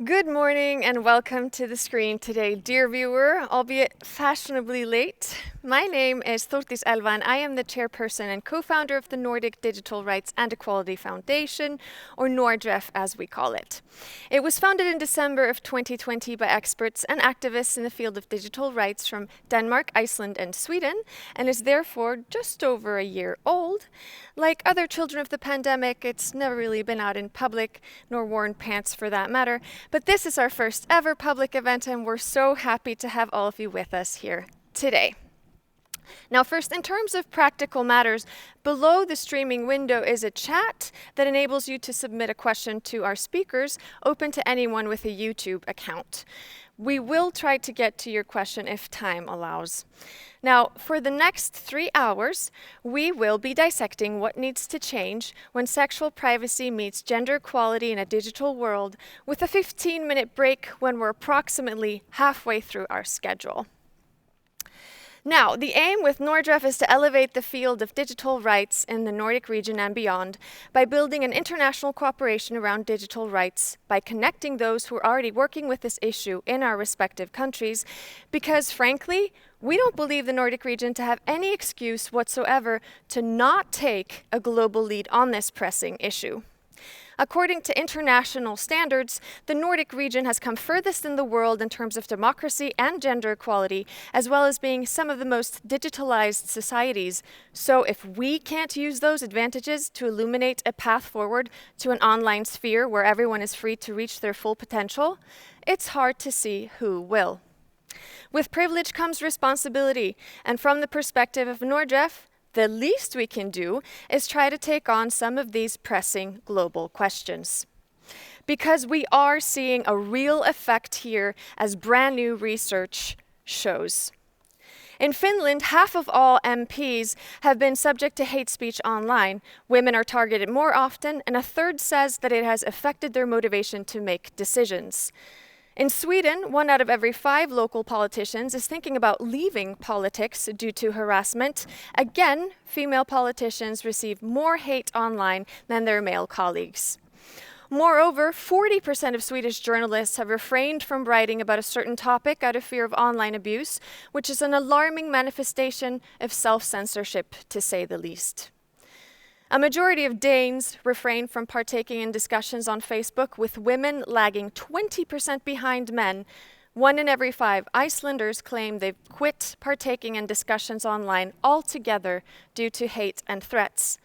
Good morning and welcome to the screen today, dear viewer, albeit fashionably late. My name is Thortis Elva and I am the chairperson and co-founder of the Nordic Digital Rights and Equality Foundation, or NORDREF as we call it. It was founded in December of 2020 by experts and activists in the field of digital rights from Denmark, Iceland and Sweden, and is therefore just over a year old. Like other children of the pandemic, it's never really been out in public, nor worn pants for that matter. But this is our first ever public event and we're so happy to have all of you with us here today. Now first, in terms of practical matters, below the streaming window is a chat that enables you to submit a question to our speakers, open to anyone with a YouTube account. We will try to get to your question if time allows. Now, for the next 3 hours, we will be dissecting what needs to change when sexual privacy meets gender equality in a digital world, with a 15-minute break when we're approximately halfway through our schedule. Now, the aim with NORDREF is to elevate the field of digital rights in the Nordic region and beyond by building an international cooperation around digital rights, by connecting those who are already working with this issue in our respective countries, because frankly, we don't believe the Nordic region to have any excuse whatsoever to not take a global lead on this pressing issue. According to international standards, the Nordic region has come furthest in the world in terms of democracy and gender equality, as well as being some of the most digitalized societies. So if we can't use those advantages to illuminate a path forward to an online sphere where everyone is free to reach their full potential, it's hard to see who will. With privilege comes responsibility, and from the perspective of NORDREF, the least we can do is try to take on some of these pressing global questions. Because we are seeing a real effect here, as brand new research shows. In Finland, half of all MPs have been subject to hate speech online. Women are targeted more often, and a third says that it has affected their motivation to make decisions. In Sweden, 1 out of every 5 local politicians is thinking about leaving politics due to harassment. Again, female politicians receive more hate online than their male colleagues. Moreover, 40% of Swedish journalists have refrained from writing about a certain topic out of fear of online abuse, which is an alarming manifestation of self-censorship, to say the least. A majority of Danes refrain from partaking in discussions on Facebook, with women lagging 20% behind men. 1 in every 5 Icelanders claim they've quit partaking in discussions online altogether due to hate and threats.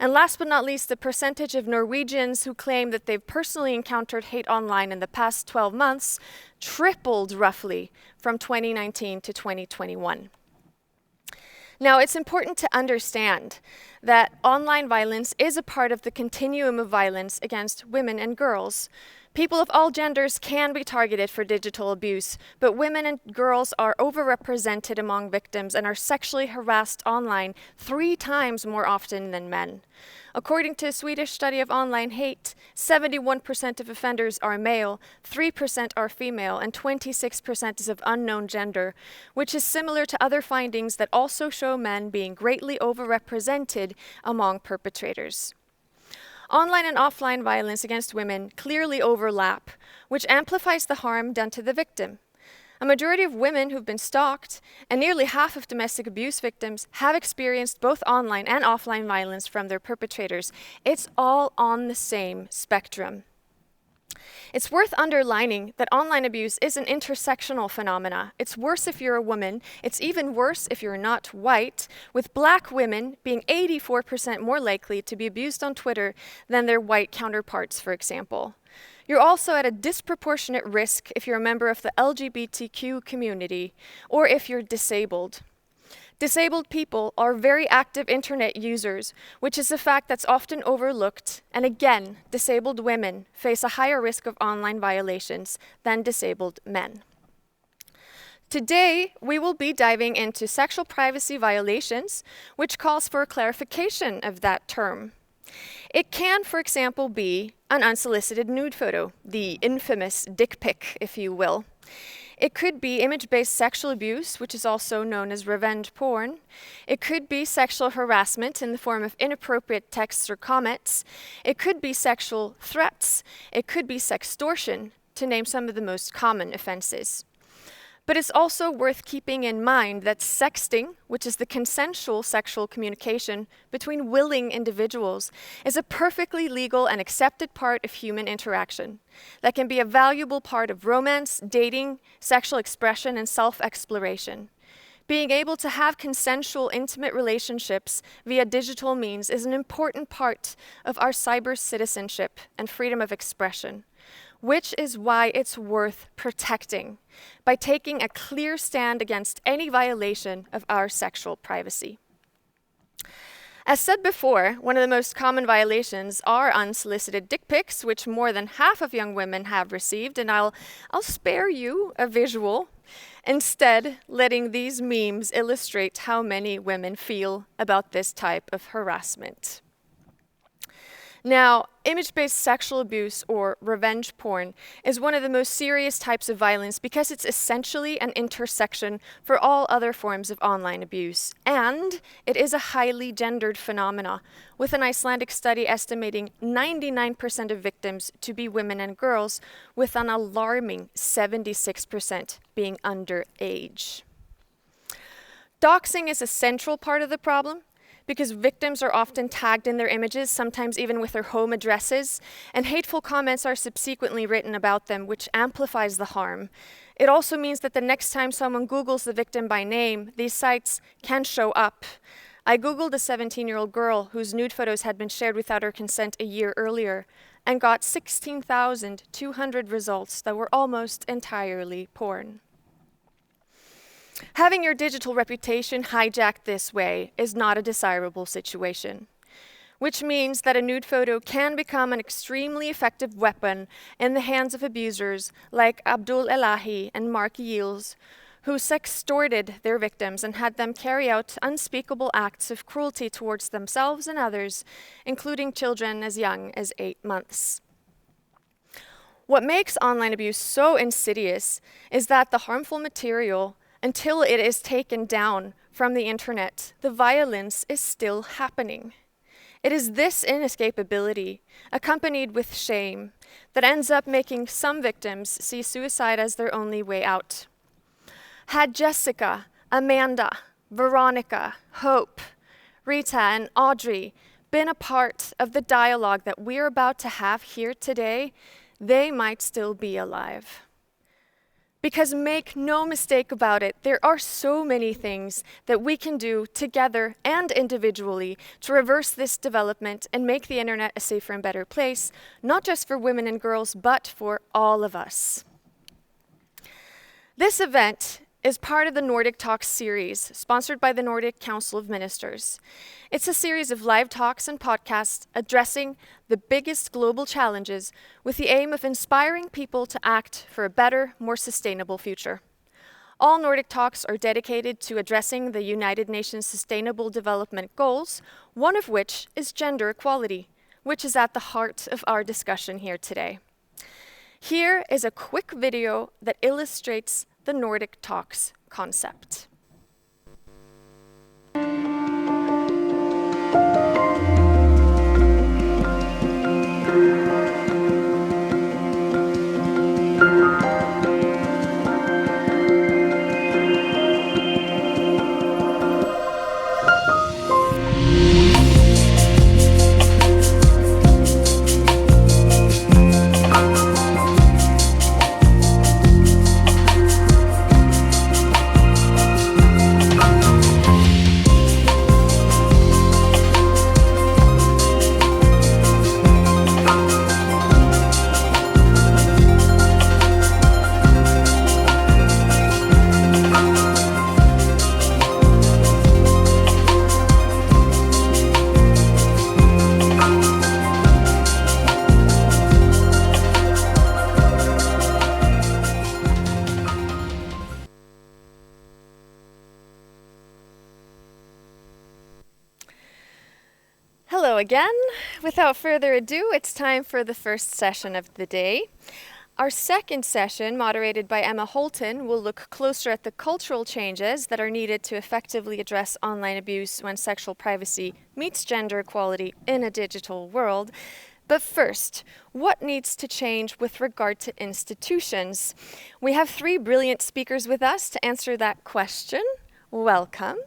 And last but not least, the percentage of Norwegians who claim that they've personally encountered hate online in the past 12 months tripled roughly from 2019 to 2021. Now, it's important to understand that online violence is a part of the continuum of violence against women and girls. People of all genders can be targeted for digital abuse, but women and girls are overrepresented among victims and are sexually harassed online 3 times more often than men. According to a Swedish study of online hate, 71% of offenders are male, 3% are female, and 26% is of unknown gender, which is similar to other findings that also show men being greatly overrepresented among perpetrators. Online and offline violence against women clearly overlap, which amplifies the harm done to the victim. A majority of women who've been stalked, and nearly half of domestic abuse victims, have experienced both online and offline violence from their perpetrators. It's all on the same spectrum. It's worth underlining that online abuse is an intersectional phenomena. It's worse if you're a woman. It's even worse if you're not white, with Black women being 84% more likely to be abused on Twitter than their white counterparts, for example. You're also at a disproportionate risk if you're a member of the LGBTQ community or if you're disabled. Disabled people are very active internet users, which is a fact that's often overlooked. And again, disabled women face a higher risk of online violations than disabled men. Today, we will be diving into sexual privacy violations, which calls for a clarification of that term. It can, for example, be an unsolicited nude photo, the infamous dick pic, if you will. It could be image-based sexual abuse, which is also known as revenge porn. It could be sexual harassment in the form of inappropriate texts or comments. It could be sexual threats. It could be sextortion, to name some of the most common offenses. But it's also worth keeping in mind that sexting, which is the consensual sexual communication between willing individuals, is a perfectly legal and accepted part of human interaction that can be a valuable part of romance, dating, sexual expression, and self-exploration. Being able to have consensual, intimate relationships via digital means is an important part of our cyber citizenship and freedom of expression, which is why it's worth protecting by taking a clear stand against any violation of our sexual privacy. As said before, one of the most common violations are unsolicited dick pics, which more than half of young women have received, and I'll spare you a visual, instead letting these memes illustrate how many women feel about this type of harassment. Now, image-based sexual abuse or revenge porn is one of the most serious types of violence because it's essentially an intersection for all other forms of online abuse. And it is a highly gendered phenomena, with an Icelandic study estimating 99% of victims to be women and girls, with an alarming 76% being underage. Doxing is a central part of the problem, because victims are often tagged in their images, sometimes even with their home addresses, and hateful comments are subsequently written about them, which amplifies the harm. It also means that the next time someone Googles the victim by name, these sites can show up. I Googled a 17-year-old girl whose nude photos had been shared without her consent a year earlier, and got 16,200 results that were almost entirely porn. Having your digital reputation hijacked this way is not a desirable situation, which means that a nude photo can become an extremely effective weapon in the hands of abusers like Abdul Elahi and Mark Yields, who sextorted their victims and had them carry out unspeakable acts of cruelty towards themselves and others, including children as young as 8 months. What makes online abuse so insidious is that the harmful material, until it is taken down from the internet, the violence is still happening. It is this inescapability, accompanied with shame, that ends up making some victims see suicide as their only way out. Had Jessica, Amanda, Veronica, Hope, Rita, and Audrey been a part of the dialogue that we're about to have here today, they might still be alive. Because make no mistake about it, there are so many things that we can do together and individually to reverse this development and make the internet a safer and better place, not just for women and girls, but for all of us. This event is part of the Nordic Talks series, sponsored by the Nordic Council of Ministers. It's a series of live talks and podcasts addressing the biggest global challenges with the aim of inspiring people to act for a better, more sustainable future. All Nordic Talks are dedicated to addressing the United Nations Sustainable Development Goals, one of which is gender equality, which is at the heart of our discussion here today. Here is a quick video that illustrates the Nordic Talks concept. Hello again. Without further ado, it's time for the first session of the day. Our second session, moderated by Emma Holton, will look closer at the cultural changes that are needed to effectively address online abuse when sexual privacy meets gender equality in a digital world. But first, what needs to change with regard to institutions? We have 3 brilliant speakers with us to answer that question. Welcome.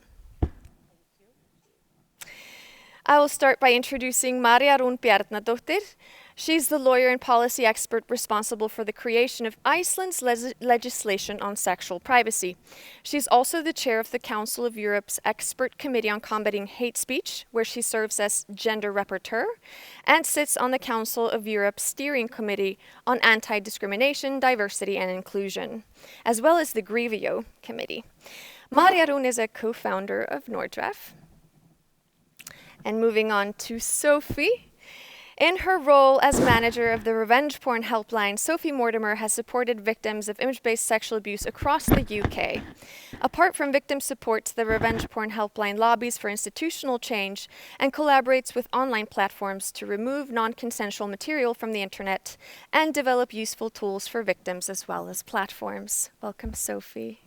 I will start by introducing Maria Rún Bjarnadóttir. She's the lawyer and policy expert responsible for the creation of Iceland's legislation on sexual privacy. She's also the chair of the Council of Europe's Expert Committee on Combating Hate Speech, where she serves as gender rapporteur, and sits on the Council of Europe's Steering Committee on Anti-Discrimination, Diversity and Inclusion, as well as the Grevio Committee. Maria Rún is a co-founder of Nordraf. And moving on to Sophie. In her role as manager of the Revenge Porn Helpline, Sophie Mortimer has supported victims of image-based sexual abuse across the UK. Apart from victim support, the Revenge Porn Helpline lobbies for institutional change and collaborates with online platforms to remove non-consensual material from the internet and develop useful tools for victims as well as platforms. Welcome, Sophie.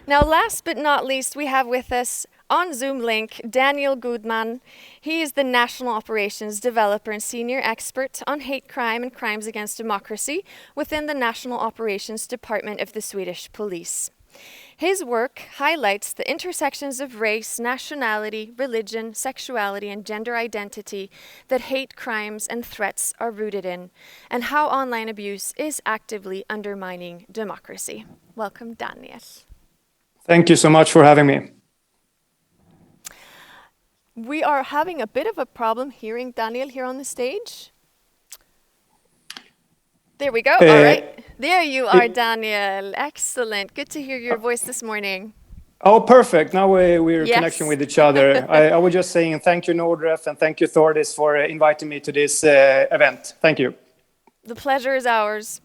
Now, last but not least, we have with us on Zoom link Daniel Goodman. He is the National Operations Developer and Senior Expert on Hate Crime and Crimes Against Democracy within the National Operations Department of the Swedish Police. His work highlights the intersections of race, nationality, religion, sexuality, and gender identity that hate crimes and threats are rooted in, and how online abuse is actively undermining democracy. Welcome, Daniel. Thank you so much for having me. We are having a bit of a problem hearing Daniel here on the stage. There we go. All right. There you are, Daniel. Excellent. Good to hear your voice this morning. Oh, perfect. Now we're in connection with each other. I was just saying thank you, Nordraf, and thank you, Thordis, for inviting me to this event. Thank you. The pleasure is ours.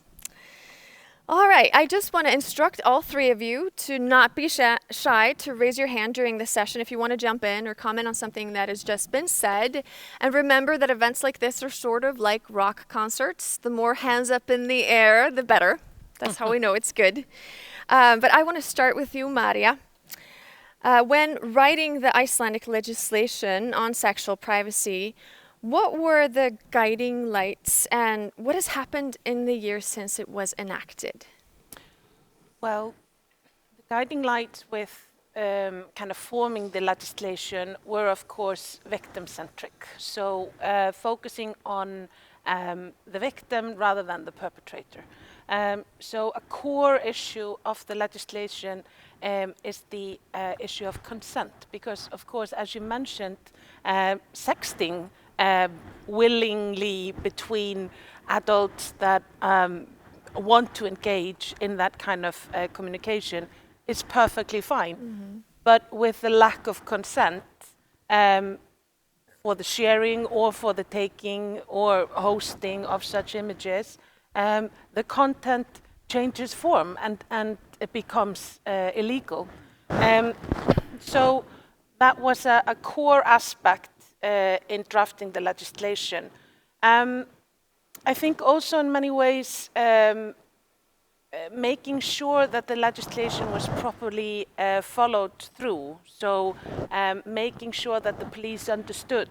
All right, I just want to instruct all 3 of you to not be shy, to raise your hand during the session if you want to jump in or comment on something that has just been said. And remember that events like this are sort of like rock concerts. The more hands up in the air, the better. That's how we know it's good. But I want to start with you, Maria. When writing the Icelandic legislation on sexual privacy, what were the guiding lights and what has happened in the years since it was enacted? Well, the guiding lights with kind of forming the legislation were, of course, victim-centric. So focusing on the victim rather than the perpetrator. So a core issue of the legislation is the issue of consent, because, of course, as you mentioned, sexting willingly between adults that want to engage in that kind of communication is perfectly fine. Mm-hmm. But with the lack of consent for the sharing or for the taking or hosting of such images, the content changes form and it becomes illegal. So that was a core aspect in drafting the legislation. I think also in many ways making sure that the legislation was properly followed through. So making sure that the police understood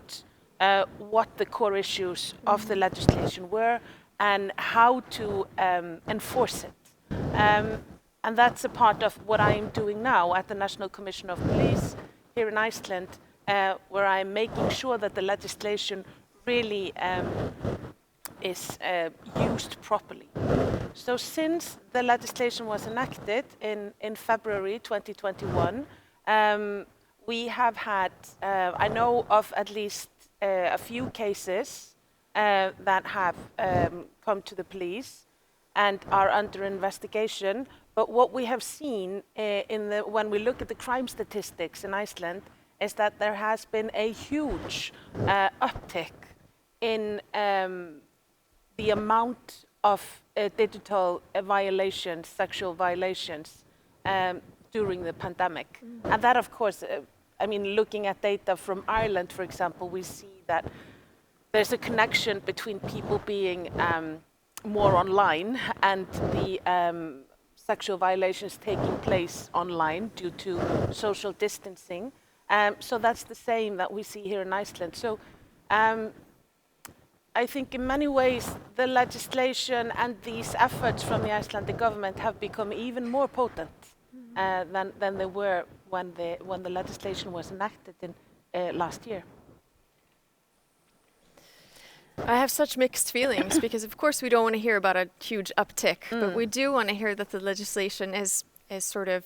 what the core issues of the legislation were and how to enforce it. And that's a part of what I'm doing now at the National Commission of Police here in Iceland, where I'm making sure that the legislation really is used properly. So since the legislation was enacted in February 2021, we have had, I know of at least a few cases that have come to the police and are under investigation. But what we have seen when we look at the crime statistics in Iceland is that there has been a huge uptick in the amount of digital violations, sexual violations during the pandemic. Mm-hmm. And that, of course, I mean, looking at data from Ireland, for example, we see that there's a connection between people being more online and the sexual violations taking place online due to social distancing. So that's the same that we see here in Iceland. So I think in many ways the legislation and these efforts from the Icelandic government have become even more potent than they were when the legislation was enacted in last year. I have such mixed feelings because, of course, we don't want to hear about a huge uptick, but we do want to hear that the legislation is sort of,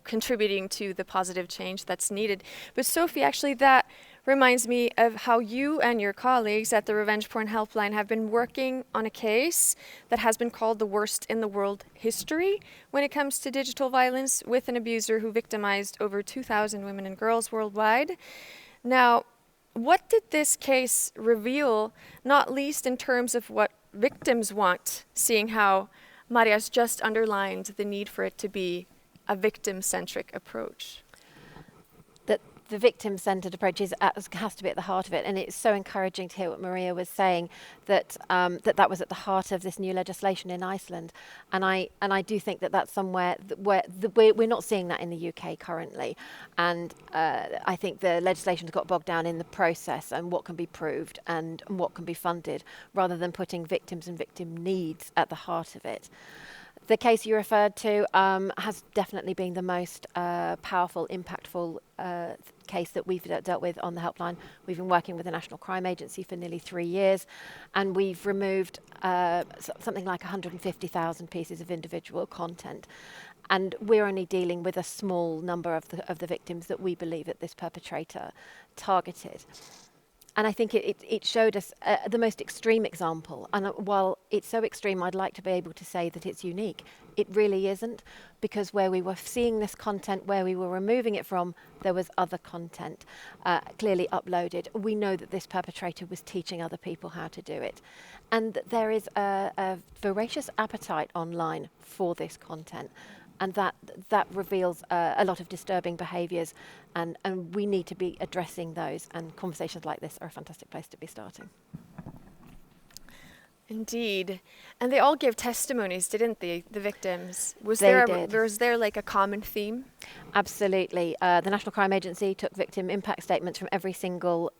contributing to the positive change that's needed. But Sophie, actually, that reminds me of how you and your colleagues at the Revenge Porn Helpline have been working on a case that has been called the worst in the world history when it comes to digital violence, with an abuser who victimized over 2,000 women and girls worldwide. Now, what did this case reveal, not least in terms of what victims want, seeing how Maria's just underlined the need for it to be a victim-centric approach? That the victim-centered approach has to be at the heart of it, and it's so encouraging to hear what Maria was saying, that that was at the heart of this new legislation in Iceland, and I do think that that's somewhere where we're not seeing that in the UK currently, and I think the legislation's got bogged down in the process and what can be proved and what can be funded, rather than putting victims and victim needs at the heart of it. The case you referred to has definitely been the most powerful, impactful case that we've dealt with on the helpline. We've been working with the National Crime Agency for nearly 3 years, and we've removed something like 150,000 pieces of individual content. And we're only dealing with a small number of the victims that we believe that this perpetrator targeted. And I think it showed us the most extreme example. And while it's so extreme, I'd like to be able to say that it's unique. It really isn't, because where we were seeing this content, where we were removing it from, there was other content clearly uploaded. We know that this perpetrator was teaching other people how to do it. And there is a voracious appetite online for this content. And that reveals a lot of disturbing behaviours, and we need to be addressing those, and conversations like this are a fantastic place to be starting. Indeed. And they all gave testimonies, didn't they, the victims? Was They there did. was there like a common theme? Absolutely. The National Crime Agency took victim impact statements from every single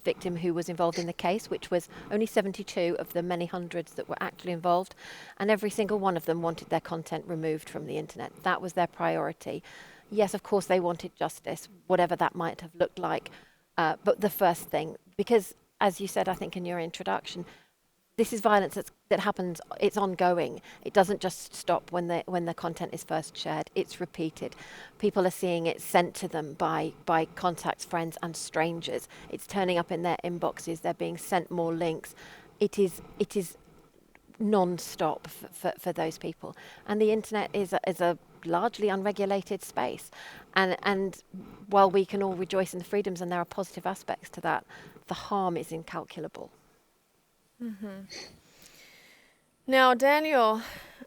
victim who was involved in the case, which was only 72 of the many hundreds that were actually involved, and every single one of them wanted their content removed from the internet. That was their priority. Yes, of course, they wanted justice, whatever that might have looked like. But the first thing, because as you said, I think in your introduction, this is violence that happens, it's ongoing. It doesn't just stop when the content is first shared, it's repeated. People are seeing it sent to them by contacts, friends and strangers. It's turning up in their inboxes, they're being sent more links. It is non-stop for those people. And the internet is a largely unregulated space. And while we can all rejoice in the freedoms, and there are positive aspects to that, the harm is incalculable. Mm-hmm. Now, Daniel,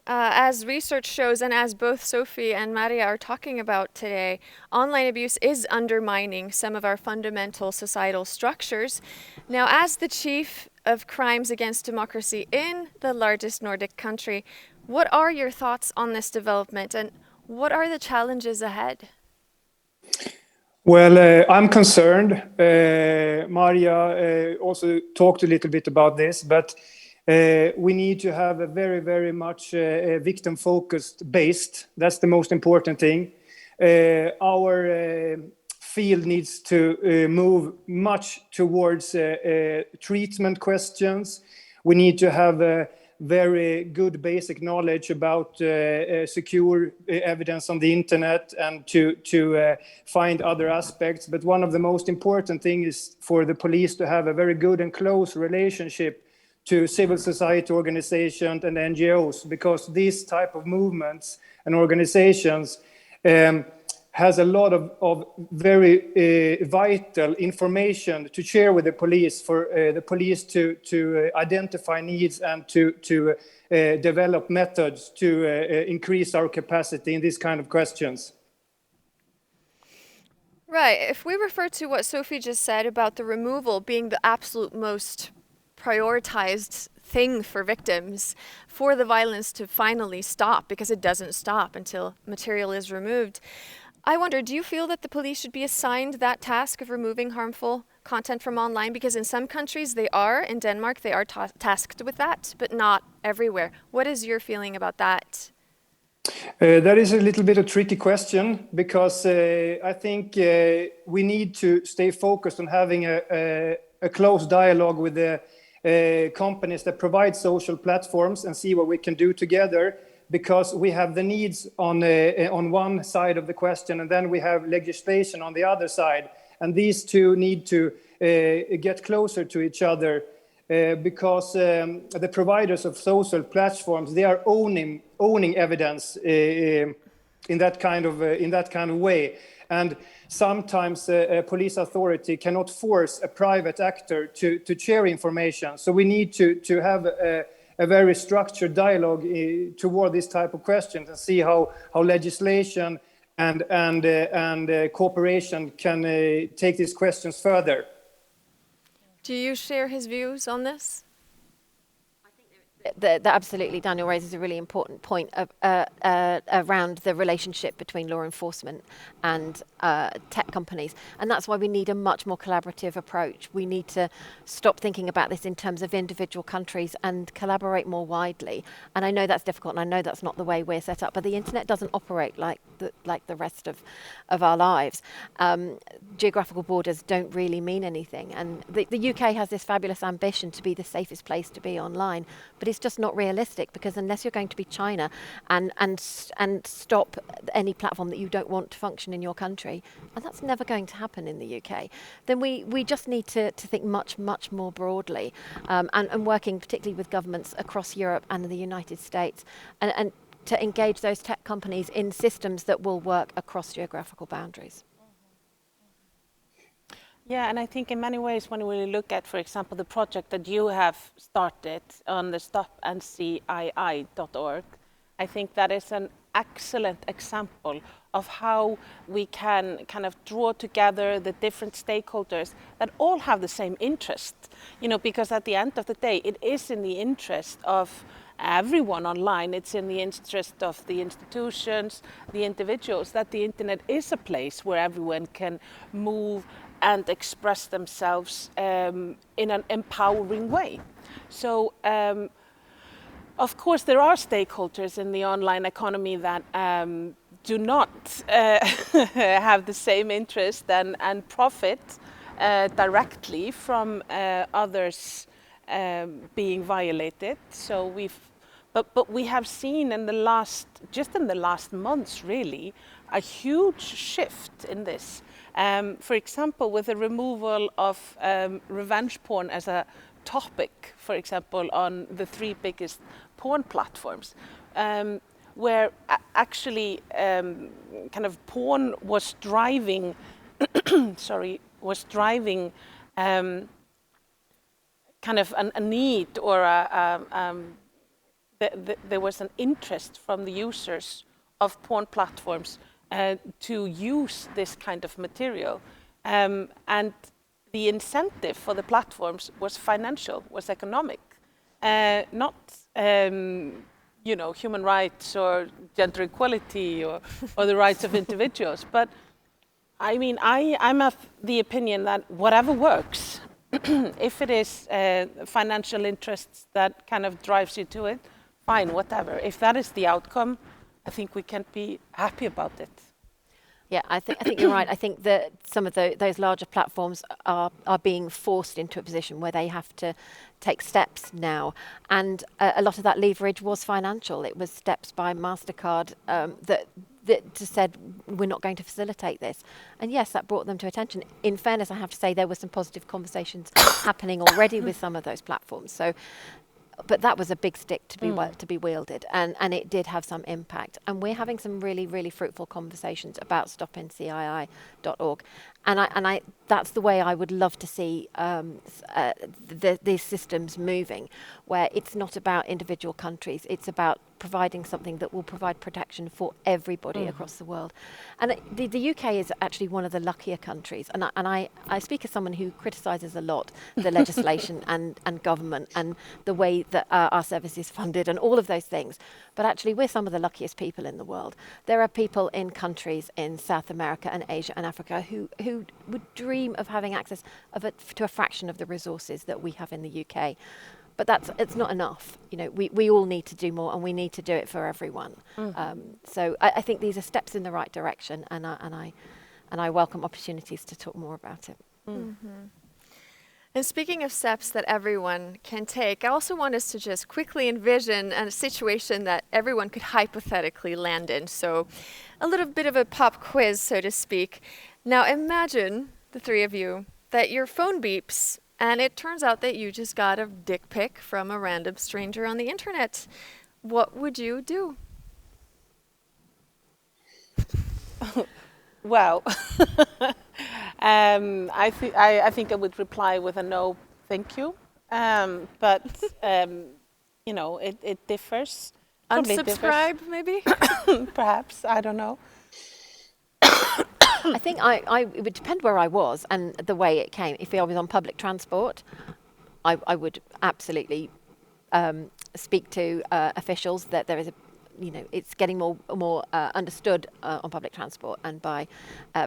as research shows, and as both Sophie and Maria are talking about today, online abuse is undermining some of our fundamental societal structures. Now, as the chief of crimes against democracy in the largest Nordic country, what are your thoughts on this development, and what are the challenges ahead? Well, I'm concerned. Maria also talked a little bit about this, but we need to have a very, very much victim-focused based. That's the most important thing. Our field needs to move much towards treatment questions. We need to have very good basic knowledge about secure evidence on the internet, and to find other aspects. But one of the most important things is for the police to have a very good and close relationship to civil society organizations and NGOs, because these type of movements and organizations has a lot of very vital information to share with the police, for the police to identify needs and to develop methods to increase our capacity in these kind of questions. Right. If we refer to what Sophie just said about the removal being the absolute most prioritized thing for victims, for the violence to finally stop, because it doesn't stop until material is removed, I wonder, do you feel that the police should be assigned that task of removing harmful content from online? Because in some countries they are, in Denmark they are tasked with that, but not everywhere. What is your feeling about that? That is a little bit a tricky question because I think we need to stay focused on having a close dialogue with the companies that provide social platforms and see what we can do together, because we have the needs on one side of the question and then we have legislation on the other side, and these two need to get closer to each other. Because the providers of social platforms, they are owning evidence in that kind of way, and sometimes a police authority cannot force a private actor to share information. So we need to have a very structured dialogue toward this type of questions and see how legislation and cooperation can take these questions further. Do you share his views on this? Absolutely, Daniel raises a really important point around the relationship between law enforcement and tech companies, and that's why we need a much more collaborative approach. We need to stop thinking about this in terms of individual countries and collaborate more widely. And I know that's difficult, and I know that's not the way we're set up, but the internet doesn't operate like the rest of our lives. Geographical borders don't really mean anything, and the UK has this fabulous ambition to be the safest place to be online, but it's just not realistic, because unless you're going to be China and stop any platform that you don't want to function in your country, and that's never going to happen in the UK, then we just need to think much more broadly, and working particularly with governments across Europe and the United States, and to engage those tech companies in systems that will work across geographical boundaries. Yeah, and I think in many ways, when we look at, for example, the project that you have started on the stopandcii.org, I think that is an excellent example of how we can kind of draw together the different stakeholders that all have the same interest. Because at the end of the day, it is in the interest of everyone online. It's in the interest of the institutions, the individuals, that the internet is a place where everyone can move and express themselves in an empowering way. So, of course, there are stakeholders in the online economy that do not have the same interest and profit directly from others being violated. So but we have seen in the last months, really, a huge shift in this. For example, with the removal of revenge porn as a topic, for example, on the 3 biggest porn platforms, where actually kind of porn was driving, kind of a need, or there was an interest from the users of porn platforms to use this kind of material, and the incentive for the platforms was financial, was economic, not human rights or gender equality or the rights of individuals. But I mean, I'm of the opinion that whatever works, if it is financial interests that kind of drives you to it, fine, whatever. If that is the outcome, I think we can be happy about it. Yeah, I think you're right. I think that some of those larger platforms are being forced into a position where they have to take steps now, and a lot of that leverage was financial. It was steps by MasterCard that just said, we're not going to facilitate this. And yes, that brought them to attention. In fairness, I have to say there were some positive conversations happening already with some of those platforms. So, but that was a big stick to be wielded, and it did have some impact. And we're having some really, really fruitful conversations about stopandcii.org. And that's the way I would love to see these systems moving, where it's not about individual countries, it's about providing something that will provide protection for everybody across the world. And the UK is actually one of the luckier countries. And I speak as someone who criticises a lot the legislation and government and the way that our service is funded and all of those things. But actually, we're some of the luckiest people in the world. There are people in countries in South America and Asia and Africa who would dream of having access to a fraction of the resources that we have in the UK. But it's not enough. You know, we all need to do more, and we need to do it for everyone. So I think these are steps in the right direction, and I welcome opportunities to talk more about it. And speaking of steps that everyone can take, I also want us to just quickly envision a situation that everyone could hypothetically land in. So a little bit of a pop quiz, so to speak. Now imagine, the three of you, that your phone beeps and it turns out that you just got a dick pic from a random stranger on the internet. What would you do? Well, I think I would reply with a no, thank you. But you know, it differs. Unsubscribe, maybe? Perhaps, I don't know. I think it would depend where I was and the way it came. If I was on public transport, I would absolutely speak to officials that there is it's getting more understood on public transport and by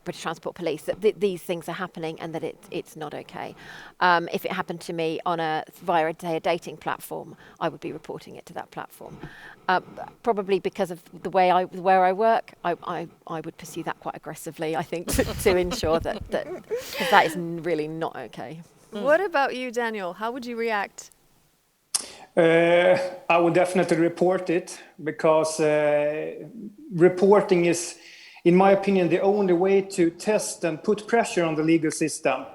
British Transport Police that these things are happening and that it's not okay. If it happened to me via a dating platform, I would be reporting it to that platform. Probably because of where I work, I would pursue that quite aggressively, I think, to ensure that is really not okay. What about you, Daniel? How would you react? I would definitely report it because reporting is, in my opinion, the only way to test and put pressure on the legal system.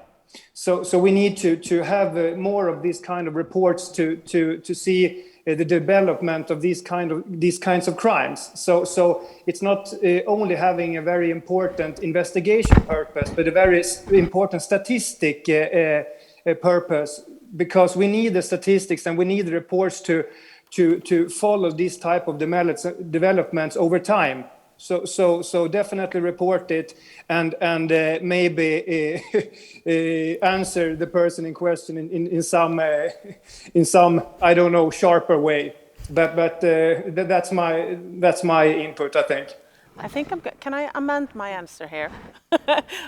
So we need to have more of these kind of reports to see the development of these kinds of crimes. So it's not only having a very important investigation purpose, but a very important statistic purpose. Because we need the statistics and we need the reports to follow these type of developments over time. So definitely report it and maybe answer the person in question in some I don't know, sharper way. But that's my input, I think. I think can I amend my answer here?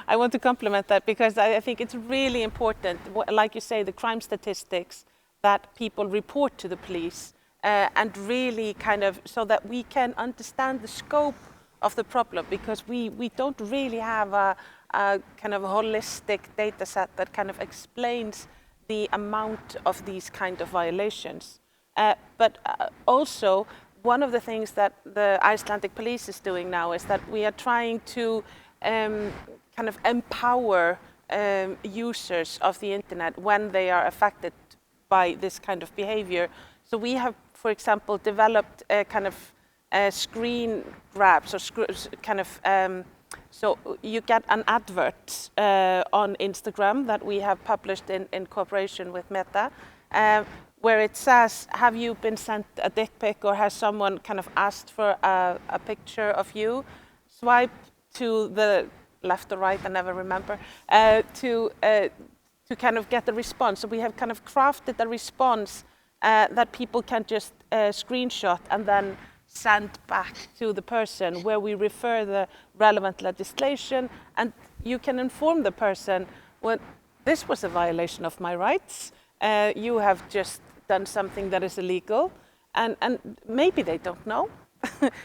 I want to complement that because I think it's really important, like you say, the crime statistics that people report to the police and really kind of so that we can understand the scope of the problem, because we don't really have a kind of holistic data set that kind of explains the amount of these kind of violations. But also, one of the things that the Icelandic police is doing now is that we are trying to kind of empower users of the internet when they are affected by this kind of behavior. So we have, for example, developed a kind of screen grabs or so you get an advert on Instagram that we have published in cooperation with Meta, where it says, have you been sent a dick pic or has someone kind of asked for a picture of you? Swipe to the left or right, I never remember, to kind of get the response. So we have kind of crafted a response that people can just screenshot and then send back to the person, where we refer the relevant legislation, and you can inform the person, well, this was a violation of my rights. You have just done something that is illegal, and maybe they don't know.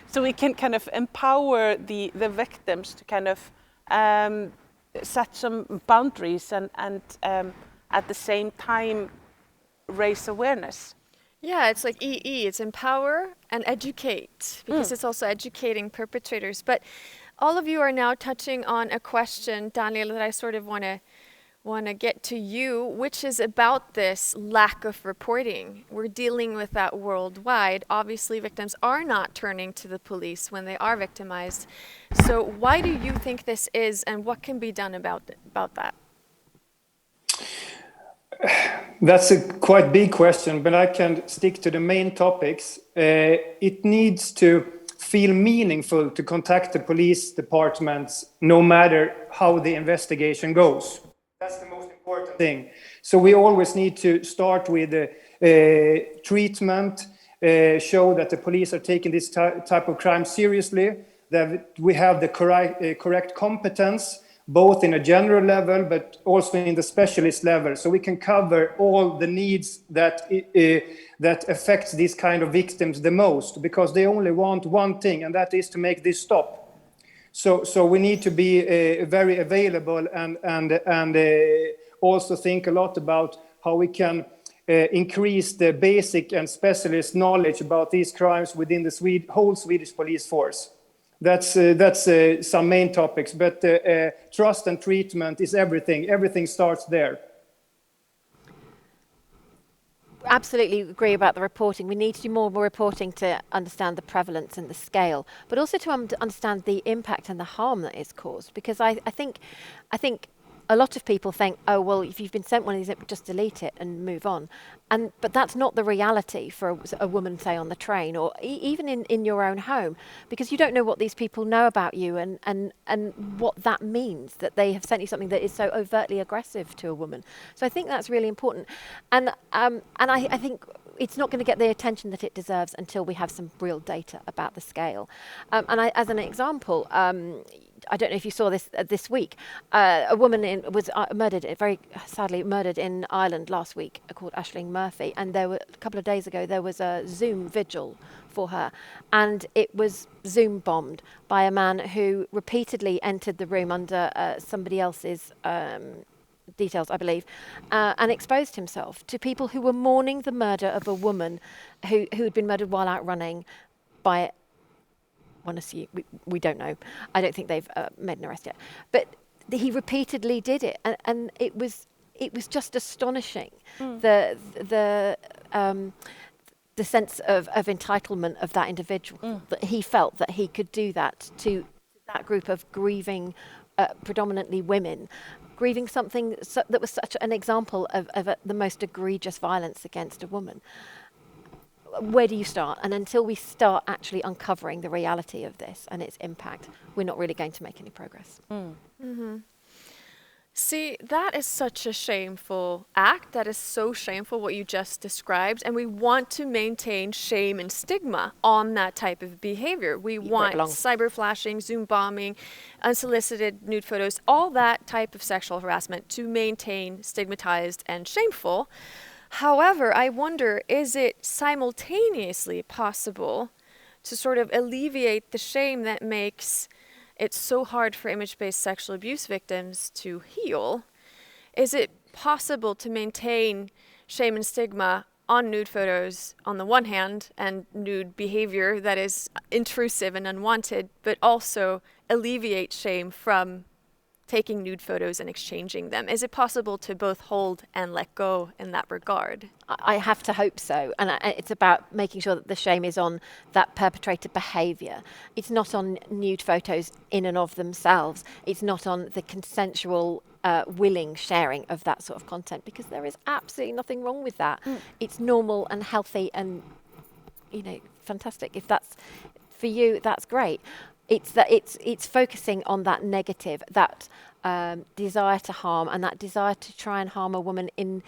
So we can kind of empower the victims to kind of set some boundaries and at the same time raise awareness. Yeah, it's like EE, it's empower and educate, because it's also educating perpetrators. But all of you are now touching on a question, Daniel, that I sort of want to get to you, which is about this lack of reporting. We're dealing with that worldwide. Obviously, victims are not turning to the police when they are victimized. So why do you think this is, and what can be done about that? That's a quite big question, but I can stick to the main topics. It needs to feel meaningful to contact the police departments, no matter how the investigation goes. That's the most important thing. So we always need to start with treatment, show that the police are taking this type of crime seriously, that we have the correct competence, both in a general level, but also in the specialist level. So we can cover all the needs that affects these kind of victims the most, because they only want one thing, and that is to make this stop. So we need to be very available and also think a lot about how we can increase the basic and specialist knowledge about these crimes within the whole Swedish police force. That's some main topics, but trust and treatment is everything. Everything starts there. Absolutely agree about the reporting. We need to do more reporting to understand the prevalence and the scale, but also to understand the impact and the harm that is caused. Because I think a lot of people think, oh, well, if you've been sent one of these, just delete it and move on. But that's not the reality for a woman, say, on the train or even in your own home, because you don't know what these people know about you and what that means, that they have sent you something that is so overtly aggressive to a woman. So I think that's really important. And I think it's not going to get the attention that it deserves until we have some real data about the scale. As an example, I don't know if you saw this this week. A woman was murdered, very sadly murdered in Ireland last week, called Aisling Murphy. And a couple of days ago, there was a Zoom vigil for her. And it was Zoom bombed by a man who repeatedly entered the room under somebody else's details, I believe, and exposed himself to people who were mourning the murder of a woman who had been murdered while out running by we don't know. I don't think they've made an arrest yet. But he repeatedly did it, and it was just astonishing. The sense of entitlement of that individual, that he felt that he could do that to that group of grieving, predominantly women, grieving something that was such an example of the most egregious violence against a woman. Where do you start? And until we start actually uncovering the reality of this and its impact, we're not really going to make any progress. Mm-hmm. See, that is such a shameful act. That is so shameful what you just described. And we want to maintain shame and stigma on that type of behavior. We want cyber flashing, Zoom bombing, unsolicited nude photos, all that type of sexual harassment to maintain stigmatized and shameful. However, I wonder, is it simultaneously possible to sort of alleviate the shame that makes it so hard for image-based sexual abuse victims to heal? Is it possible to maintain shame and stigma on nude photos on the one hand, and nude behavior that is intrusive and unwanted, but also alleviate shame from taking nude photos and exchanging them? Is it possible to both hold and let go in that regard? I have to hope so. And it's about making sure that the shame is on that perpetrator behaviour. It's not on nude photos in and of themselves. It's not on the consensual, willing sharing of that sort of content, because there is absolutely nothing wrong with that. It's normal and healthy and, fantastic. If that's for you, that's great. It's focusing on that negative, that desire to harm, and that desire to try and harm a woman in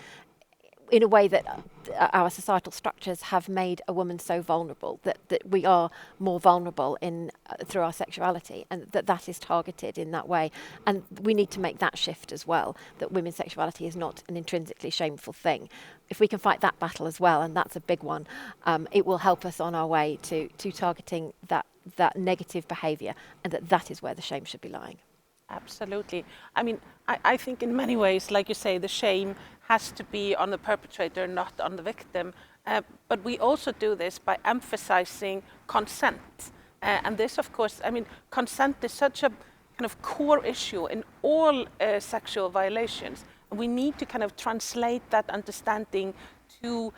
a way that our societal structures have made a woman so vulnerable, that we are more vulnerable through our sexuality, and that is targeted in that way. And we need to make that shift as well, that women's sexuality is not an intrinsically shameful thing. If we can fight that battle as well, and that's a big one, it will help us on our way to targeting that negative behaviour, and that is where the shame should be lying. Absolutely. I mean, I think in many ways, like you say, the shame has to be on the perpetrator, not on the victim. But we also do this by emphasizing consent. And this, of course, consent is such a kind of core issue in all sexual violations. We need to kind of translate that understanding to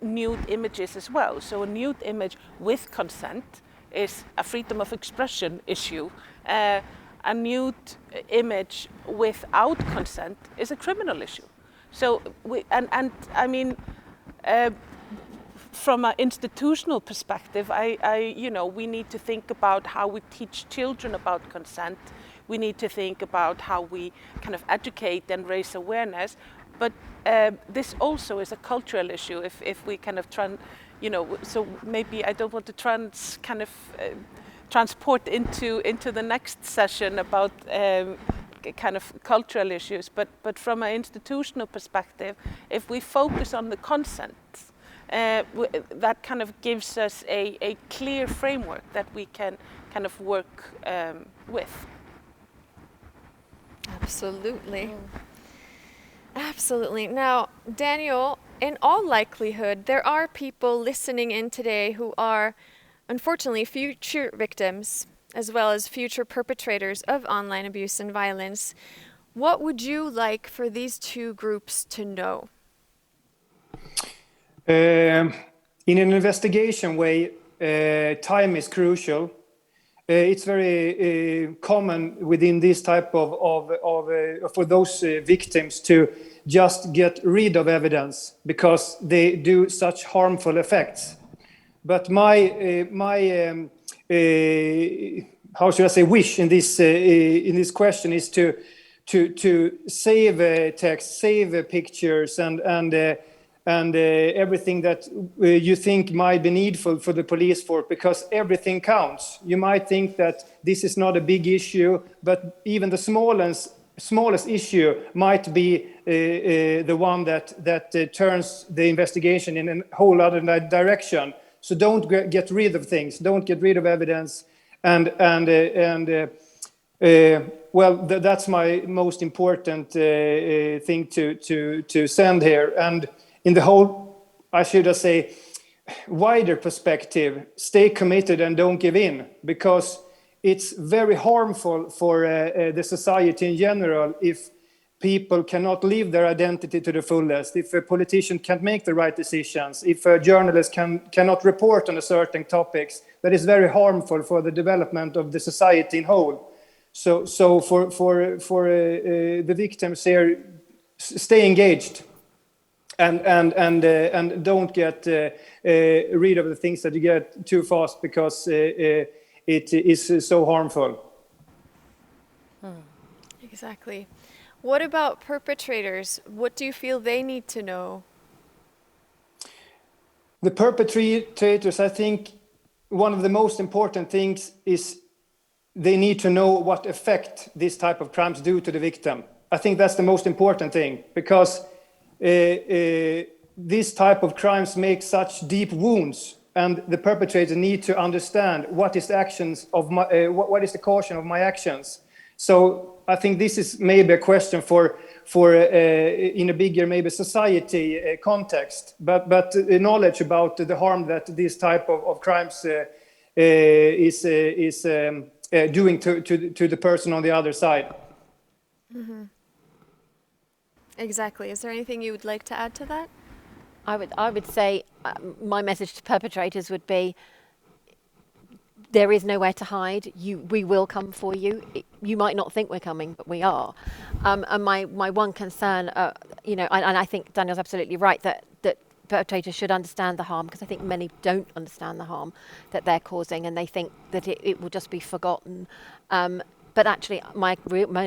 nude images as well. So a nude image with consent is a freedom of expression issue. A nude image without consent is a criminal issue. So and I mean, from an institutional perspective, we need to think about how we teach children about consent. We need to think about how we kind of educate and raise awareness. But this also is a cultural issue. If we kind of so maybe I don't want to transport into the next session about kind of cultural issues. But from an institutional perspective, if we focus on the consent, that kind of gives us a clear framework that we can kind of work with. Absolutely. Absolutely. Now, Daniel, in all likelihood, there are people listening in today who are, unfortunately, future victims, as well as future perpetrators of online abuse and violence. What would you like for these two groups to know? In an investigation way, time is crucial. It's very common within this type of for those victims to just get rid of evidence because they do such harmful effects. But my how should I say wish in this question is to save text, save pictures, and everything that you think might be needful for the police force, because everything counts. You might think that this is not a big issue, but even the smallest issue might be the one that turns the investigation in a whole other direction. So don't get rid of things. Don't get rid of evidence. That's my most important thing to send here. And in the whole, I should say, wider perspective, stay committed and don't give in, because it's very harmful for the society in general if people cannot live their identity to the fullest, if a politician can't make the right decisions, if a journalist cannot report on a certain topics. That is very harmful for the development of the society in whole. So for the victims here, stay engaged. And don't get rid of the things that you get too fast, because it is so harmful. Exactly. What about perpetrators? What do you feel they need to know? The perpetrators, I think one of the most important things is they need to know what effect this type of crimes do to the victim. I think that's the most important thing, because this type of crimes make such deep wounds, and the perpetrator need to understand what is the actions of what is the caution of my actions. So I think this is maybe a question for in a bigger maybe society context, but knowledge about the harm that this type of crimes is doing to the person on the other side. Mm-hmm. Exactly. Is there anything you would like to add to that? I would say my message to perpetrators would be: there is nowhere to hide. We will come for you. You might not think we're coming, but we are. And my one concern, and I think Daniel's absolutely right that perpetrators should understand the harm, because I think many don't understand the harm that they're causing, and they think that it will just be forgotten. But actually, my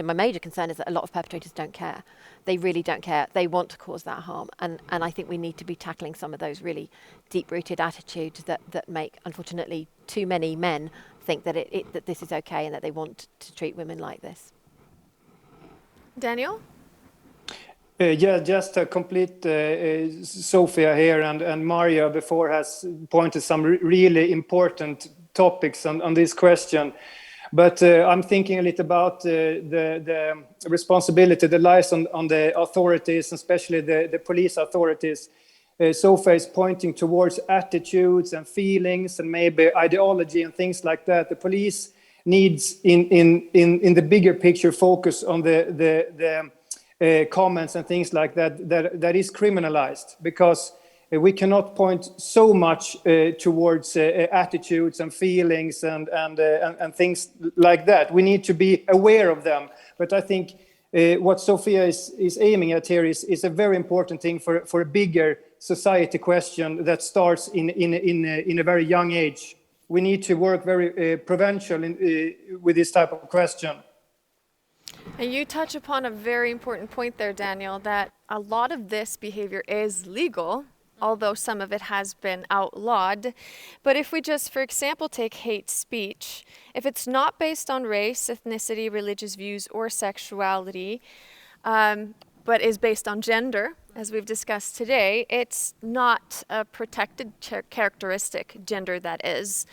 major concern is that a lot of perpetrators don't care. They really don't care. They want to cause that harm. And I think we need to be tackling some of those really deep-rooted attitudes that make, unfortunately, too many men think that that this is okay and that they want to treat women like this. Daniel? Just to complete Sofia here and Maria before has pointed some really important topics on this question. But I'm thinking a little about the responsibility that lies on the authorities, especially the police authorities. Sofia is pointing towards attitudes and feelings and maybe ideology and things like that. The police needs, in the bigger picture, focus on the comments and things like that is criminalized, because we cannot point so much towards attitudes and feelings and things like that. We need to be aware of them. But I think what Sophia is aiming at here is a very important thing for a bigger society question that starts in a very young age. We need to work very prevention with this type of question. And you touch upon a very important point there, Daniel, that a lot of this behavior is legal, although some of it has been outlawed. But if we just, for example, take hate speech, if it's not based on race, ethnicity, religious views, or sexuality, but is based on gender, as we've discussed today, it's not a protected characteristic, gender that is.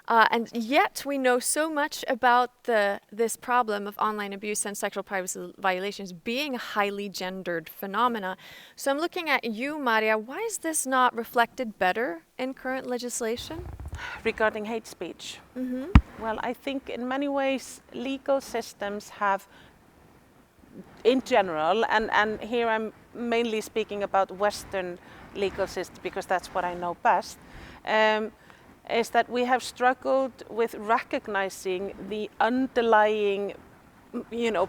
And yet we know so much about this problem of online abuse and sexual privacy violations being a highly gendered phenomena. So I'm looking at you, Maria. Why is this not reflected better in current legislation? Regarding hate speech? Well, I think in many ways legal systems have, in general, and here I'm mainly speaking about Western legal system because that's what I know best, is that we have struggled with recognizing the underlying,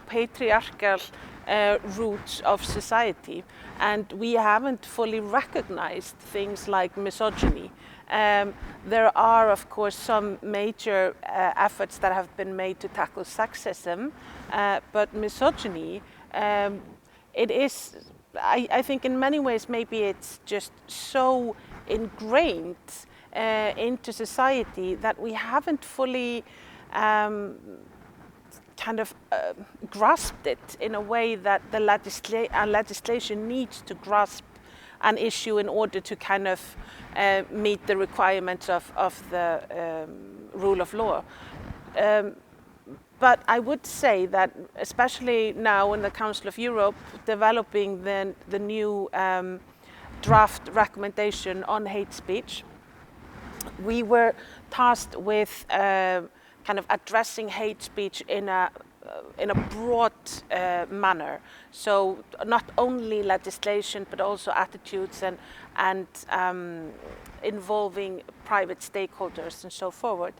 patriarchal roots of society, and we haven't fully recognized things like misogyny. There are, of course, some major efforts that have been made to tackle sexism, but misogyny, it is, I think in many ways maybe it's just so ingrained into society that we haven't fully grasped it in a way that the legislation needs to grasp an issue in order to meet the requirements of the rule of law. But I would say that especially now in the Council of Europe developing the new draft recommendation on hate speech, we were tasked with addressing hate speech in a broad manner. So not only legislation, but also attitudes and involving private stakeholders and so forward.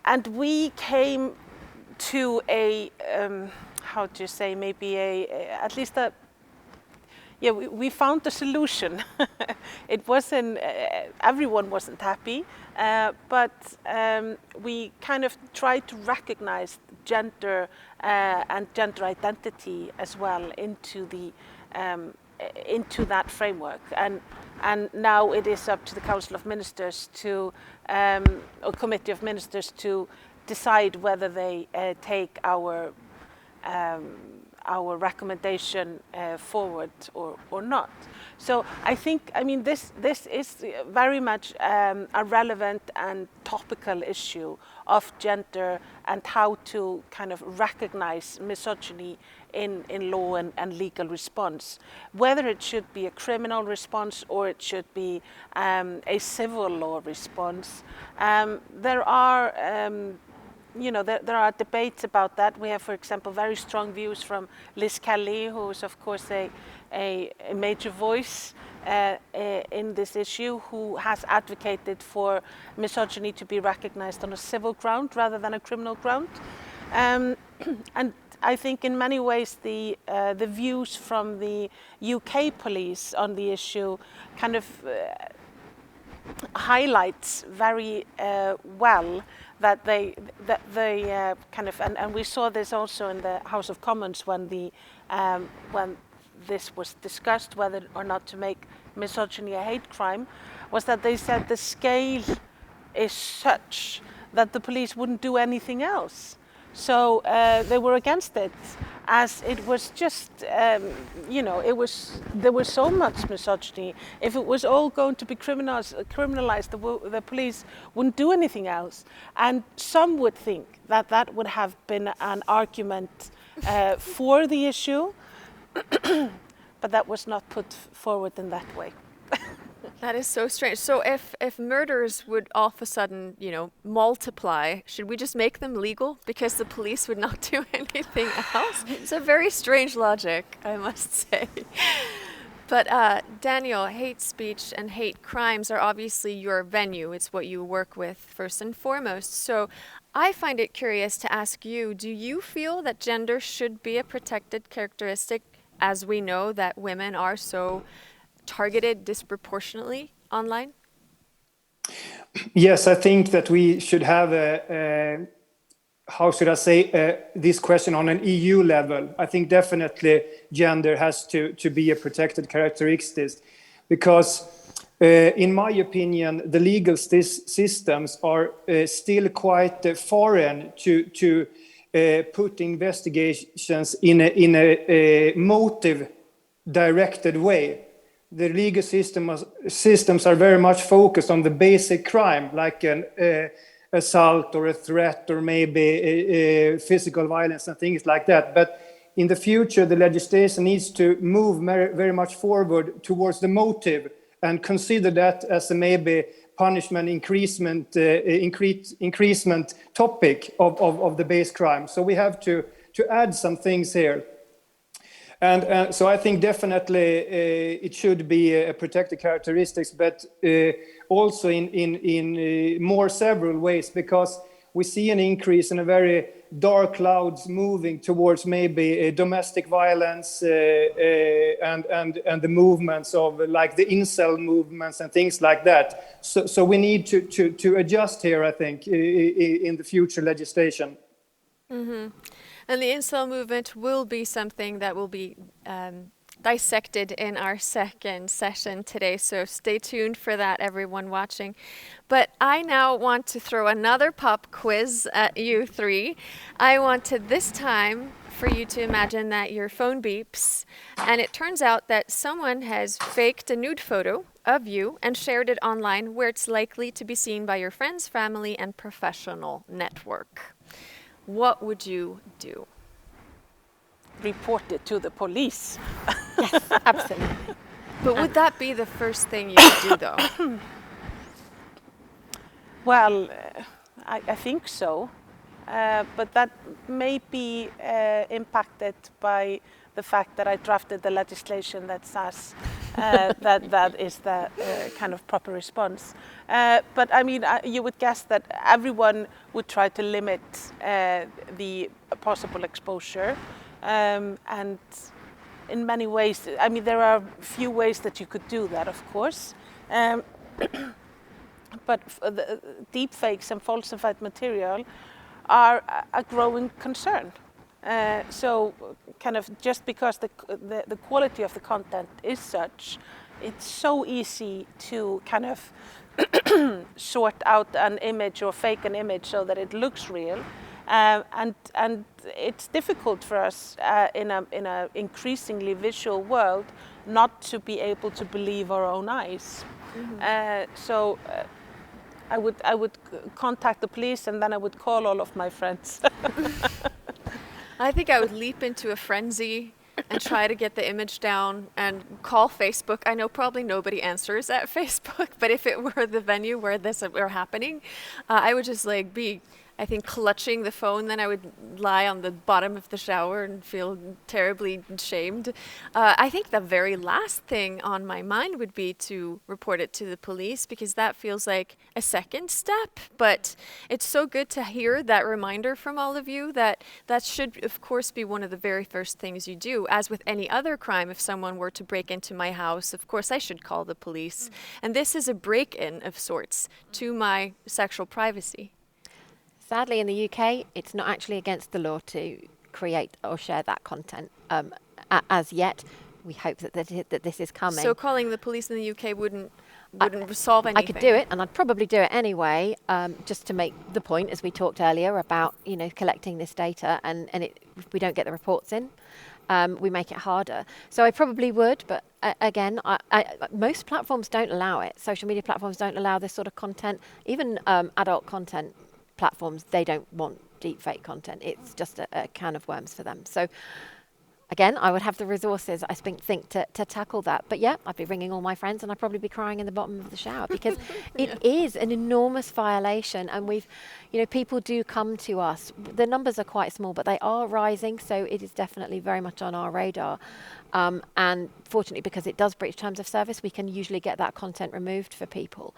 And we came to we found a solution. It wasn't, everyone wasn't happy, but we tried to recognize gender and gender identity as well into that framework. And now it is up to the Council of Ministers or Committee of Ministers to decide whether they take our recommendation forward or not. So I think, this is very much a relevant and topical issue of gender and how to recognize misogyny in law and legal response. Whether it should be a criminal response or it should be a civil law response. There are there are debates about that. We have, for example, very strong views from Liz Kelly, who is, of course, a major voice in this issue, who has advocated for misogyny to be recognized on a civil ground rather than a criminal ground. And I think in many ways the views from the UK police on the issue highlights very well that they and we saw this also in the House of Commons when this was discussed, whether or not to make misogyny a hate crime, was that they said the scale is such that the police wouldn't do anything else. So they were against it, as it was just, there was so much misogyny. If it was all going to be criminalized, the police wouldn't do anything else. And some would think that that would have been an argument for the issue, but that was not put forward in that way. That is so strange. So if murders would all of a sudden, multiply, should we just make them legal because the police would not do anything else? It's a very strange logic, I must say. But Daniel, hate speech and hate crimes are obviously your venue. It's what you work with first and foremost. So I find it curious to ask you, do you feel that gender should be a protected characteristic, as we know that women are so targeted disproportionately online? Yes, I think that we should have how should I say, this question on an EU level. I think definitely gender has to be a protected characteristic, because in my opinion, the legal systems are still quite foreign to put investigations in a motive-directed way. The legal systems are very much focused on the basic crime, like an assault or a threat or maybe physical violence and things like that. But in the future, the legislation needs to move very much forward towards the motive and consider that as a maybe punishment increasement topic of the base crime. So we have to add some things here. And so I think definitely it should be a protected characteristics, but also in more several ways, because we see an increase in a very dark clouds moving towards maybe domestic violence and the movements of like the incel movements and things like that. So we need to adjust here, I think, in the future legislation. Mm-hmm. And the incel movement will be something that will be dissected in our second session today, so stay tuned for that, everyone watching. But I now want to throw another pop quiz at you three. I want to this time for you to imagine that your phone beeps, and it turns out that someone has faked a nude photo of you and shared it online where it's likely to be seen by your friends, family, and professional network. What would you do? Report it to the police. Yes, absolutely. But would that be the first thing you would do, though? Well, I think so. But that may be impacted by the fact that I drafted the legislation that says that is the kind of proper response. But I mean, you would guess that everyone would try to limit the possible exposure. And in many ways, I mean, there are few ways that you could do that, of course. But the deepfakes and falsified material are a growing concern. So kind of just because the quality of the content is such, it's so easy to kind of sort out an image or fake an image so that it looks real. And it's difficult for us in a increasingly visual world not to be able to believe our own eyes. Mm-hmm. So I would contact the police, and then I would call all of my friends. I think I would leap into a frenzy and try to get the image down and call Facebook. I know probably nobody answers at Facebook, but if it were the venue where this were happening, I would just like be, I think, clutching the phone. Then I would lie on the bottom of the shower and feel terribly shamed. I think the very last thing on my mind would be to report it to the police, because that feels like a second step. But it's so good to hear that reminder from all of you that that should, of course, be one of the very first things you do. As with any other crime, if someone were to break into my house, of course, I should call the police. Mm-hmm. And this is a break-in of sorts to my sexual privacy. Sadly, in the UK, it's not actually against the law to create or share that content as yet. We hope that this is coming. So calling the police in the UK wouldn't resolve anything? I could do it, and I'd probably do it anyway, just to make the point, as we talked earlier, about collecting this data, and if we don't get the reports in, we make it harder. So I probably would, but again, most platforms don't allow it. Social media platforms don't allow this sort of content. Even adult content platforms, they don't want deepfake content. It's just a can of worms for them. So again, I would have the resources, I think, to tackle that. But yeah, I'd be ringing all my friends, and I'd probably be crying in the bottom of the shower, because it is an enormous violation. And people do come to us. The numbers are quite small, but they are rising. So it is definitely very much on our radar. And fortunately, because it does breach terms of service, we can usually get that content removed for people.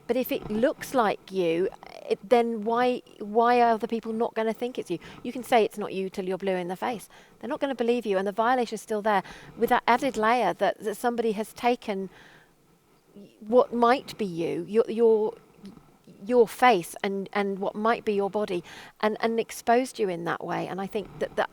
But if it looks like you, then why are other people not going to think it's you? You can say it's not you till you're blue in the face. They're not going to believe you, and the violation is still there with that added layer that somebody has taken what might be your face and what might be your body and exposed you in that way. And I think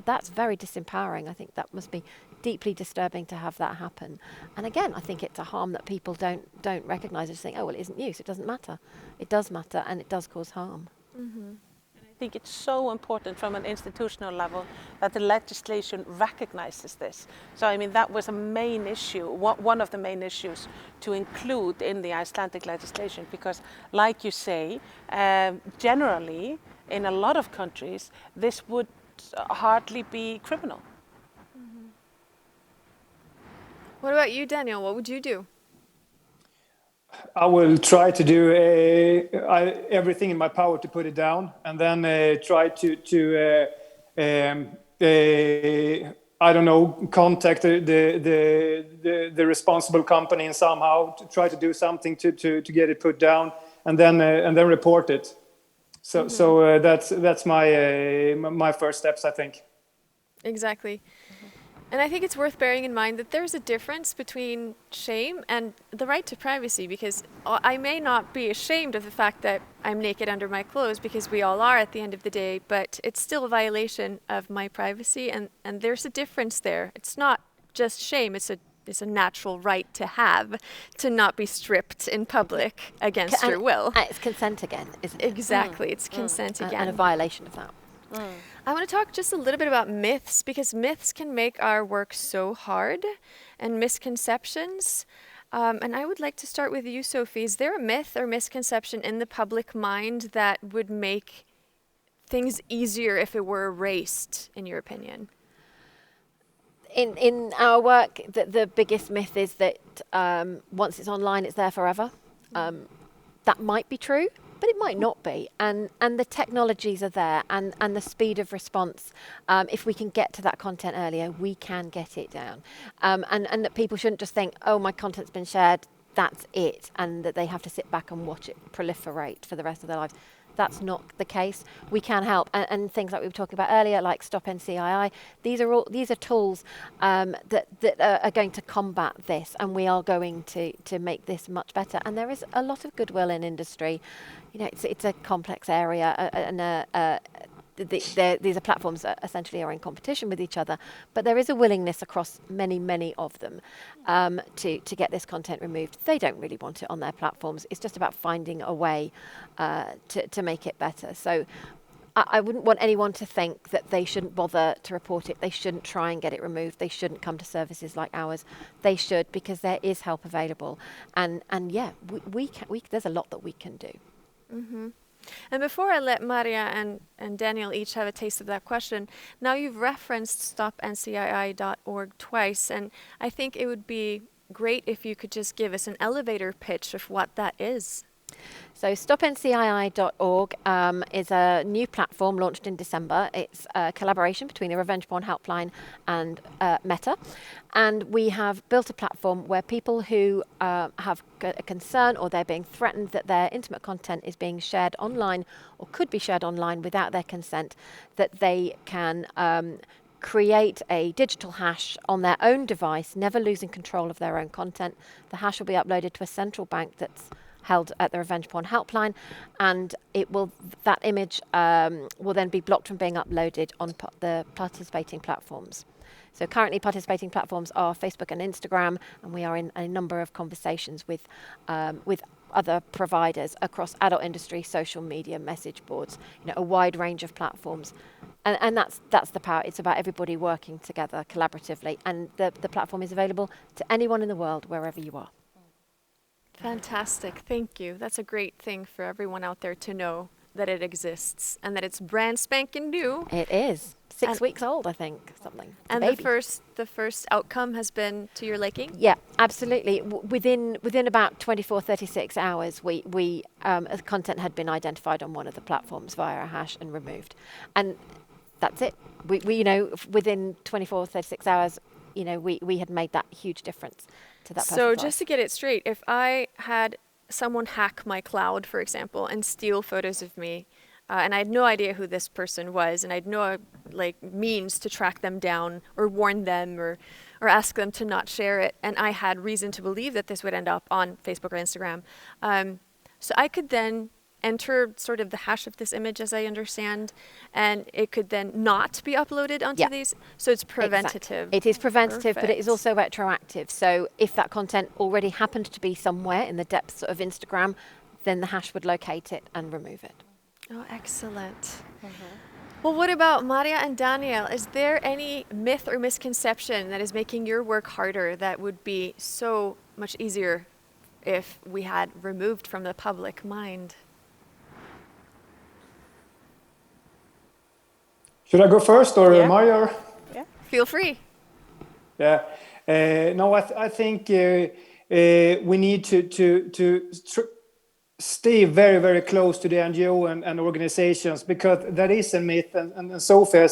that's very disempowering. I think that must be deeply disturbing to have that happen. And again, I think it's a harm that people don't recognise and just think, oh, well, it isn't you, so it doesn't matter. It does matter, and it does cause harm. I think it's so important from an institutional level that the legislation recognizes this. So I mean that was a main issue, one of the main issues to include in the Icelandic legislation, because like you say, generally in a lot of countries this would hardly be criminal. What about you, Daniel? What would you do? I will try to do everything in my power to put it down, and then try to I don't know, contact the responsible company and somehow to try to do something to get it put down, and then report it. So that's my first steps, I think. Exactly. And I think it's worth bearing in mind that there's a difference between shame and the right to privacy, because I may not be ashamed of the fact that I'm naked under my clothes, because we all are at the end of the day, but it's still a violation of my privacy, and there's a difference there. It's not just shame, it's a natural right to have, to not be stripped in public against your will. It's consent again, isn't it? Exactly, it's consent again. And a violation of that. I want to talk just a little bit about myths, because myths can make our work so hard, and misconceptions. And I would like to start with you, Sophie. Is there a myth or misconception in the public mind that would make things easier if it were erased, in your opinion? In our work, the biggest myth is that once it's online, it's there forever. That might be true, but it might not be. And the technologies are there, and the speed of response. If we can get to that content earlier, we can get it down. And that people shouldn't just think, oh, my content's been shared, that's it, and that they have to sit back and watch it proliferate for the rest of their lives. That's not the case. We can help, and things like we were talking about earlier, like Stop NCII. These are tools that are going to combat this, and we are going to make this much better. And there is a lot of goodwill in industry. You know, it's a complex area, and these are platforms that essentially are in competition with each other, but there is a willingness across many of them to get this content removed. They don't really want it on their platforms. It's just about finding a way to make it better. So I wouldn't want anyone to think that they shouldn't bother to report it. They shouldn't try and get it removed. They shouldn't come to services like ours. They should, because there is help available. And yeah, there's a lot that we can do. Mm-hmm. And before I let Maria and Daniel each have a taste of that question, now you've referenced stopncii.org twice, and I think it would be great if you could just give us an elevator pitch of what that is. So stopncii.org is a new platform launched in December. It's a collaboration between the Revenge Porn Helpline and Meta. And we have built a platform where people who have a concern, or they're being threatened that their intimate content is being shared online or could be shared online without their consent, that they can create a digital hash on their own device, never losing control of their own content. The hash will be uploaded to a central bank that's held at the Revenge Porn Helpline, and that image will then be blocked from being uploaded on the participating platforms. So currently participating platforms are Facebook and Instagram, and we are in a number of conversations with other providers across adult industry, social media, message boards, a wide range of platforms. And that's the power. It's about everybody working together collaboratively, and the platform is available to anyone in the world, wherever you are. Fantastic. Thank you. That's a great thing for everyone out there to know, that it exists and that it's brand spanking new. It is. 6 weeks old, I think, something. And the first outcome has been to your liking? Yeah, absolutely. Within about 24, 36 hours, we content had been identified on one of the platforms via a hash and removed. And that's it. We within 24, 36 hours, we had made that huge difference to that person's So life. just to get it straight, if I had someone hack my cloud, for example, and steal photos of me, and I had no idea who this person was, and I had no means to track them down or warn them or ask them to not share it, and I had reason to believe that this would end up on Facebook or Instagram. So I could then enter sort of the hash of this image, as I understand, and it could then not be uploaded onto these. So it's preventative. Exactly. It is preventative, but it is Perfect. also retroactive. So if that content already happened to be somewhere in the depths of Instagram, then the hash would locate it and remove it. Oh, excellent. Well, what about Maria and Daniel? Is there any myth or misconception that is making your work harder that would be so much easier if we had removed from the public mind? Should I go first or Yeah. Mario? Feel free. Yeah. No, I think we need to stay very, very close to the NGO and organizations, because that is a myth, and Sophie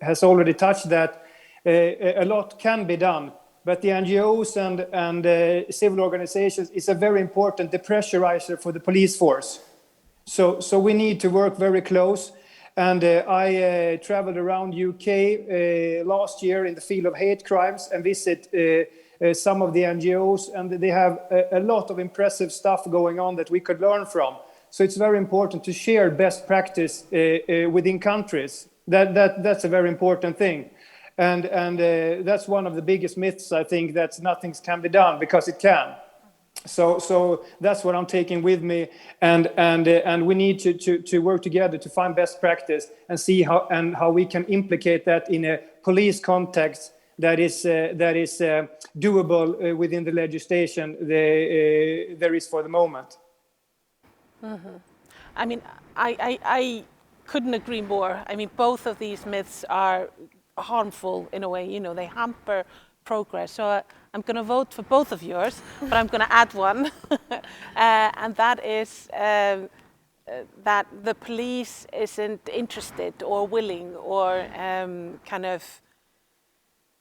has already touched that. A lot can be done, but the NGOs and civil organizations is a very important depressurizer for the police force. So we need to work very close. And I traveled around UK last year in the field of hate crimes and visit some of the NGOs, and they have a lot of impressive stuff going on that we could learn from. So it's very important to share best practice within countries. That's a very important thing. And that's one of the biggest myths, I think, that nothing can be done, because it can. So that's what I'm taking with me, and we need to work together to find best practice and see how we can implicate that in a police context that is doable within the legislation there is for the moment. I mean, I couldn't agree more. I mean, both of these myths are harmful in a way. You know, they hamper progress. So I'm going to vote for both of yours, but I'm going to add one, and that is that the police isn't interested or willing or kind of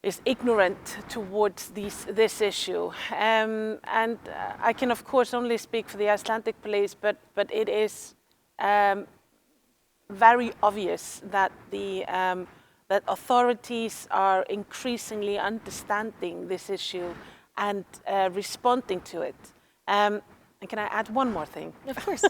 is ignorant towards this issue. And I can, of course, only speak for the Icelandic police, but it is very obvious that that authorities are increasingly understanding this issue and responding to it. And can I add one more thing? Of course.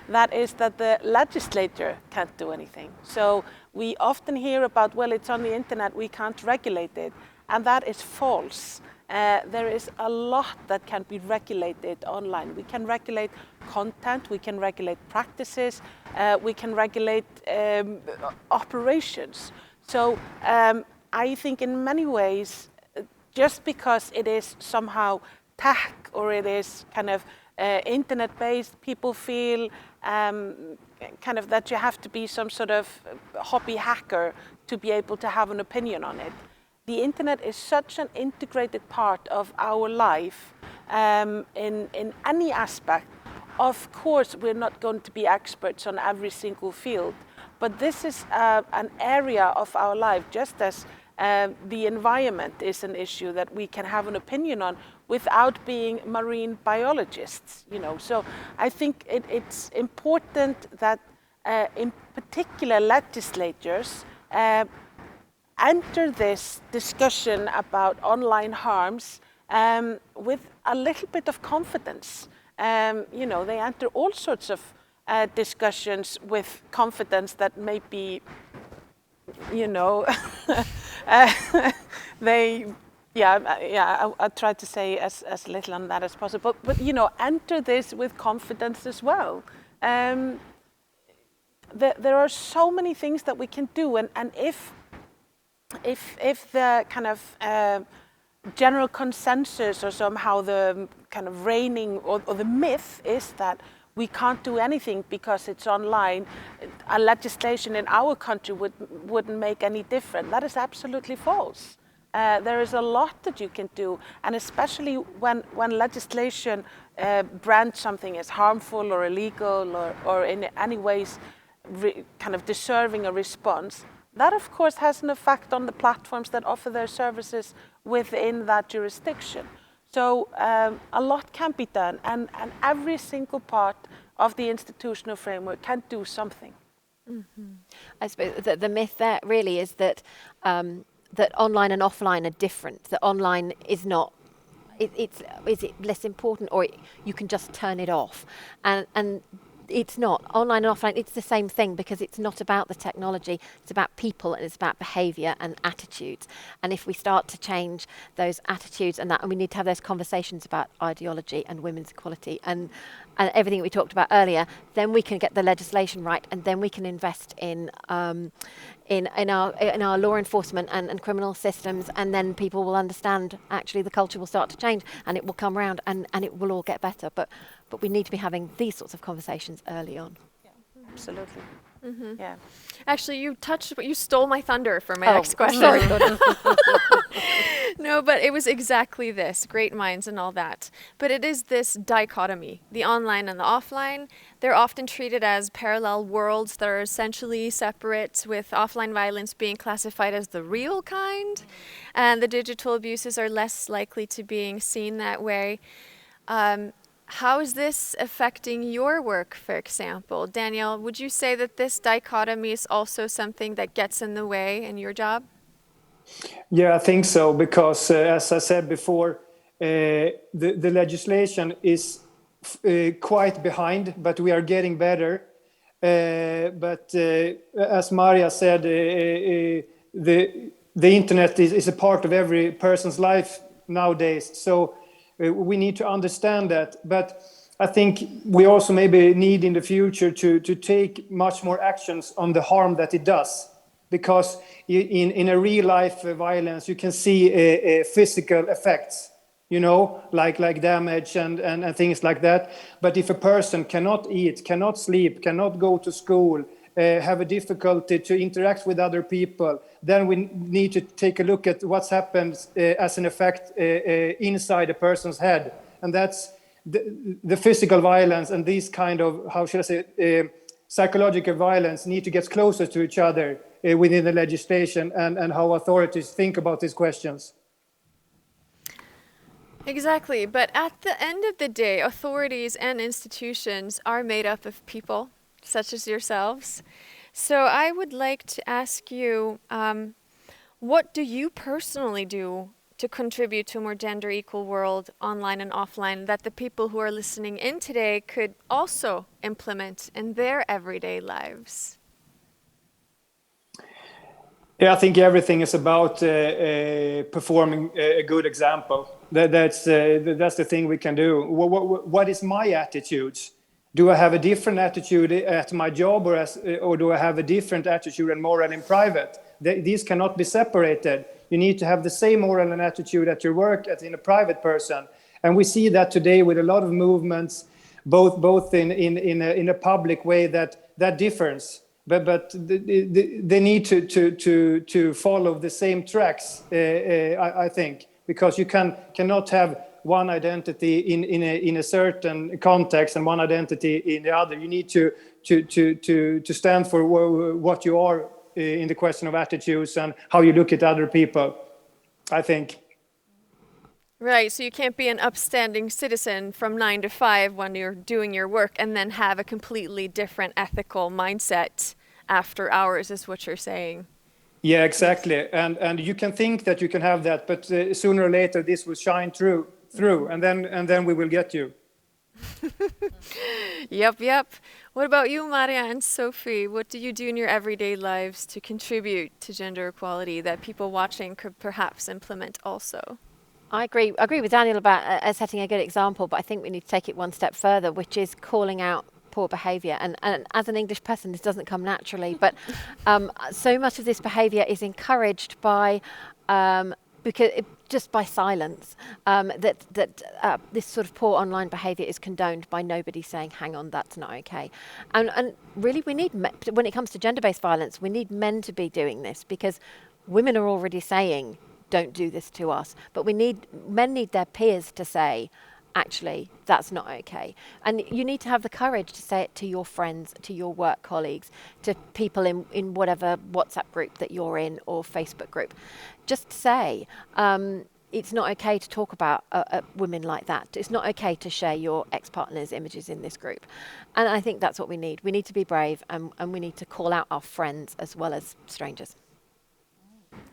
That is that the legislature can't do anything. So we often hear about, well, it's on the internet, we can't regulate it. And that is false. There is a lot that can be regulated online. We can regulate content, we can regulate practices, we can regulate operations. So I think in many ways, just because it is somehow tech or it is kind of internet-based, people feel kind of that you have to be some sort of hobby hacker to be able to have an opinion on it. The internet is such an integrated part of our life in any aspect. Of course, we're not going to be experts on every single field, but this is an area of our life, just as the environment is an issue that we can have an opinion on without being marine biologists, you know. So I think it's important that in particular legislators enter this discussion about online harms with a little bit of confidence. You know, they enter all sorts of discussions with confidence that may be, you know, I try to say as little on that as possible, but you know, enter this with confidence as well. There are so many things that we can do, and if the kind of general consensus or somehow the kind of reigning or the myth is that we can't do anything because it's online, a legislation in our country wouldn't make any difference. That is absolutely false. There is a lot that you can do, and especially when legislation brands something as harmful or illegal or in any ways kind of deserving a response, that of course has an effect on the platforms that offer their services within that jurisdiction. So a lot can be done, and every single part of the institutional framework can do something. I suppose the myth there really is that that online and offline are different. That online is not. Is it less important, or you can just turn it off, and it's not. Online and offline, it's the same thing, because it's not about the technology, it's about people, and it's about behaviour and attitudes. And if we start to change those attitudes and we need to have those conversations about ideology and women's equality and everything we talked about earlier, then we can get the legislation right, and then we can invest in our law enforcement and criminal systems, and then people will understand, actually the culture will start to change, and it will come around, and it will all get better. But we need to be having these sorts of conversations early on. Yeah, absolutely. Yeah. Actually, you stole my thunder for my Oh, next question. sorry. No, but it was exactly this, great minds and all that. But it is this dichotomy, the online and the offline. They're often treated as parallel worlds that are essentially separate, with offline violence being classified as the real kind, and the digital abuses are less likely to being seen that way. How is this affecting your work, for example? Daniel, would you say that this dichotomy is also something that gets in the way in your job? Yeah, I think so, because as I said before, the legislation is quite behind, but we are getting better. But as Maria said, the internet is a part of every person's life nowadays. So we need to understand that. But I think we also maybe need in the future to take much more actions on the harm that it does. Because in a real life violence, you can see physical effects, like damage and things like that. But if a person cannot eat, cannot sleep, cannot go to school, have a difficulty to interact with other people, then we need to take a look at what's happened as an effect inside a person's head. And that's the physical violence, and these kind of, how should I say, psychological violence need to get closer to each other within the legislation, and how authorities think about these questions. Exactly, but at the end of the day, authorities and institutions are made up of people, such as yourselves. So I would like to ask you, what do you personally do to contribute to a more gender equal world, online and offline, that the people who are listening in today could also implement in their everyday lives? Yeah, I think everything is about performing a good example. That's the thing we can do. What is my attitude? Do I have a different attitude at my job, or do I have a different attitude and moral in private? These cannot be separated. You need to have the same moral and attitude at your work as in a private person. And we see that today with a lot of movements, both in a public way that differs. But they need to follow the same tracks, I think, because you cannot have one identity in a certain context and one identity in the other. You need to stand for what you are in the question of attitudes and how you look at other people, I think. Right, so you can't be an upstanding citizen from 9 to 5 when you're doing your work and then have a completely different ethical mindset after hours, is what you're saying. Yeah, exactly. And you can think that you can have that, but sooner or later this will shine through, and then we will get you. Yep. What about you, Maria and Sophie? What do you do in your everyday lives to contribute to gender equality that people watching could perhaps implement also? I agree with Daniel about setting a good example, but I think we need to take it one step further, which is calling out poor behaviour. And as an English person, this doesn't come naturally, but so much of this behaviour is encouraged by just by silence. This sort of poor online behaviour is condoned by nobody saying, "Hang on, that's not okay." And really, we need when it comes to gender-based violence, we need men to be doing this, because women are already saying, "Don't do this to us," but men need their peers to say, actually, that's not okay. And you need to have the courage to say it to your friends, to your work colleagues, to people in whatever WhatsApp group that you're in or Facebook group. Just say, it's not okay to talk about women like that. It's not okay to share your ex-partner's images in this group. And I think that's what we need. We need to be brave, and we need to call out our friends as well as strangers.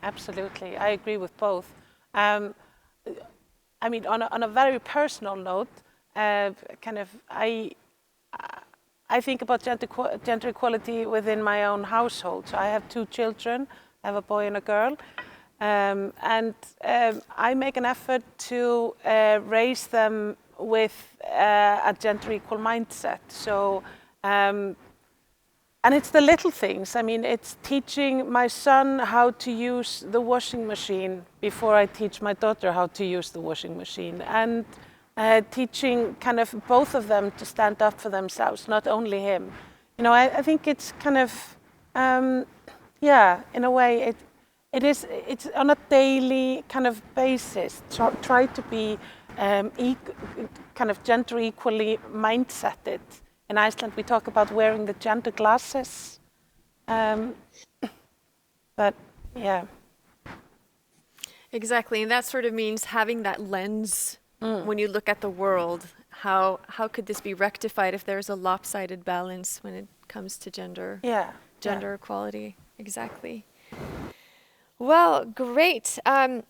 Absolutely, I agree with both. I mean, on a very personal note, I think about gender equality within my own household. So I have 2 children. I have a boy and a girl. I make an effort to raise them with a gender equal mindset. So, and it's the little things. I mean, it's teaching my son how to use the washing machine before I teach my daughter how to use the washing machine. And teaching kind of both of them to stand up for themselves, not only him. You know, I think it's kind of, in a way, it's on a daily kind of basis. Try to be kind of gender equally mindseted. In Iceland, we talk about wearing the gender glasses. But yeah. Exactly, and that sort of means having that lens when you look at the world. How could this be rectified if there's a lopsided balance when it comes to gender equality? Exactly. Well, great. I'm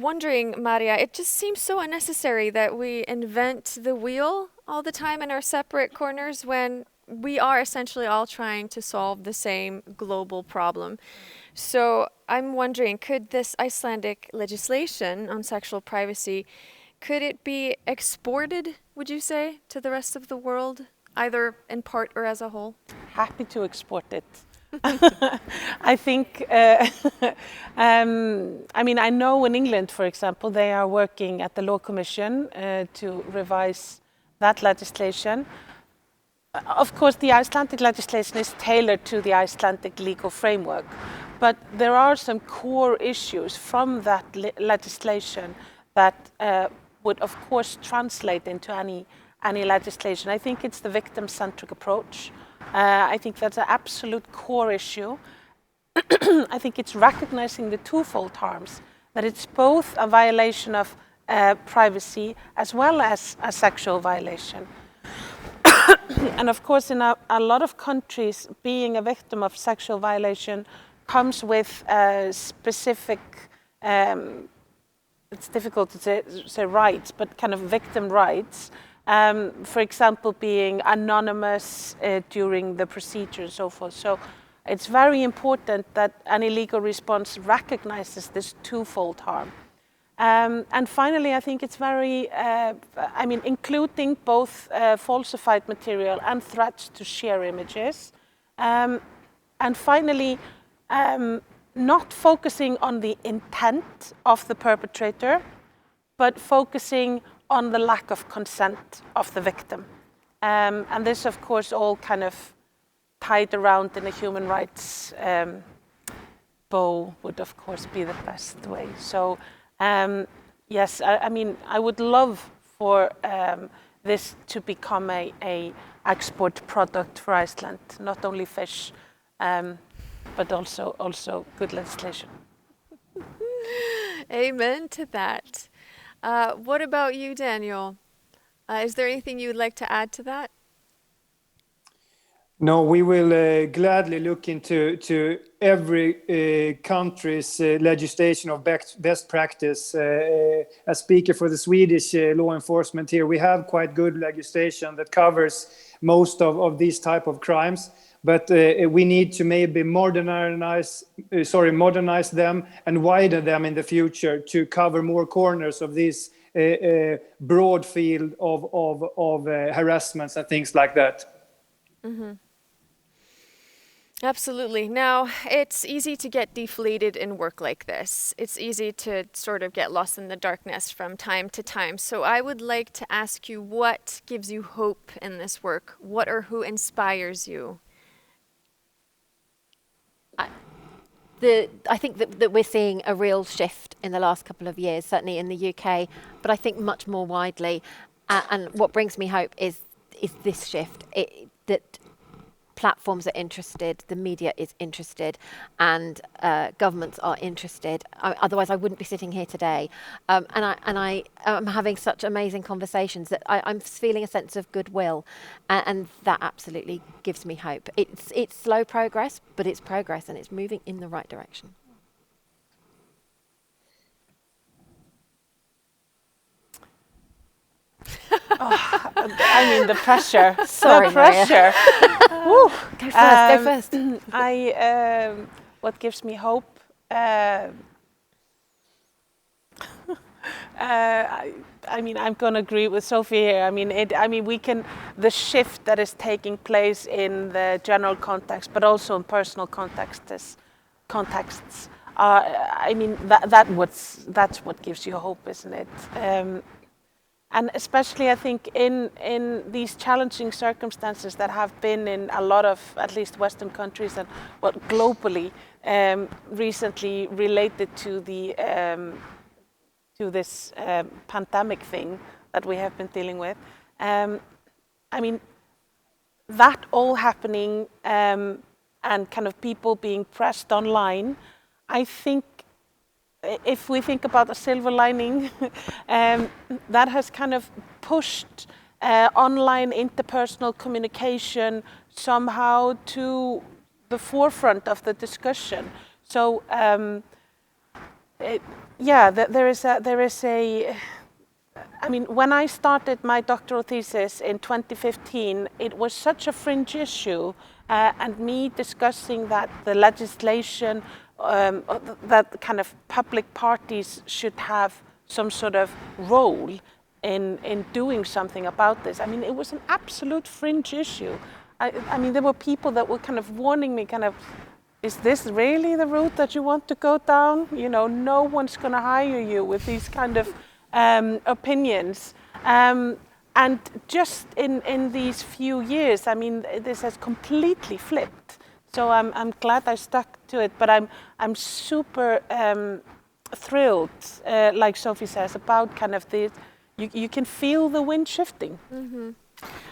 wondering, Maria, it just seems so unnecessary that we invent the wheel all the time in our separate corners when we are essentially all trying to solve the same global problem. So I'm wondering, could this Icelandic legislation on sexual privacy, could it be exported, would you say, to the rest of the world, either in part or as a whole? Happy to export it. I think, I mean, I know in England, for example, they are working at the Law Commission to revise that legislation. Of course, the Icelandic legislation is tailored to the Icelandic legal framework, but there are some core issues from that legislation that would, of course, translate into any legislation. I think it's the victim-centric approach. I think that's an absolute core issue. I think it's recognizing the twofold harms, that it's both a violation of privacy as well as a sexual violation. And of course, in a lot of countries, being a victim of sexual violation comes with specific, it's difficult to say rights, but kind of victim rights. For example, being anonymous during the procedure and so forth. So it's very important that any legal response recognizes this twofold harm. And finally, I think it's very, including both falsified material and threats to share images. And finally, not focusing on the intent of the perpetrator, but focusing on the lack of consent of the victim. And this, of course, all kind of tied around in a human rights bow would, of course, be the best way. So, yes, I mean, I would love for this to become a export product for Iceland, not only fish, but also good legislation. Amen to that. What about you, Daniel? Is there anything you would like to add to that? No, we will gladly look into every country's legislation of best practice. As speaker for the Swedish law enforcement here, we have quite good legislation that covers most of these type of crimes. But we need to maybe modernize them and widen them in the future to cover more corners of this broad field of harassments and things like that. Mm-hmm. Absolutely. Now, it's easy to get deflated in work like this. It's easy to sort of get lost in the darkness from time to time. So I would like to ask you, what gives you hope in this work? What or who inspires you? I think that we're seeing a real shift in the last couple of years, certainly in the UK, but I think much more widely. And what brings me hope is this shift, that platforms are interested, the media is interested, and governments are interested. Otherwise, I wouldn't be sitting here today. And I am having such amazing conversations that I'm feeling a sense of goodwill, and that absolutely gives me hope. It's slow progress, but it's progress, and it's moving in the right direction. I mean, the pressure. Sorry, the pressure. Go first. What gives me hope? I mean, I'm going to agree with Sophie here. I mean, the shift that is taking place in the general context, but also in personal contexts. I mean, that's what gives you hope, isn't it? And especially, I think, in these challenging circumstances that have been in a lot of, at least Western countries and globally, recently related to this pandemic thing that we have been dealing with. I mean, that all happening and kind of people being pressed online, I think, if we think about a silver lining, that has kind of pushed online interpersonal communication somehow to the forefront of the discussion. So, there is a. I mean, when I started my doctoral thesis in 2015, it was such a fringe issue, and me discussing that the legislation. That kind of public parties should have some sort of role in doing something about this. I mean, it was an absolute fringe issue. I mean, there were people that were kind of warning me, kind of, is this really the route that you want to go down? You know, no one's going to hire you with these kind of opinions. And just in these few years, I mean, this has completely flipped. So I'm glad I stuck to it, but I'm super thrilled, like Sophie says, about kind of you can feel the wind shifting. Mm-hmm.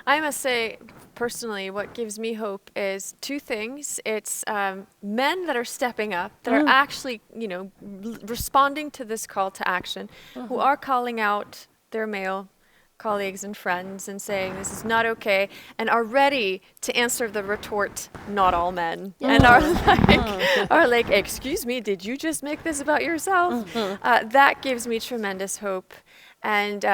I must say, personally, what gives me hope is two things. It's men that are stepping up, that are actually, responding to this call to action, who are calling out their male colleagues and friends and saying this is not okay, and are ready to answer the retort, not all men, and are like, excuse me, did you just make this about yourself? That gives me tremendous hope. And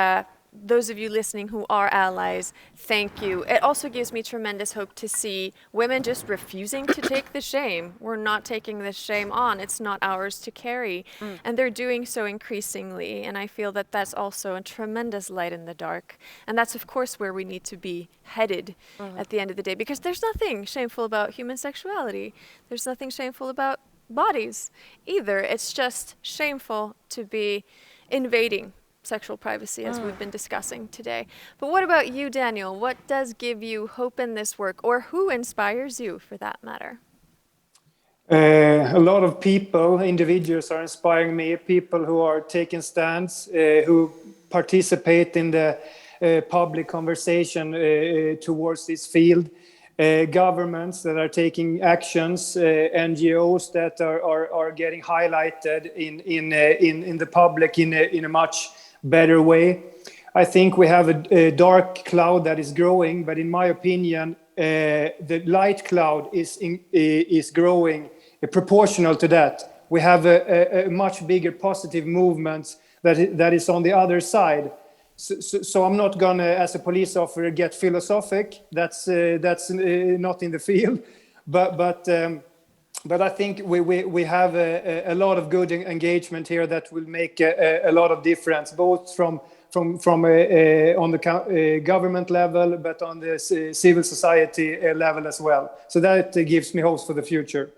those of you listening who are allies, thank you. It also gives me tremendous hope to see women just refusing to take the shame. We're not taking this shame on. It's not ours to carry. And they're doing so increasingly. And I feel that that's also a tremendous light in the dark. And that's, of course, where we need to be headed at the end of the day. Because there's nothing shameful about human sexuality. There's nothing shameful about bodies either. It's just shameful to be invading sexual privacy, as we've been discussing today. But what about you, Daniel? What does give you hope in this work, or who inspires you, for that matter? A lot of people, individuals, are inspiring me. People who are taking stands, who participate in the public conversation towards this field. Governments that are taking actions, NGOs that are getting highlighted in the public in a much better way. I think we have a dark cloud that is growing, but in my opinion, the light cloud is growing proportional to that. We have a much bigger positive movement that is on the other side. So I'm not gonna, as a police officer, get philosophic. That's not in the field, but I think we have a lot of good engagement here that will make a lot of difference, both from on the government level, but on the civil society level as well. So that gives me hopes for the future.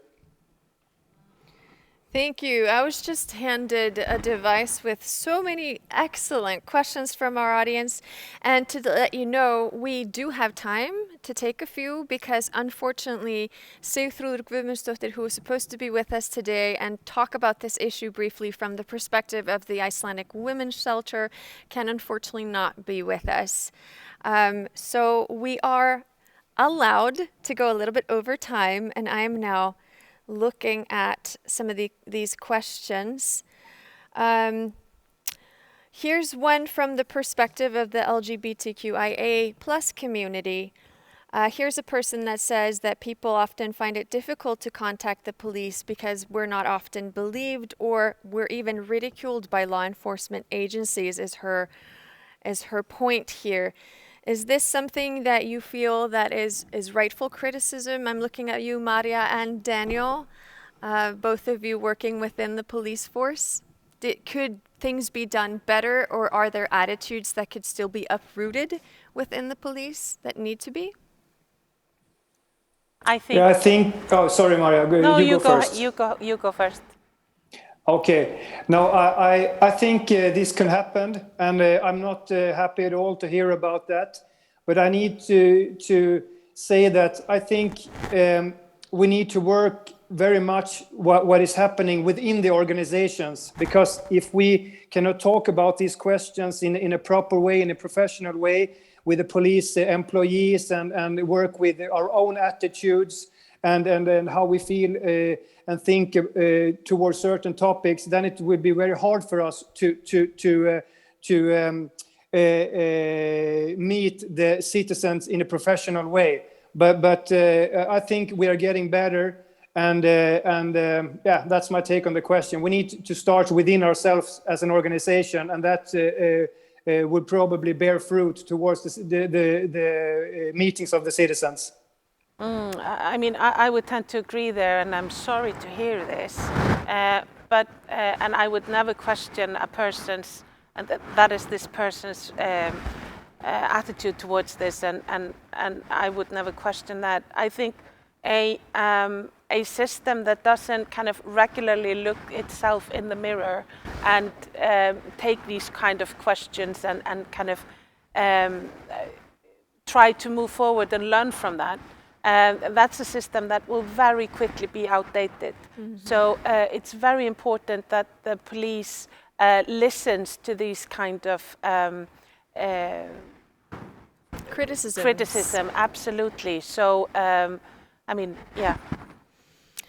Thank you. I was just handed a device with so many excellent questions from our audience. And to let you know, we do have time to take a few, because unfortunately, Sigþrúður Guðmundsdóttir, who was supposed to be with us today and talk about this issue briefly from the perspective of the Icelandic Women's Shelter, can unfortunately not be with us. So we are allowed to go a little bit over time, and I am now looking at some of these questions. Here's one from the perspective of the LGBTQIA plus community. Here's a person that says that people often find it difficult to contact the police because we're not often believed, or we're even ridiculed by law enforcement agencies, is her point here. Is this something that you feel that is rightful criticism? I'm looking at you, Maria and Daniel, both of you working within the police force. Could things be done better, or are there attitudes that could still be uprooted within the police that need to be? I think. Yeah, I think. Oh, sorry, Maria. No, you go first. You go first. Okay. No, I think this can happen, and I'm not happy at all to hear about that. But I need to say that I think we need to work very much what is happening within the organizations, because if we cannot talk about these questions in a proper way, in a professional way, with the police employees, and work with our own attitudes and how we feel and think towards certain topics, then it would be very hard for us to meet the citizens in a professional way. But I think we are getting better, and yeah, that's my take on the question. We need to start within ourselves as an organization, and that would probably bear fruit towards the meetings of the citizens. I mean, I would tend to agree there, and I'm sorry to hear this. But I would never question a person's, and that is this person's attitude towards this, and I would never question that. I think a system that doesn't kind of regularly look itself in the mirror and take these kind of questions and kind of try to move forward and learn from that, that's a system that will very quickly be outdated. Mm-hmm. So it's very important that the police listens to these kind of criticism, absolutely. So, I mean, yeah.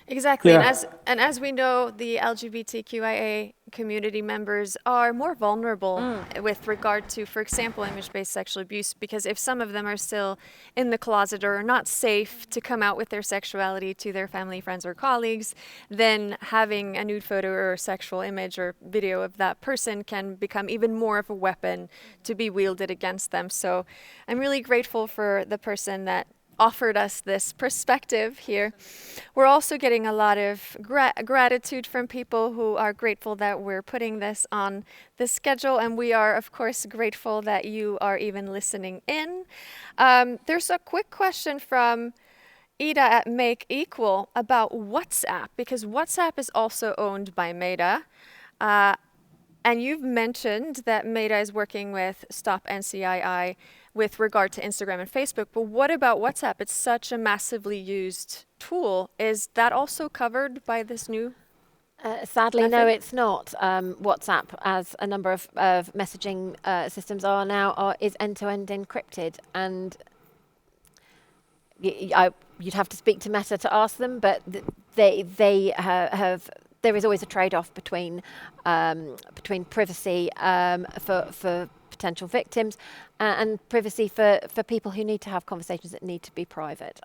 Exactly, yeah. And as we know, the LGBTQIA community members are more vulnerable with regard to, for example, image-based sexual abuse, because if some of them are still in the closet or are not safe to come out with their sexuality to their family, friends, or colleagues, then having a nude photo or sexual image or video of that person can become even more of a weapon to be wielded against them. So I'm really grateful for the person that offered us this perspective here. We're also getting a lot of gratitude from people who are grateful that we're putting this on the schedule, and we are, of course, grateful that you are even listening in. There's a quick question from Ida at Make Equal about WhatsApp, because WhatsApp is also owned by Meta. And you've mentioned that Meta is working with Stop NCII with regard to Instagram and Facebook, but what about WhatsApp? It's such a massively used tool. Is that also covered by this new sadly, method? no, it's not. WhatsApp, as a number of messaging systems are now, is end-to-end encrypted, and you'd have to speak to Meta to ask them, but they have. There is always a trade-off between privacy for potential victims and privacy for people who need to have conversations that need to be private.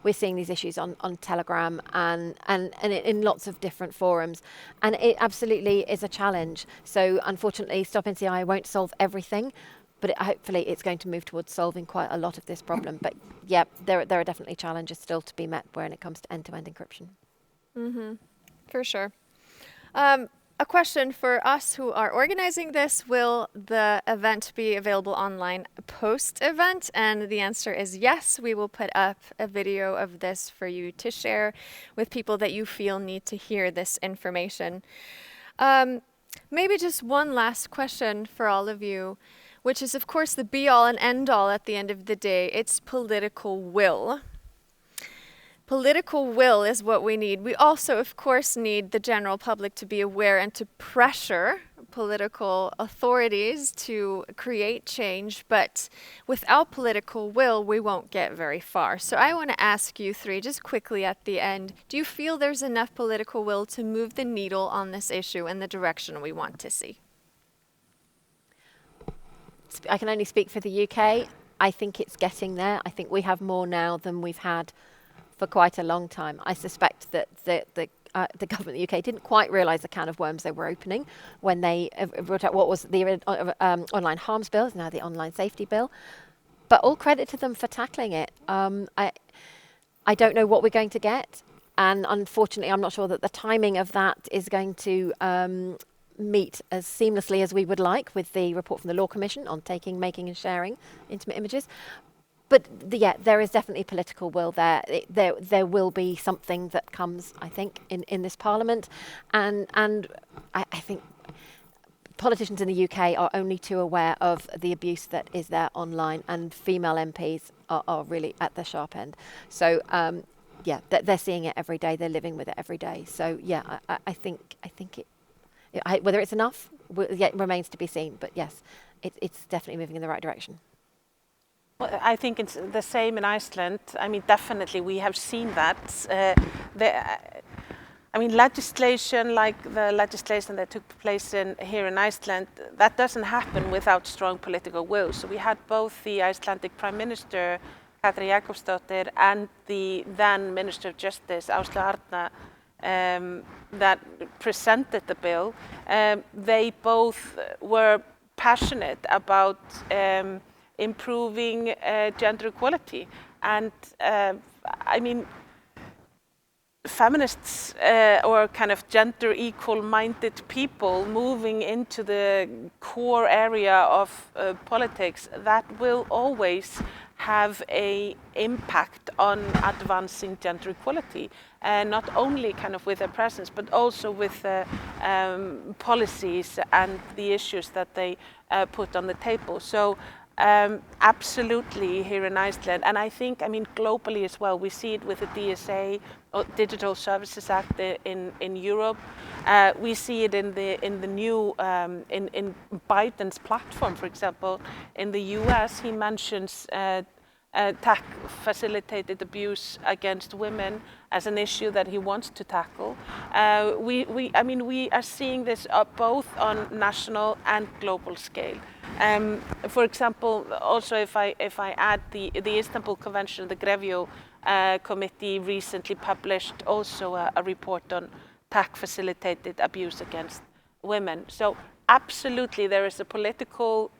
We're seeing these issues on Telegram and in lots of different forums, and it absolutely is a challenge. So unfortunately, Stop NCII won't solve everything, but hopefully it's going to move towards solving quite a lot of this problem. But yeah, there are definitely challenges still to be met when it comes to end-to-end encryption. Mm-hmm. For sure. A question for us who are organizing this: will the event be available online post-event? And the answer is yes. We will put up a video of this for you to share with people that you feel need to hear this information. Maybe just one last question for all of you, which is, of course, the be-all and end-all at the end of the day. It's political will. Political will is what we need. We also, of course, need the general public to be aware and to pressure political authorities to create change, but without political will, we won't get very far. So I want to ask you three, just quickly at the end, do you feel there's enough political will to move the needle on this issue in the direction we want to see? I can only speak for the UK. I think it's getting there. I think we have more now than we've had for quite a long time. I suspect that the government of the UK didn't quite realise the can of worms they were opening when they brought out what was the online harms bill, is now the online safety bill. But all credit to them for tackling it. I don't know what we're going to get, and unfortunately I'm not sure that the timing of that is going to meet as seamlessly as we would like with the report from the Law Commission on taking, making and sharing intimate images. But there is definitely political will there. There will be something that comes, I think, in this Parliament, and I think politicians in the UK are only too aware of the abuse that is there online, and female MPs are really at the sharp end. So they're seeing it every day. They're living with it every day. So I think it. Whether it's enough, it remains to be seen. But yes, it's definitely moving in the right direction. Well, I think it's the same in Iceland. I mean, definitely we have seen that. Legislation like the legislation that took place here in Iceland, that doesn't happen without strong political will. So we had both the Icelandic Prime Minister, Katrín Jakobsdóttir, and the then Minister of Justice, Áslaug Arna, that presented the bill. They both were passionate about improving gender equality, and feminists or kind of gender equal-minded people moving into the core area of politics, that will always have an impact on advancing gender equality, and not only kind of with their presence, but also with policies and the issues that they put on the table. So absolutely here in Iceland, and I think, globally as well, we see it with the DSA, or Digital Services Act in Europe. We see it in the new in Biden's platform, for example. In the US, he mentions tech-facilitated abuse against women as an issue that he wants to tackle. We are seeing this both on national and global scale. For example, also if I add the Istanbul Convention, the Grevio Committee recently published also a report on tech-facilitated abuse against women. So absolutely there is a political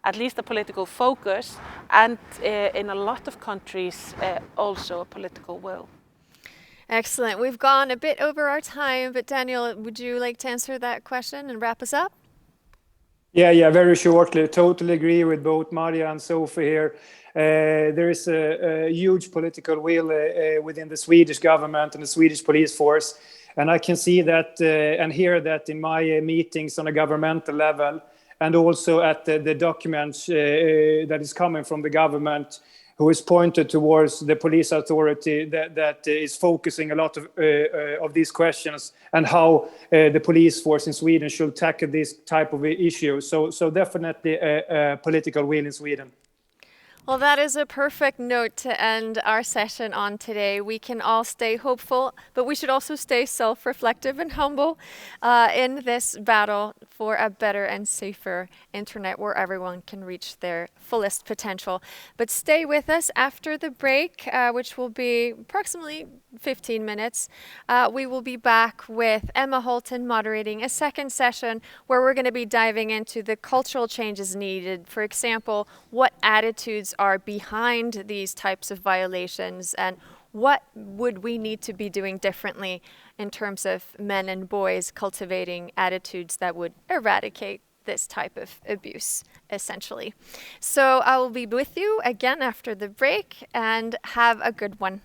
at least a political focus, and in a lot of countries also a political will. Excellent. We've gone a bit over our time, but Daniel, would you like to answer that question and wrap us up? Yeah, very shortly. Totally agree with both Maria and Sophie here. There is a huge political will within the Swedish government and the Swedish police force. And I can see that and hear that in my meetings on a governmental level, and also at the documents that is coming from the government, who is pointed towards the police authority that is focusing a lot of these questions, and how the police force in Sweden should tackle this type of issue. So definitely a political will in Sweden. Well, that is a perfect note to end our session on today. We can all stay hopeful, but we should also stay self-reflective and humble in this battle for a better and safer internet where everyone can reach their fullest potential. But stay with us after the break, which will be approximately 15 minutes. We will be back with Emma Holton moderating a second session where we're going to be diving into the cultural changes needed. For example, what attitudes are behind these types of violations, and what would we need to be doing differently in terms of men and boys cultivating attitudes that would eradicate this type of abuse, essentially. So I will be with you again after the break, and have a good one.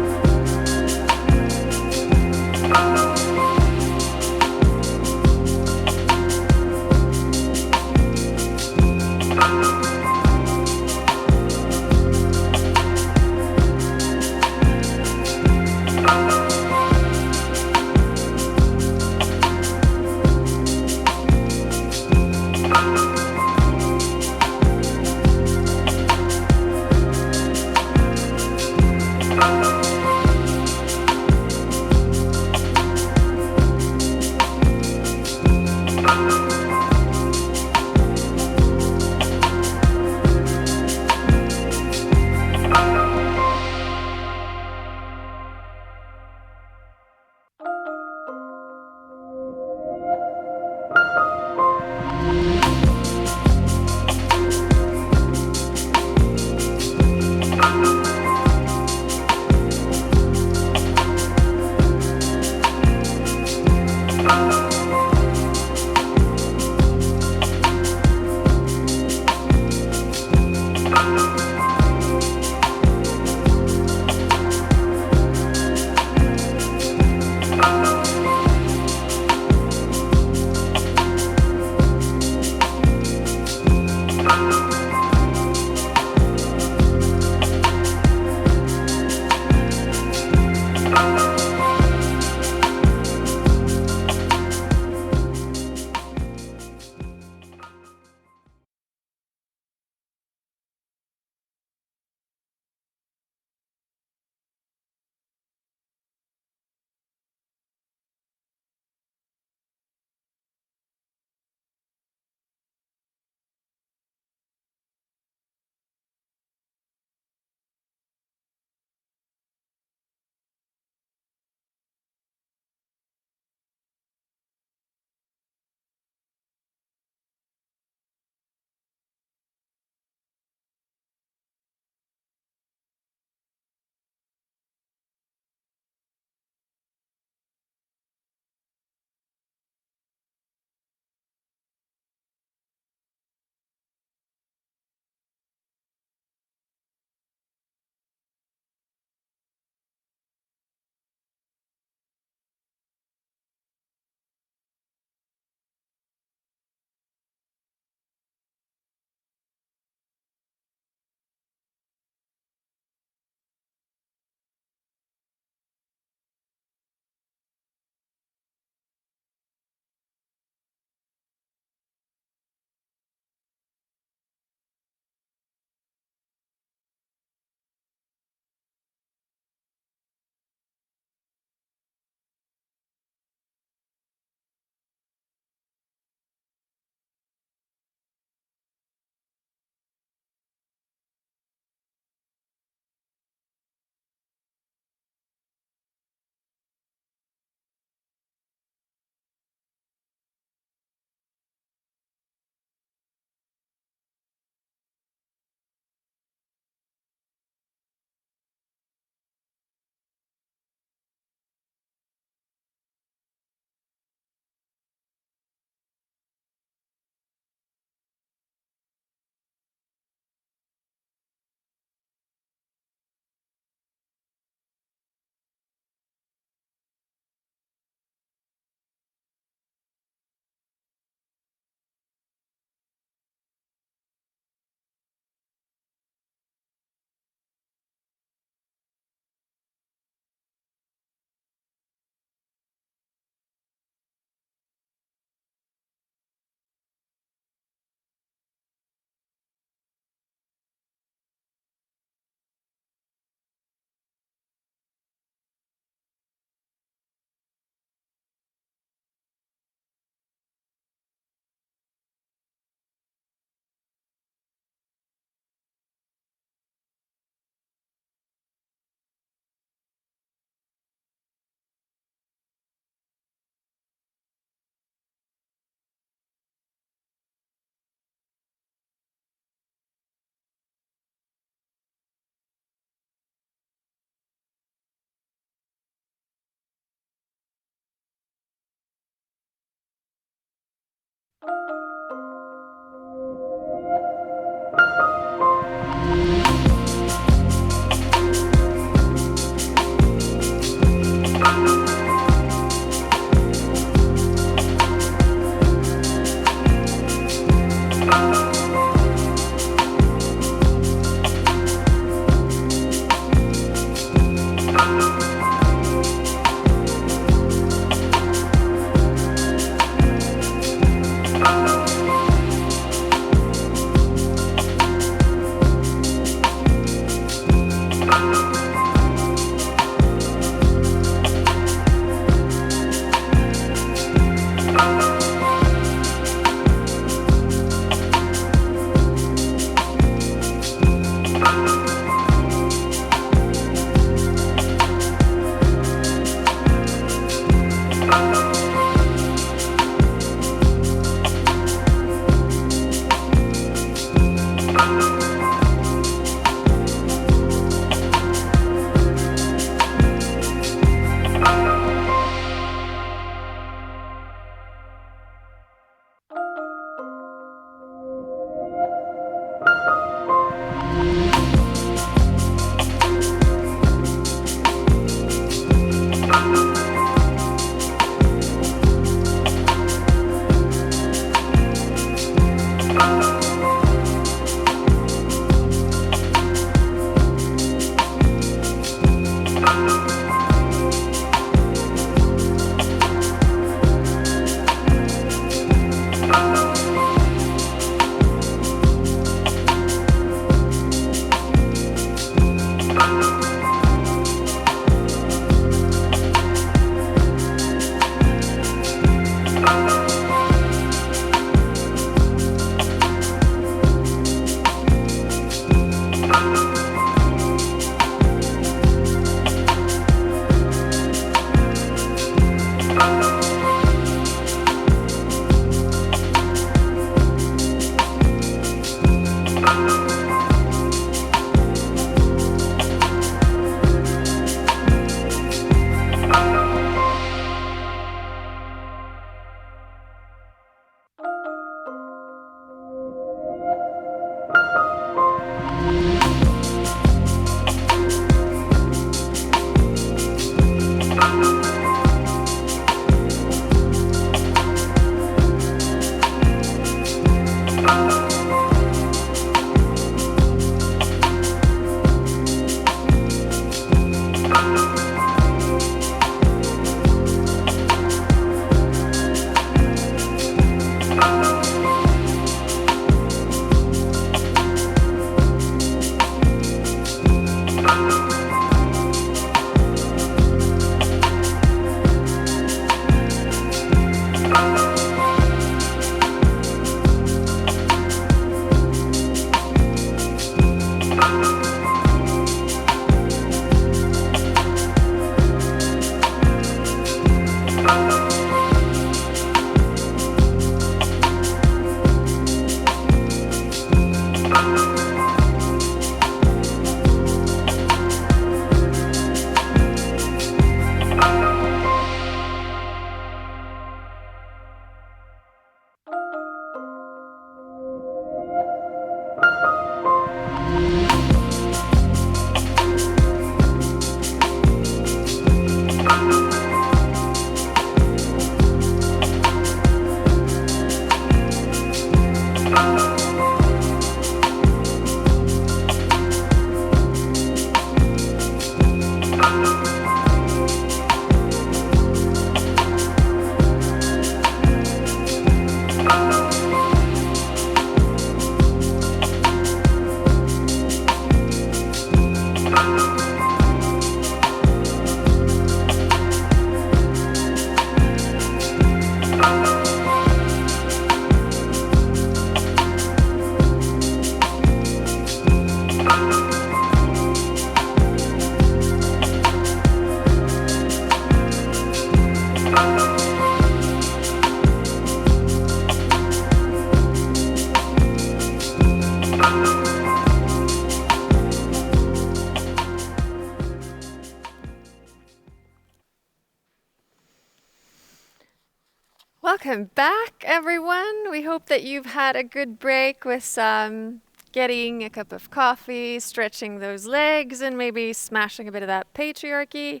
Welcome back, everyone. We hope that you've had a good break with some getting a cup of coffee, stretching those legs, and maybe smashing a bit of that patriarchy.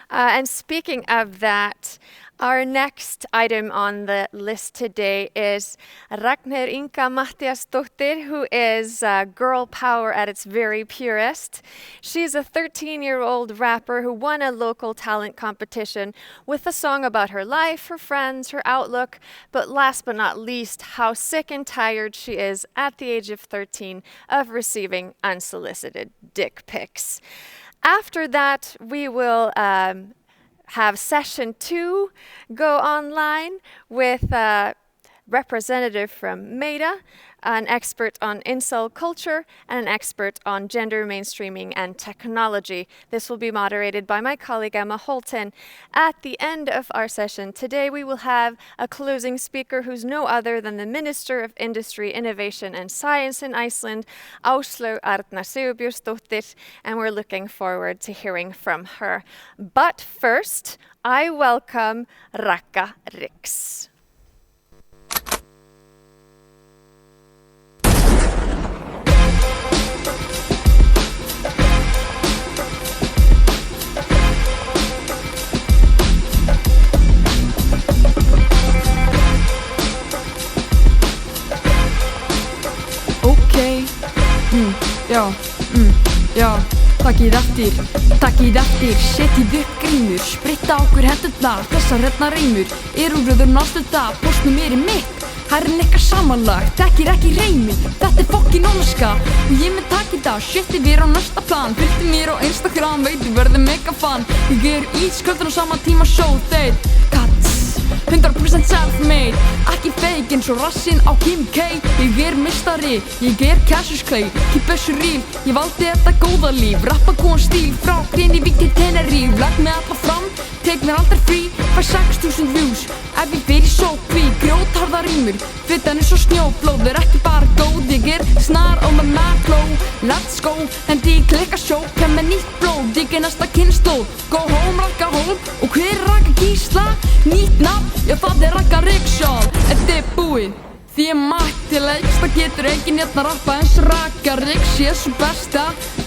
And speaking of that, our next item on the list today is Ragnheiður Inga Matthíasdóttir, who is girl power at its very purest. She's a 13-year-old rapper who won a local talent competition with a song about her life, her friends, her outlook, but last but not least, how sick and tired she is at the age of 13 of receiving unsolicited dick pics. After that, we will have session 2 go online with a representative from MEDA, an expert on incel culture, and an expert on gender mainstreaming and technology. This will be moderated by my colleague Emma Holton. At the end of our session today, we will have a closing speaker who's no other than the Minister of Industry, Innovation and Science in Iceland, Áslaug Arna Sigurbjörnsdóttir, and we're looking forward to hearing from her. But first, I welcome Ragga Ríks. Já, takkið eftir, setjið upp grímur, spritta okkur hendurnar, þessar hérna reymur, úröður náttúrda, postnum í mitt, herrin ykkar samanlag, þekkir ekki reymi, þetta fokkin ónarska, og ég mun takk í dag, setjið við á næsta plan, fylgdi mér á Instagram, veitu verðum mega fan, ég ísköldur á sama tíma show, þeir, 100% self-made, ekki fake eins og rassinn á Kim K. Ég mistari, ég Cassius Clay, keep þessu real, ég valdi þetta góða líf, rappa góðan stíl, frá Grenivík til Tenerife, legg mig alla fram, tek mér aldrei frí, fæ 6.000 views, ef ég fer í sókví, grjótharða rímur, fitan eins og snjóflóð, ekki bara góð, ég snar og með mad flow, let's go, hendi í klikka sjó, kem með nýtt blóð, ég næsta kynnslóð, go home, rakka home, og hver rakka Gísla, nýtt nafn, já það rakka Riksjál, þetta búið, því ég mætti leiks, það getur enginn hérna rappa eins rakka Riks, ég svo besta,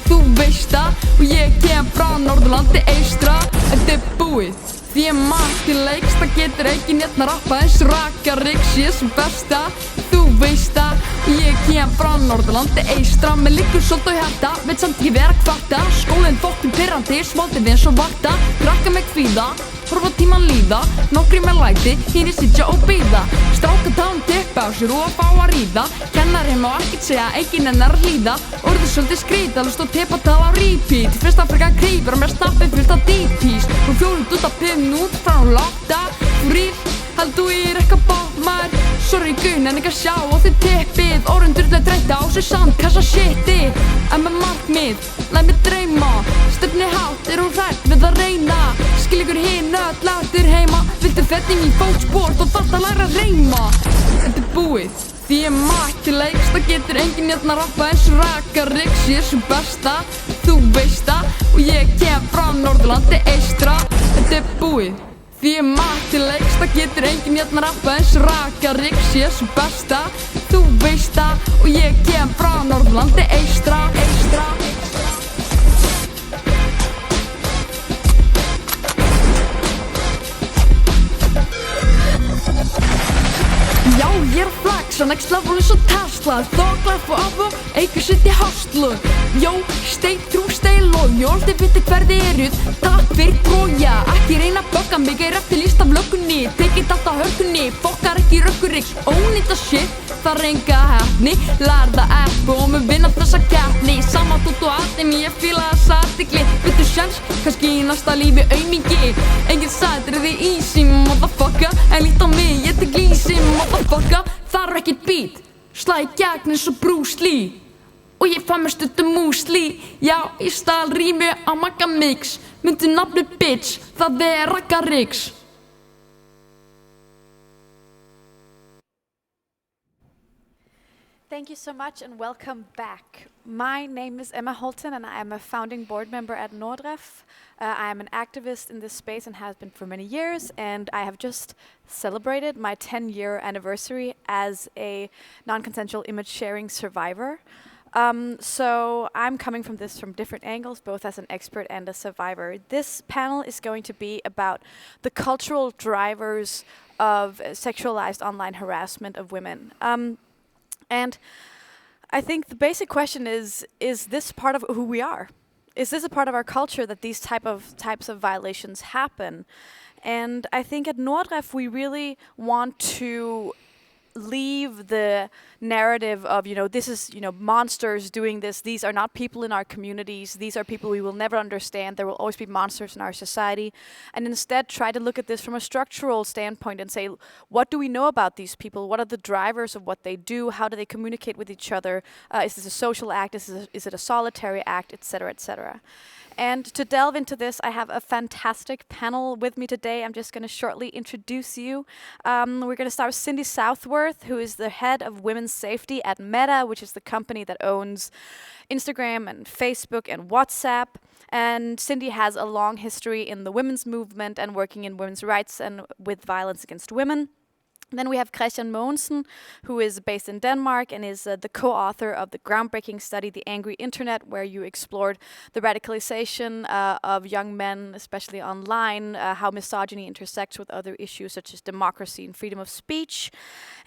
þú veist það, og ég kem frá Norðurlandi eystra, þetta búið, því ég mætti leiks, það getur enginn hérna rappa eins rakka Riks, ég svo besta, þú veist það, og ég kem frá Norðurlandi eystra, með liggur svolítið á hjarta, veit samt ekki vera kvarta, skólinn fokkin pirrandi, smáltið eins og vakta, krakka mig kvíða, horfa tíman líða, nokkri með læti, hinir sitja og bíða, stráka tán tippa á sér og að fá að ríða, kennarinn má ekkert segja, enginn hennar að hlýða, orðið svolítið skrýta, lust og tippa tala á repeat, fyrst Afrika krýpur og mér snappið fullt af DPs, hún fjólið út af pinn út frá hún láta, þú rýr, held þú ég eitthvað bátt maður, sorry gun en ekki að sjá á þið tippið, orðin durðlega dreita á sér sandkassa shiti, en með markmið, læt mig dreyma, stefni hátt hún hrædd við að reyna, skil ykkur hinn öll eftir heima, viltu fetting í fótsport og þarft að læra að reyma, þetta búið, því ég mætti leiks, það getur enginn hérna rappa eins rakka Riks, ég svo besta, þú veist það, og ég kem frá Norðurlandi eystra, þetta búið, því ég mætti leiks, það getur enginn hérna rappa eins rakka Riks, ég svo besta, þú veist það, og ég kem frá Norðurlandi eystra. Já, ég að flaxa, next level eins og Tesla, thug life og Avo, eigur sitt í hostlu. Jó, stay true, stay loyal, þið viti hver þið eruð, takk fyrir brója, ekki reyna að bögga mig, ég eftirlýst af löggunni, tekið allt af hörkunni, fokkar ekki rökkurriks, ónýta shit, það enga hefni, lærða eppu og mun vinna þessa keppni, sama tótt og aðeim, ég fíla þessa athygli, vittu sjans, kannski í næsta lífi aumingi, enginn sætir þið easy, motherfucker, en lít á mig, ég tek lísi, motherfucker, þarf ekkert beat, slæ í gegn eins og Bruce Lee, og ég fæ mér stundum músli, já, ég stál rými á Magga Mix, myndu nafnu bitch, það rakka Riks. Thank you so much and welcome back. My name is Emma Holton and I am a founding board member at Nordref. I am an activist in this space and have been for many years, and I have just celebrated my 10-year anniversary as a non-consensual image sharing survivor. So I'm coming from this from different angles, both as an expert and a survivor. This panel is going to be about the cultural drivers of sexualized online harassment of women. And I think the basic question is this part of who we are? Is this a part of our culture that these types of violations happen? And I think at Nordref we really want to leave the narrative of, this is, monsters doing this. These are not people in our communities. These are people we will never understand. There will always be monsters in our society. And instead try to look at this from a structural standpoint and say, what do we know about these people? What are the drivers of what they do? How do they communicate with each other? Is this a social act? Is it a solitary act, et cetera, et cetera? And to delve into this, I have a fantastic panel with me today. I'm just going to shortly introduce you. We're going to start with Cindy Southworth, who is the head of women's safety at Meta, which is the company that owns Instagram and Facebook and WhatsApp. And Cindy has a long history in the women's movement and working in women's rights and with violence against women. Then we have Christian Mogensen, who is based in Denmark and is the co-author of the groundbreaking study, The Angry Internet, where you explored the radicalization of young men, especially online, how misogyny intersects with other issues such as democracy and freedom of speech.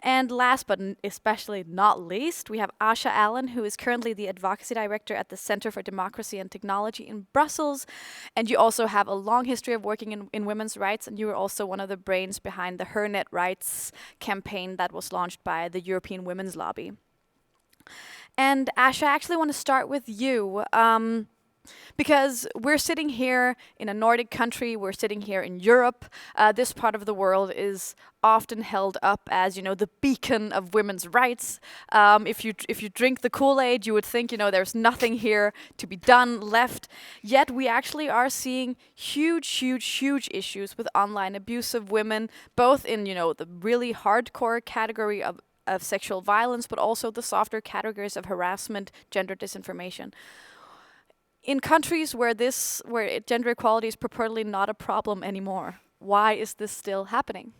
And last but especially not least, we have Asha Allen, who is currently the advocacy director at the Center for Democracy and Technology in Brussels. And you also have a long history of working in women's rights, and you were also one of the brains behind the HerNet Rights campaign that was launched by the European Women's Lobby. And Asha, I actually want to start with you. Because we're sitting here in a Nordic country, we're sitting here in Europe. This part of the world is often held up as, the beacon of women's rights. If you drink the Kool-Aid, you would think, there's nothing here to be done left. Yet we actually are seeing huge issues with online abuse of women, both in, the really hardcore category of sexual violence, but also the softer categories of harassment, gender disinformation. In countries where gender equality is purportedly not a problem anymore, why is this still happening?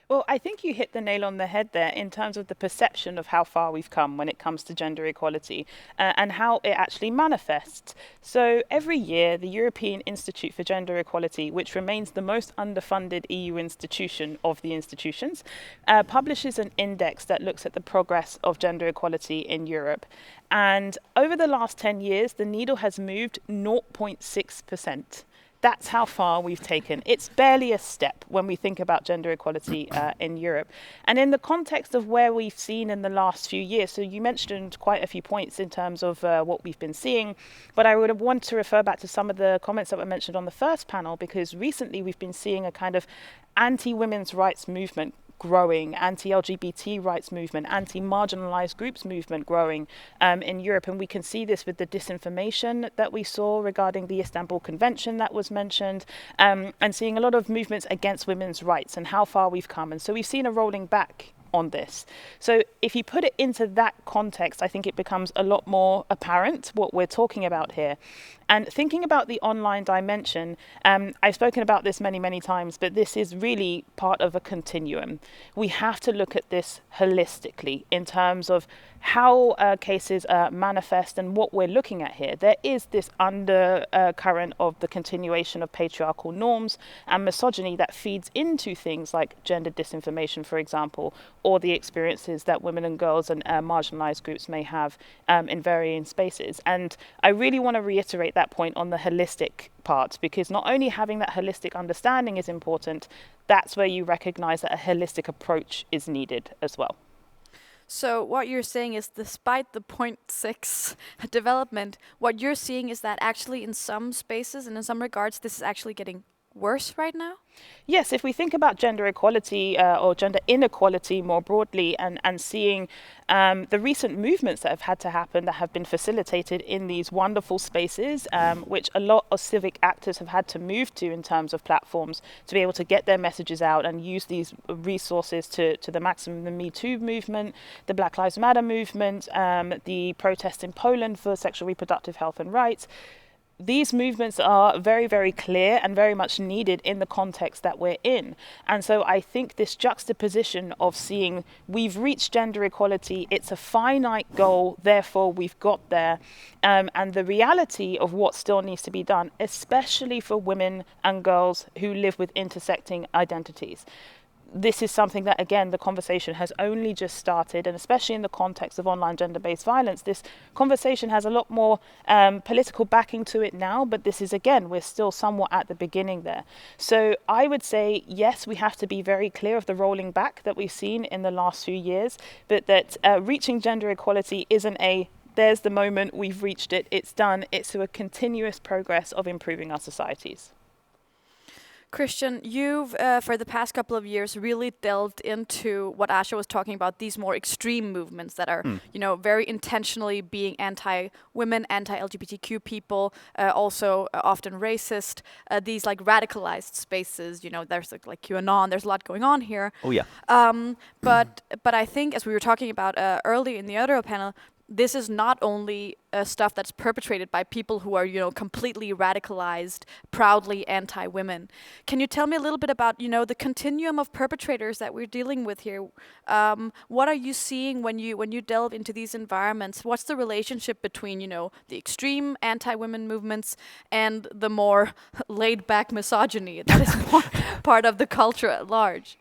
Well, I think you hit the nail on the head there in terms of the perception of how far we've come when it comes to gender equality and how it actually manifests. So every year, the European Institute for Gender Equality, which remains the most underfunded EU institution of the institutions, publishes an index that looks at the progress of gender equality in Europe. And over the last 10 years, the needle has moved 0.6%. That's how far we've taken. It's barely a step when we think about gender equality in Europe. And in the context of where we've seen in the last few years, so you mentioned quite a few points in terms of what we've been seeing, but I would want to refer back to some of the comments that were mentioned on the first panel, because recently we've been seeing a kind of anti-women's rights movement growing, anti-LGBT rights movement, anti-marginalized groups movement growing in Europe. And we can see this with the disinformation that we saw regarding the Istanbul Convention that was mentioned, and seeing a lot of movements against women's rights and how far we've come. And so we've seen a rolling back on this. So if you put it into that context, I think it becomes a lot more apparent what we're talking about here. And thinking about the online dimension, I've spoken about this many times, but this is really part of a continuum. We have to look at this holistically in terms of how cases manifest and what we're looking at here. There is this undercurrent of the continuation of patriarchal norms and misogyny that feeds into things like gender disinformation, for example, or the experiences that women and girls and marginalized groups may have in varying spaces. And I really want to reiterate that point on the holistic part, because not only having that holistic understanding is important, that's where you recognize that a holistic approach is needed as well. So what you're saying is, despite the 0.6 development, what you're seeing is that actually in some spaces and in some regards, this is actually getting worse right now? Yes, if we think about gender equality or gender inequality more broadly, and seeing the recent movements that have had to happen that have been facilitated in these wonderful spaces, which a lot of civic actors have had to move to in terms of platforms to be able to get their messages out and use these resources to the maximum. The Me Too movement, the Black Lives Matter movement, the protests in Poland for sexual reproductive health and rights. These movements are very clear and very much needed in the context that we're in. And so I think this juxtaposition of seeing we've reached gender equality, it's a finite goal, therefore we've got there, and the reality of what still needs to be done, especially for women and girls who live with intersecting identities. This is something that, again, the conversation has only just started, and especially in the context of online gender-based violence, this conversation has a lot more political backing to it now, but this is, again, we're still somewhat at the beginning there. So I would say, yes, we have to be very clear of the rolling back that we've seen in the last few years, but that reaching gender equality isn't there's the moment, we've reached it, it's done. It's a continuous progress of improving our societies. Christian, you've, for the past couple of years, really delved into what Asha was talking about, these more extreme movements that are, very intentionally being anti-women, anti-LGBTQ people, also often racist, these like radicalized spaces, there's like QAnon, there's a lot going on here. Oh, yeah. But I think, as we were talking about earlier in the other panel, this is not only stuff that's perpetrated by people who are, completely radicalized, proudly anti-women. Can you tell me a little bit about, the continuum of perpetrators that we're dealing with here? What are you seeing when you delve into these environments? What's the relationship between, the extreme anti-women movements and the more laid-back misogyny that is more part of the culture at large?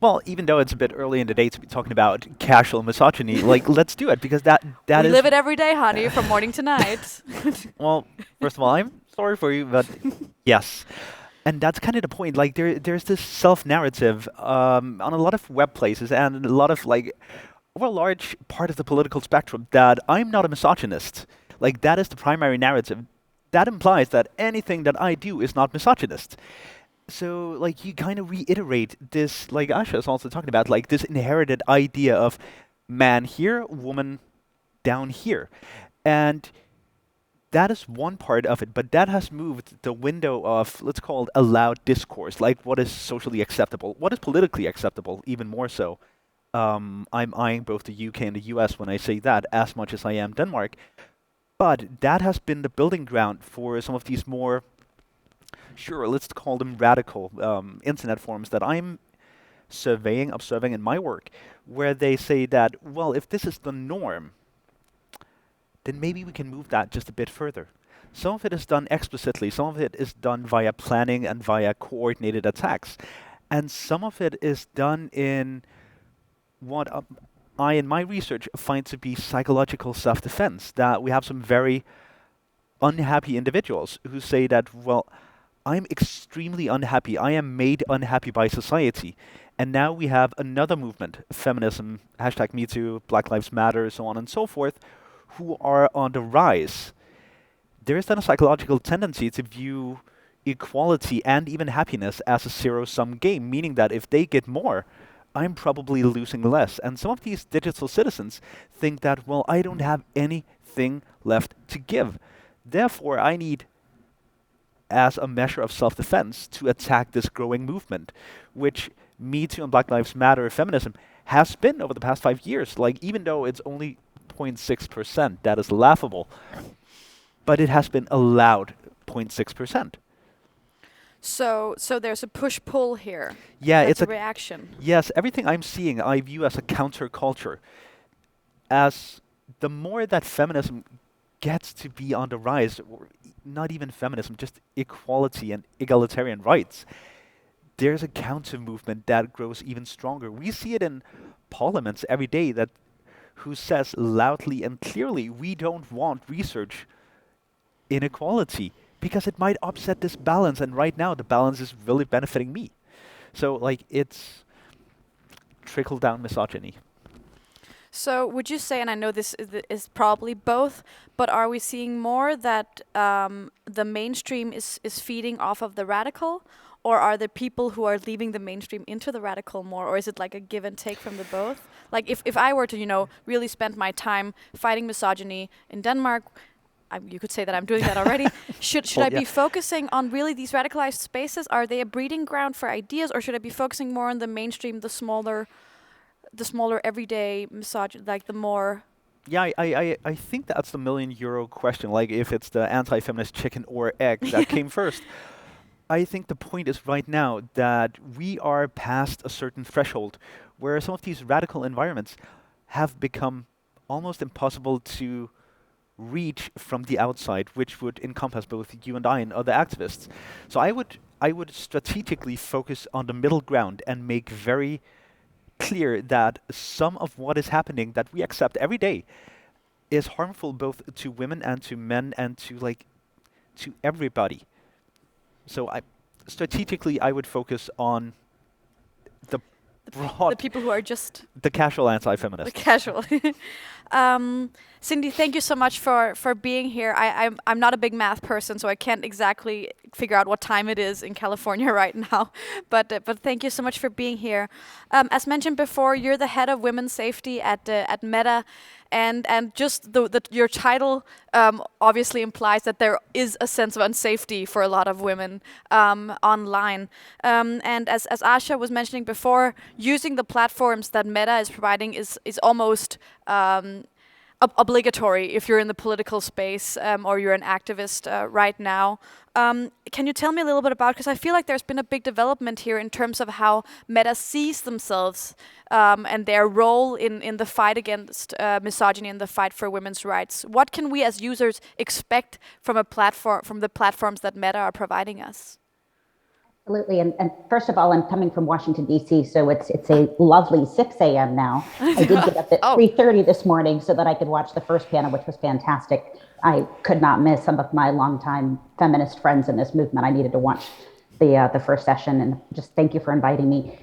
Well, even though it's a bit early in the day to be talking about casual misogyny, like let's do it because that We is live it every day, honey, from morning to night. well. First of all, I'm sorry for you, but yes, and that's kind of the point. Like there's this self-narrative on a lot of web places and a lot of like over a large part of the political spectrum that I'm not a misogynist. Like that is the primary narrative. That implies that anything that I do is not misogynist. So like you kind of reiterate this, like Asha is also talking about, like this inherited idea of man here, woman down here. And that is one part of it, but that has moved the window of, let's call it allowed discourse, like what is socially acceptable, what is politically acceptable, even more so. I'm eyeing both the UK and the US when I say that as much as I am Denmark. But that has been the building ground for some of these more, sure, let's call them radical internet forums that I'm observing in my work, where they say that, well, if this is the norm, then maybe we can move that just a bit further. Some of it is done explicitly, some of it is done via planning and via coordinated attacks, and some of it is done in what I, in my research, find to be psychological self-defense, that we have some very unhappy individuals who say that, well, I'm extremely unhappy. I am made unhappy by society. And now we have another movement, feminism, #MeToo, Black Lives Matter, so on and so forth, who are on the rise. There is then a psychological tendency to view equality and even happiness as a zero-sum game, meaning that if they get more, I'm probably losing less. And some of these digital citizens think that, well, I don't have anything left to give. Therefore, I need, as a measure of self-defense, to attack this growing movement, which Me Too and Black Lives Matter feminism has been over the past 5 years. Like, even though it's only 0.6%, that is laughable. But it has been allowed 0.6%. So there's a push-pull here. Yeah, That's it's a reaction. Yes, everything I'm seeing I view as a counterculture. As the more that feminism gets to be on the rise, or not even feminism, just equality and egalitarian rights, there's a counter movement that grows even stronger. We see it in parliaments every day that who says loudly and clearly, we don't want research inequality because it might upset this balance, and right now the balance is really benefiting me. So like it's trickle-down misogyny. So would you say, and I know this is probably both, but are we seeing more that the mainstream is feeding off of the radical, or are there people who are leaving the mainstream into the radical more, or is it like a give and take from the both? Like if I were to, really spend my time fighting misogyny in Denmark, you could say that I'm doing that already. Should I be focusing on really these radicalized spaces? Are they a breeding ground for ideas, or should I be focusing more on the mainstream, the smaller everyday misogyny, like the more? Yeah, I think that's the €1,000,000 question. Like if it's the anti-feminist chicken or egg that came first. I think the point is right now that we are past a certain threshold where some of these radical environments have become almost impossible to reach from the outside, which would encompass both you and I and other activists. So I would strategically focus on the middle ground and make very clear that some of what is happening that we accept every day is harmful both to women and to men and to everybody. So strategically I would focus on the broad, The people who are just the casual anti-feminists. the casual. Cindy, thank you so much for being here. I'm not a big math person, so I can't exactly figure out what time it is in California right now. But thank you so much for being here. As mentioned before, you're the head of women's safety at Meta, and just your title obviously implies that there is a sense of unsafety for a lot of women online. And as Asha was mentioning before, using the platforms that Meta is providing is almost obligatory if you're in the political space or you're an activist right now. Can you tell me a little bit about, because I feel like there's been a big development here in terms of how Meta sees themselves and their role in the fight against misogyny and the fight for women's rights. What can we as users expect from the platforms that Meta are providing us? Absolutely, and first of all, I'm coming from Washington, D.C., so it's a lovely 6 a.m. now. I did get up at 3:30 this morning so that I could watch the first panel, which was fantastic. I could not miss some of my longtime feminist friends in this movement. I needed to watch the first session, and just thank you for inviting me.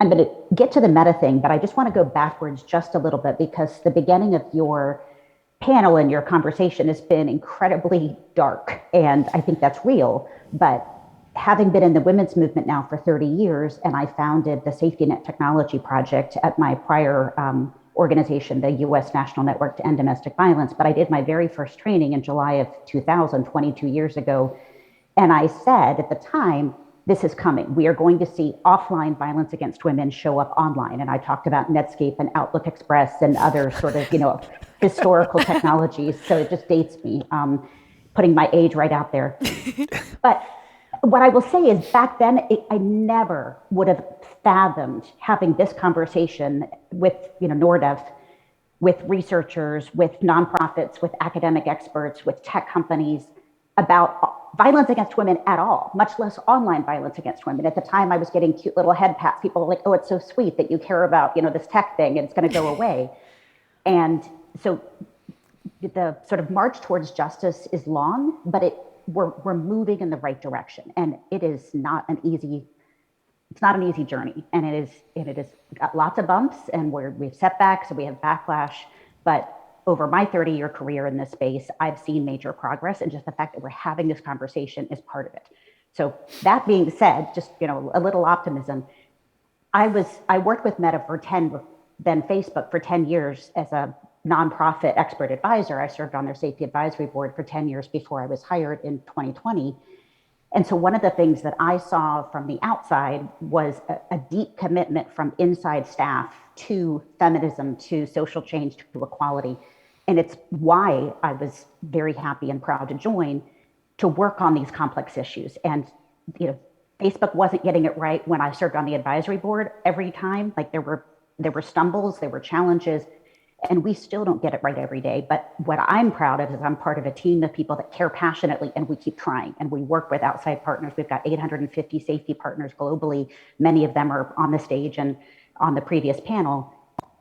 I'm going to get to the Meta thing, but I just want to go backwards just a little bit, because the beginning of your panel and your conversation has been incredibly dark, and I think that's real, but having been in the women's movement now for 30 years, and I founded the Safety Net Technology Project at my prior organization, the U.S. National Network to End Domestic Violence, but I did my very first training in July of 2000, 22 years ago. And I said at the time, this is coming. We are going to see offline violence against women show up online. And I talked about Netscape and Outlook Express and other sort of, historical technologies. So it just dates me, putting my age right out there. But what I will say is back then, I never would have fathomed having this conversation with Nordef, with researchers, with nonprofits, with academic experts, with tech companies about violence against women at all, much less online violence against women. At the time, I was getting cute little head pats. People were like, oh, it's so sweet that you care about this tech thing and it's going to go away. And so the sort of march towards justice is long, but we're moving in the right direction, and it is not an easy. It's not an easy journey, and it is got lots of bumps, and we have setbacks, and we have backlash. But over my 30-year career in this space, I've seen major progress, and just the fact that we're having this conversation is part of it. So that being said, just a little optimism. I worked with Meta then Facebook for 10 years as a nonprofit expert advisor. I served on their safety advisory board for 10 years before I was hired in 2020. And so one of the things that I saw from the outside was a deep commitment from inside staff to feminism, to social change, to equality. And it's why I was very happy and proud to join, to work on these complex issues. And Facebook wasn't getting it right when I served on the advisory board every time. Like there were stumbles, there were challenges, and we still don't get it right every day. But what I'm proud of is I'm part of a team of people that care passionately, and we keep trying, and we work with outside partners. We've got 850 safety partners globally. Many of them are on the stage and on the previous panel.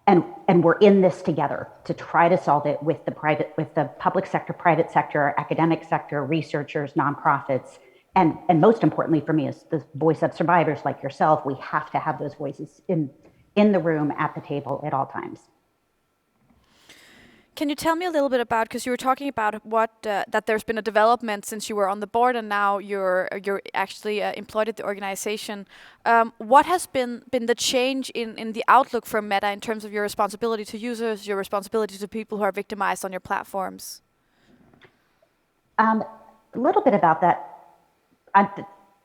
And we're in this together to try to solve it with the public sector, private sector, academic sector, researchers, nonprofits. And most importantly for me is the voice of survivors like yourself. We have to have those voices in the room, at the table, at all times. Can you tell me a little bit about, because you were talking about that there's been a development since you were on the board and now you're actually employed at the organization. What has been the change in the outlook for Meta in terms of your responsibility to users, your responsibility to people who are victimized on your platforms? A little bit about that.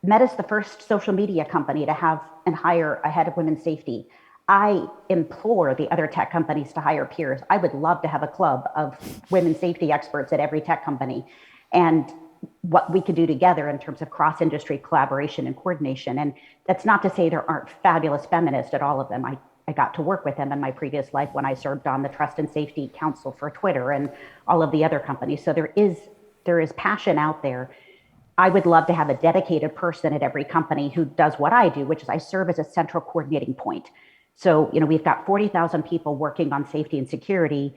Meta's the first social media company to have and hire a head of women's safety. I implore the other tech companies to hire peers. I would love to have a club of women's safety experts at every tech company, and what we could do together in terms of cross-industry collaboration and coordination. And that's not to say there aren't fabulous feminists at all of them. I got to work with them in my previous life when I served on the Trust and Safety Council for Twitter and all of the other companies. So there is passion out there. I would love to have a dedicated person at every company who does what I do, which is I serve as a central coordinating point. So, we've got 40,000 people working on safety and security,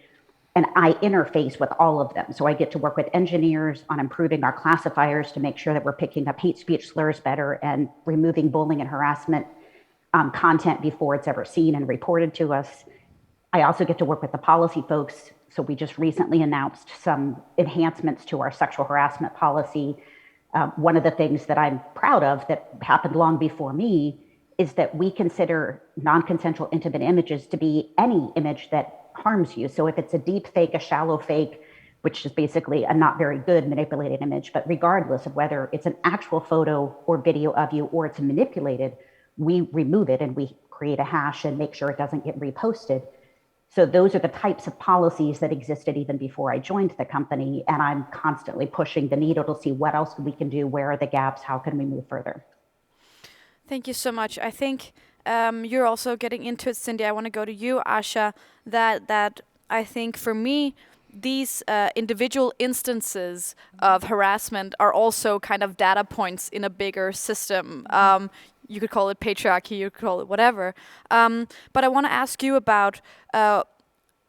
and I interface with all of them. So I get to work with engineers on improving our classifiers to make sure that we're picking up hate speech slurs better and removing bullying and harassment content before it's ever seen and reported to us. I also get to work with the policy folks So we just recently announced some enhancements to our sexual harassment policy. One of the things that I'm proud of that happened long before me is that we consider non-consensual intimate images to be any image that harms you. So if it's a deep fake, a shallow fake, which is basically a not very good manipulated image, but regardless of whether it's an actual photo or video of you or it's manipulated, we remove it and we create a hash and make sure it doesn't get reposted. So those are the types of policies that existed even before I joined the company. And I'm constantly pushing the needle to see what else we can do, where are the gaps, how can we move further. Thank you so much. I think you're also getting into it, Cindy. I want to go to you, Asha, that I think for me, these individual instances of harassment are also kind of data points in a bigger system. You could call it patriarchy, you could call it whatever. But I want to ask you about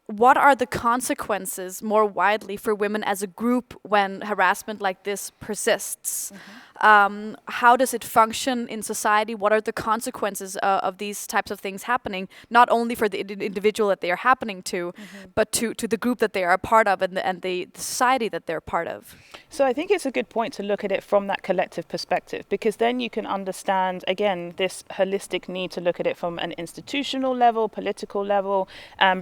what are the consequences more widely for women as a group when harassment like this persists? How does it function in society? What are the consequences of these types of things happening, not only for the individual that they are happening to, but to the group that they are a part of and the society that they're part of? So I think it's a good point to look at it from that collective perspective, because then you can understand, again, this holistic need to look at it from an institutional level, political level,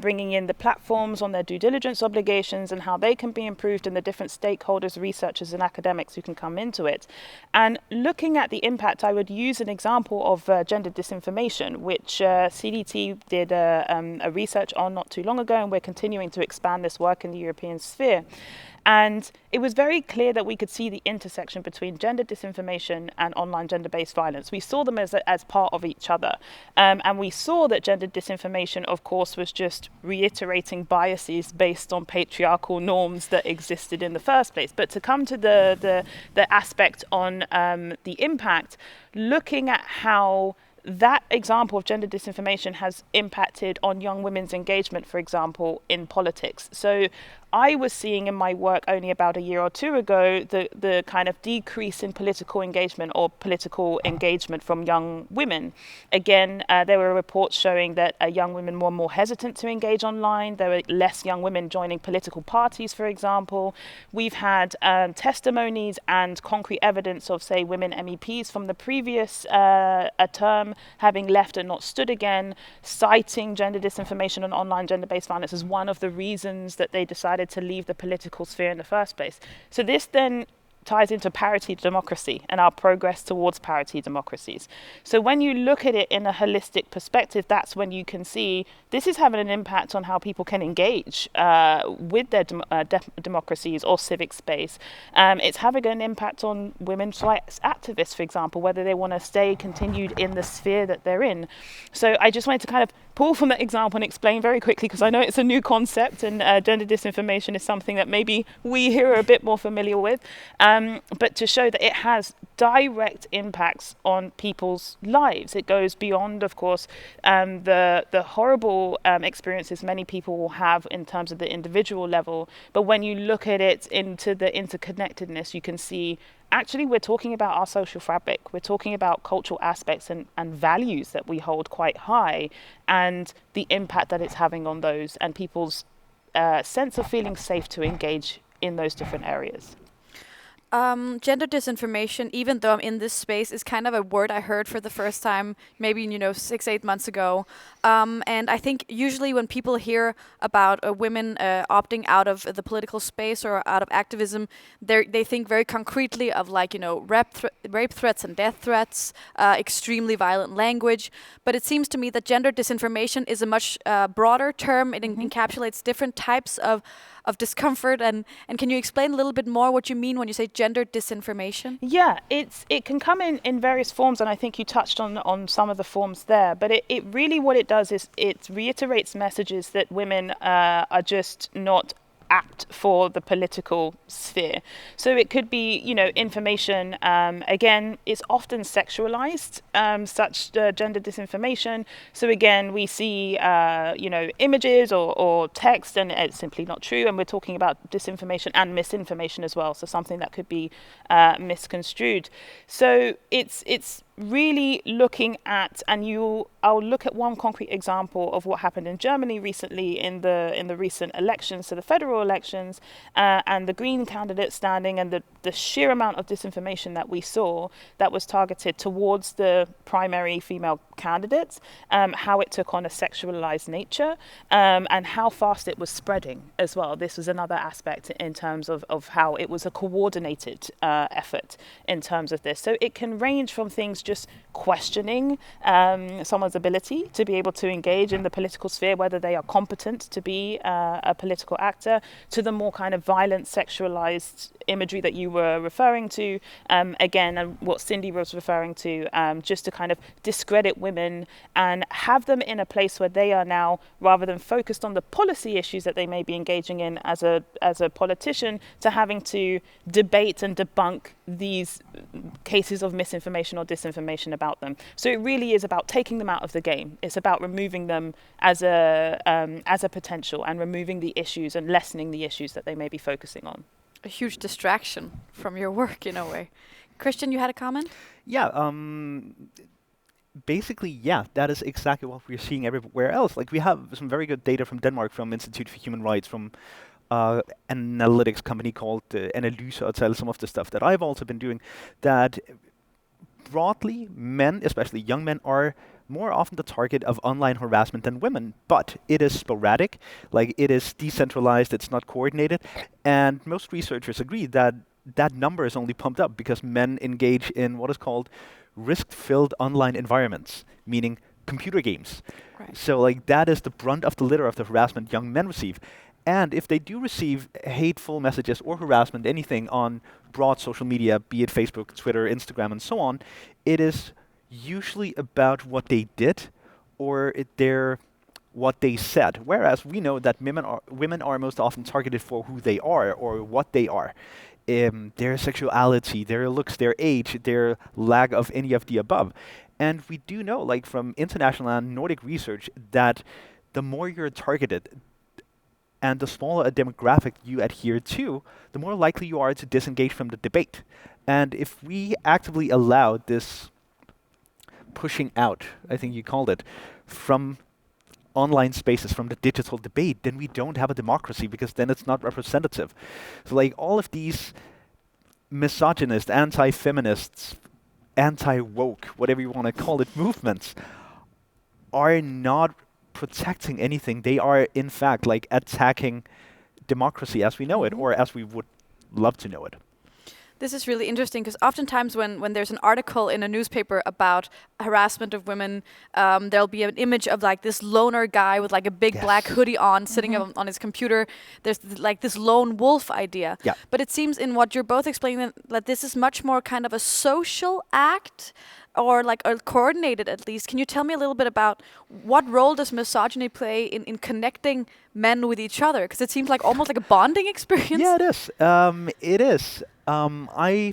bringing in the platforms on their due diligence obligations and how they can be improved, and the different stakeholders, researchers and academics who can come into it. And looking at the impact, I would use an example of gender disinformation, which CDT did a research on not too long ago, and we're continuing to expand this work in the European sphere. And it was very clear that we could see the intersection between gender disinformation and online gender-based violence. We saw them as part of each other. And we saw that gender disinformation, of course, was just reiterating biases based on patriarchal norms that existed in the first place. But to come to the aspect on the impact, looking at how that example of gender disinformation has impacted on young women's engagement, for example, in politics. So I was seeing in my work only about a year or two ago the kind of decrease in political engagement or political engagement from young women. Again, there were reports showing that young women were more hesitant to engage online. There were less young women joining political parties, for example. We've had testimonies and concrete evidence of, say, women MEPs from the previous term having left and not stood again, citing gender disinformation and online gender-based violence as one of the reasons that they decided to leave the political sphere in the first place. So this then ties into parity democracy and our progress towards parity democracies. So when you look at it in a holistic perspective, that's when you can see this is having an impact on how people can engage with their democracies or civic space. It's having an impact on women's rights activists, for example, whether they want to stay continued in the sphere that they're in. So I just wanted to kind of pull from that example and explain very quickly, because I know it's a new concept and gender disinformation is something that maybe we here are a bit more familiar with. But to show that it has direct impacts on people's lives. It goes beyond, of course, the horrible experiences many people will have in terms of the individual level. But when you look at it into the interconnectedness, you can see actually we're talking about our social fabric. We're talking about cultural aspects and values that we hold quite high, and the impact that it's having on those and people's sense of feeling safe to engage in those different areas. Gender disinformation, even though I'm in this space, is kind of a word I heard for the first time maybe 6-8 months ago. And I think usually when people hear about women opting out of the political space or out of activism, they think very concretely of rape threats and death threats, extremely violent language. But it seems to me that gender disinformation is a much broader term. It encapsulates different types of discomfort, and can you explain a little bit more what you mean when you say gender disinformation? Yeah, it can come in various forms, and I think you touched on some of the forms there, but it really what it does is it reiterates messages that women are just not apt for the political sphere. So it could be, information, again, it's often sexualized, such gender disinformation. So again, we see, images or text, and it's simply not true. And we're talking about disinformation and misinformation as well. So something that could be misconstrued. So it's really looking at, and I'll look at one concrete example of what happened in Germany recently in the recent elections, so the federal elections, and the Green candidate standing, and the sheer amount of disinformation that we saw that was targeted towards the primary female candidates, how it took on a sexualized nature, and how fast it was spreading as well. This was another aspect in terms of how it was a coordinated effort in terms of this. So it can range from things just questioning someone's ability to be able to engage in the political sphere, whether they are competent to be a political actor, to the more kind of violent, sexualized imagery that you were referring to, again, and what Cindy was referring to, just to kind of discredit women and have them in a place where they are now, rather than focused on the policy issues that they may be engaging in as a politician, to having to debate and debunk these cases of misinformation or disinformation about them. So it really is about taking them out of the game. It's about removing them as a potential, and removing the issues and lessening the issues that they may be focusing on. A huge distraction from your work in a way. Christian, you had a comment? Yeah, basically, yeah, that is exactly what we're seeing everywhere else. Like, we have some very good data from Denmark, from Institute for Human Rights, from an analytics company called Analyse, some of the stuff that I've also been doing, that broadly, men, especially young men, are more often the target of online harassment than women, but it is sporadic, like it is decentralized, it's not coordinated, and most researchers agree that that number is only pumped up because men engage in what is called risk-filled online environments, meaning computer games. Right. So like that is the brunt of the litter of the harassment young men receive. And if they do receive hateful messages or harassment, anything on broad social media, be it Facebook, Twitter, Instagram, and so on, it is usually about what they did or what they said. Whereas we know that women are most often targeted for who they are or what they are. Their sexuality, their looks, their age, their lack of any of the above. And we do know, like from international and Nordic research, that the more you're targeted and the smaller a demographic you adhere to, the more likely you are to disengage from the debate. And if we actively allow this pushing out, I think you called it, from online spaces, from the digital debate, then we don't have a democracy, because then it's not representative. So like all of these misogynist, anti-feminists, anti-woke, whatever you want to call it, movements are not protecting anything. They are in fact like attacking democracy as we know it, or as we would love to know it. This is really interesting because oftentimes when there's an article in a newspaper about harassment of women, there'll be an image of like this loner guy with like a big black hoodie on, sitting on his computer. There's like this lone wolf idea. Yeah. But it seems in what you're both explaining that this is much more kind of a social act, or like a coordinated at least. Can you tell me a little bit about what role does misogyny play in connecting men with each other? Because it seems like almost like a bonding experience. Yeah, it is. It is. I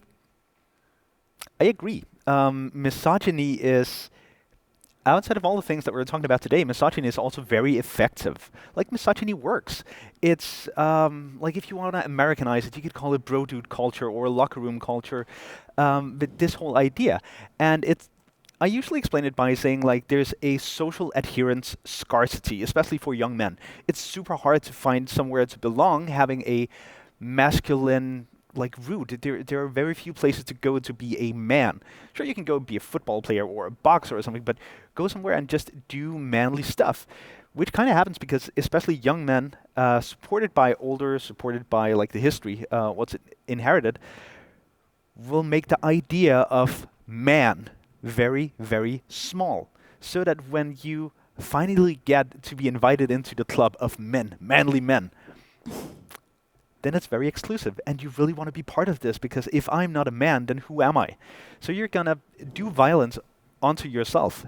agree. Misogyny is, outside of all the things that we're talking about today, misogyny is also very effective. Like, misogyny works. It's like, if you want to Americanize it, you could call it bro dude culture or locker room culture, but this whole idea. And I usually explain it by saying, like, there's a social adherence scarcity, especially for young men. It's super hard to find somewhere to belong, having a masculine root. There are very few places to go to be a man. Sure, you can go be a football player or a boxer or something, but go somewhere and just do manly stuff, which kind of happens because especially young men, supported by older, supported by like the history, what's inherited, will make the idea of man very, very small, so that when you finally get to be invited into the club of men, manly men, then it's very exclusive, and you really want to be part of this, because if I'm not a man, then who am I? So you're gonna do violence onto yourself,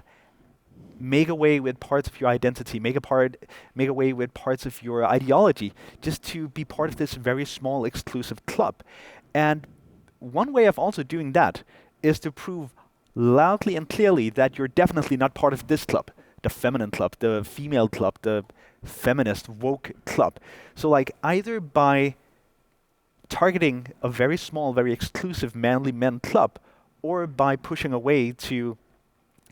make away with parts of your identity, make away with parts of your ideology, just to be part of this very small, exclusive club. And one way of also doing that is to prove loudly and clearly that you're definitely not part of this club, the feminine club, the female club, the feminist woke club. So like, either by targeting a very small, very exclusive manly men club, or by pushing away to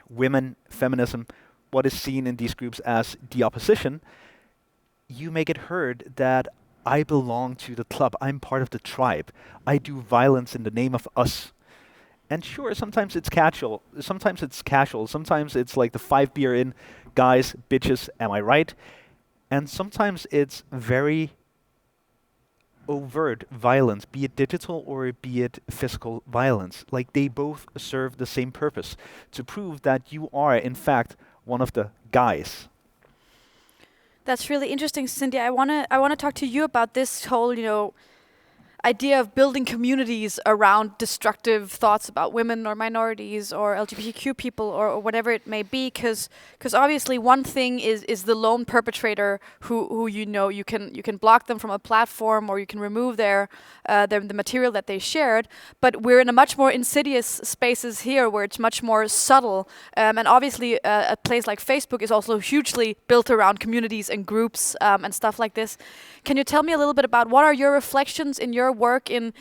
women, feminism, what is seen in these groups as the opposition, you make it heard that I belong to the club, I'm part of the tribe, I do violence in the name of us. And sure, sometimes it's casual, sometimes it's like the 5 beer in, guys, bitches, am I right? And sometimes it's very overt violence, be it digital or be it physical violence. Like, they both serve the same purpose, to prove that you are, in fact, one of the guys. That's really interesting, Cindy. I wanna talk to you about this whole, idea of building communities around destructive thoughts about women or minorities or LGBTQ people or whatever it may be, because obviously one thing is the lone perpetrator who you can block them from a platform, or you can remove the material that they shared, but we're in a much more insidious spaces here where it's much more subtle, and obviously a place like Facebook is also hugely built around communities and groups and stuff like this. Can you tell me a little bit about what are your reflections in your work in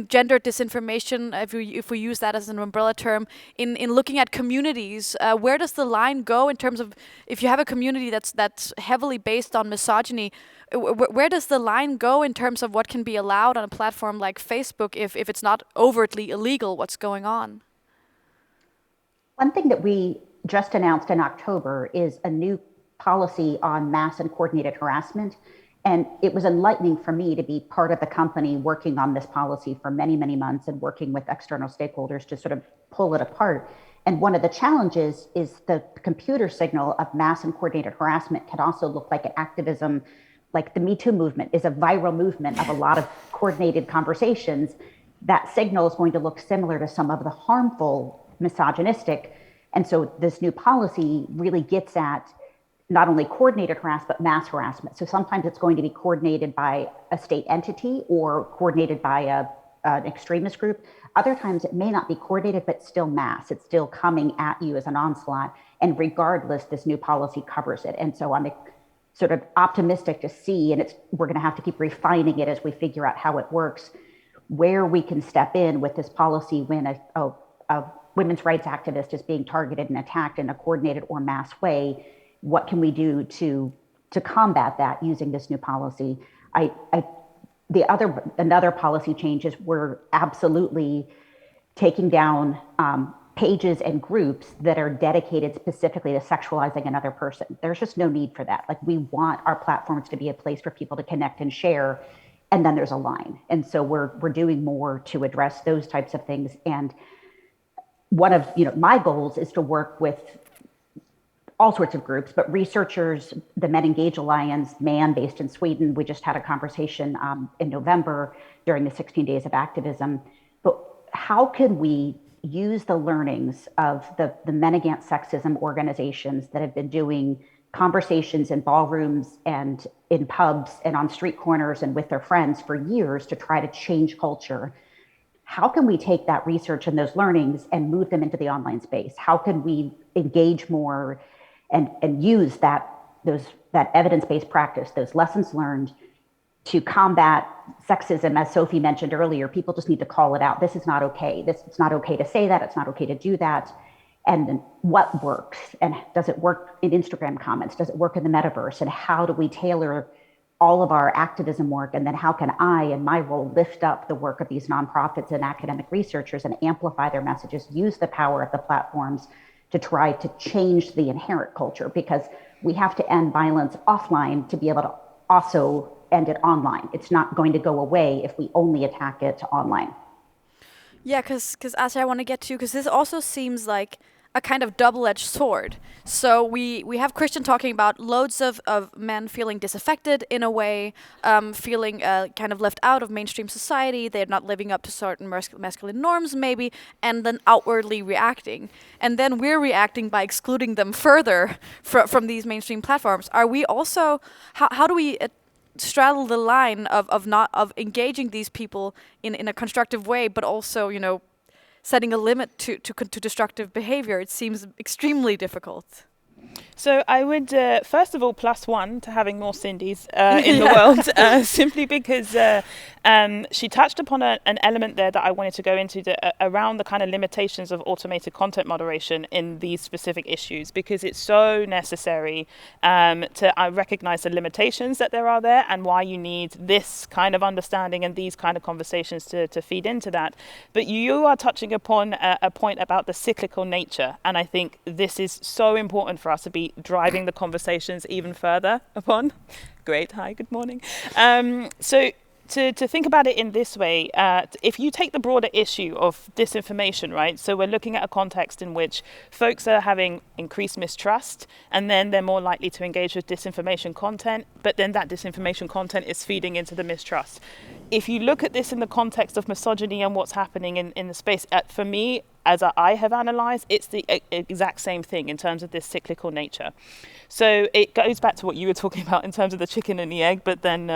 gender disinformation, if we use that as an umbrella term, in looking at communities? Where does the line go in terms of, if you have a community that's heavily based on misogyny, where does the line go in terms of what can be allowed on a platform like Facebook if it's not overtly illegal what's going on? One thing that we just announced in October is a new policy on mass and coordinated harassment. And it was enlightening for me to be part of the company working on this policy for many, many months and working with external stakeholders to sort of pull it apart. And one of the challenges is the computer signal of mass and coordinated harassment can also look like an activism, like the Me Too movement is a viral movement of a lot of coordinated conversations. That signal is going to look similar to some of the harmful misogynistic. And so this new policy really gets at not only coordinated harassment, but mass harassment. So sometimes it's going to be coordinated by a state entity or coordinated by an extremist group. Other times it may not be coordinated, but still mass. It's still coming at you as an onslaught. And regardless, this new policy covers it. And so I'm sort of optimistic to see, and we're gonna have to keep refining it as we figure out how it works, where we can step in with this policy when a women's rights activist is being targeted and attacked in a coordinated or mass way. What can we do to combat that using this new policy? Another policy change is we're absolutely taking down pages and groups that are dedicated specifically to sexualizing another person. There's just no need for that. Like, we want our platforms to be a place for people to connect and share, and then there's a line. And so we're doing more to address those types of things. And one of my goals is to work with all sorts of groups, but researchers, the Men Engage Alliance, MAN, based in Sweden. We just had a conversation in November during the 16 Days of Activism. But how can we use the learnings of the Men Against Sexism organizations that have been doing conversations in ballrooms and in pubs and on street corners and with their friends for years to try to change culture? How can we take that research and those learnings and move them into the online space? How can we engage more and use that evidence-based practice, those lessons learned, to combat sexism? As Sophie mentioned earlier, people just need to call it out. This is not okay. It's not okay to say that. It's not okay to do that. And what works? And does it work in Instagram comments? Does it work in the metaverse? And how do we tailor all of our activism work? And then how can I, in my role, lift up the work of these nonprofits and academic researchers and amplify their messages, use the power of the platforms to try to change the inherent culture? Because we have to end violence offline to be able to also end it online. It's not going to go away if we only attack it online. Yeah, because Asha, I want to get to, because this also seems like a kind of double-edged sword. So we have Christian talking about loads of men feeling disaffected in a way, feeling kind of left out of mainstream society. They're not living up to certain masculine norms maybe, and then outwardly reacting. And then we're reacting by excluding them further from these mainstream platforms. Are we also, how do we straddle the line of engaging these people in a constructive way, but also, setting a limit to destructive behavior? It seems extremely difficult. So I would, first of all, +1 to having more Cindys in the world, simply because she touched upon an element there that I wanted to go into around the kind of limitations of automated content moderation in these specific issues, because it's so necessary to recognize the limitations that there are there and why you need this kind of understanding and these kind of conversations to feed into that. But you are touching upon a point about the cyclical nature, and I think this is so important for us to be driving the conversations even further upon. Great. Hi, good morning. So to think about it in this way, if you take the broader issue of disinformation, right? So we're looking at a context in which folks are having increased mistrust, and then they're more likely to engage with disinformation content, but then that disinformation content is feeding into the mistrust. If you look at this in the context of misogyny and what's happening in the space, for me, as I have analysed, it's the exact same thing in terms of this cyclical nature. So it goes back to what you were talking about in terms of the chicken and the egg, but then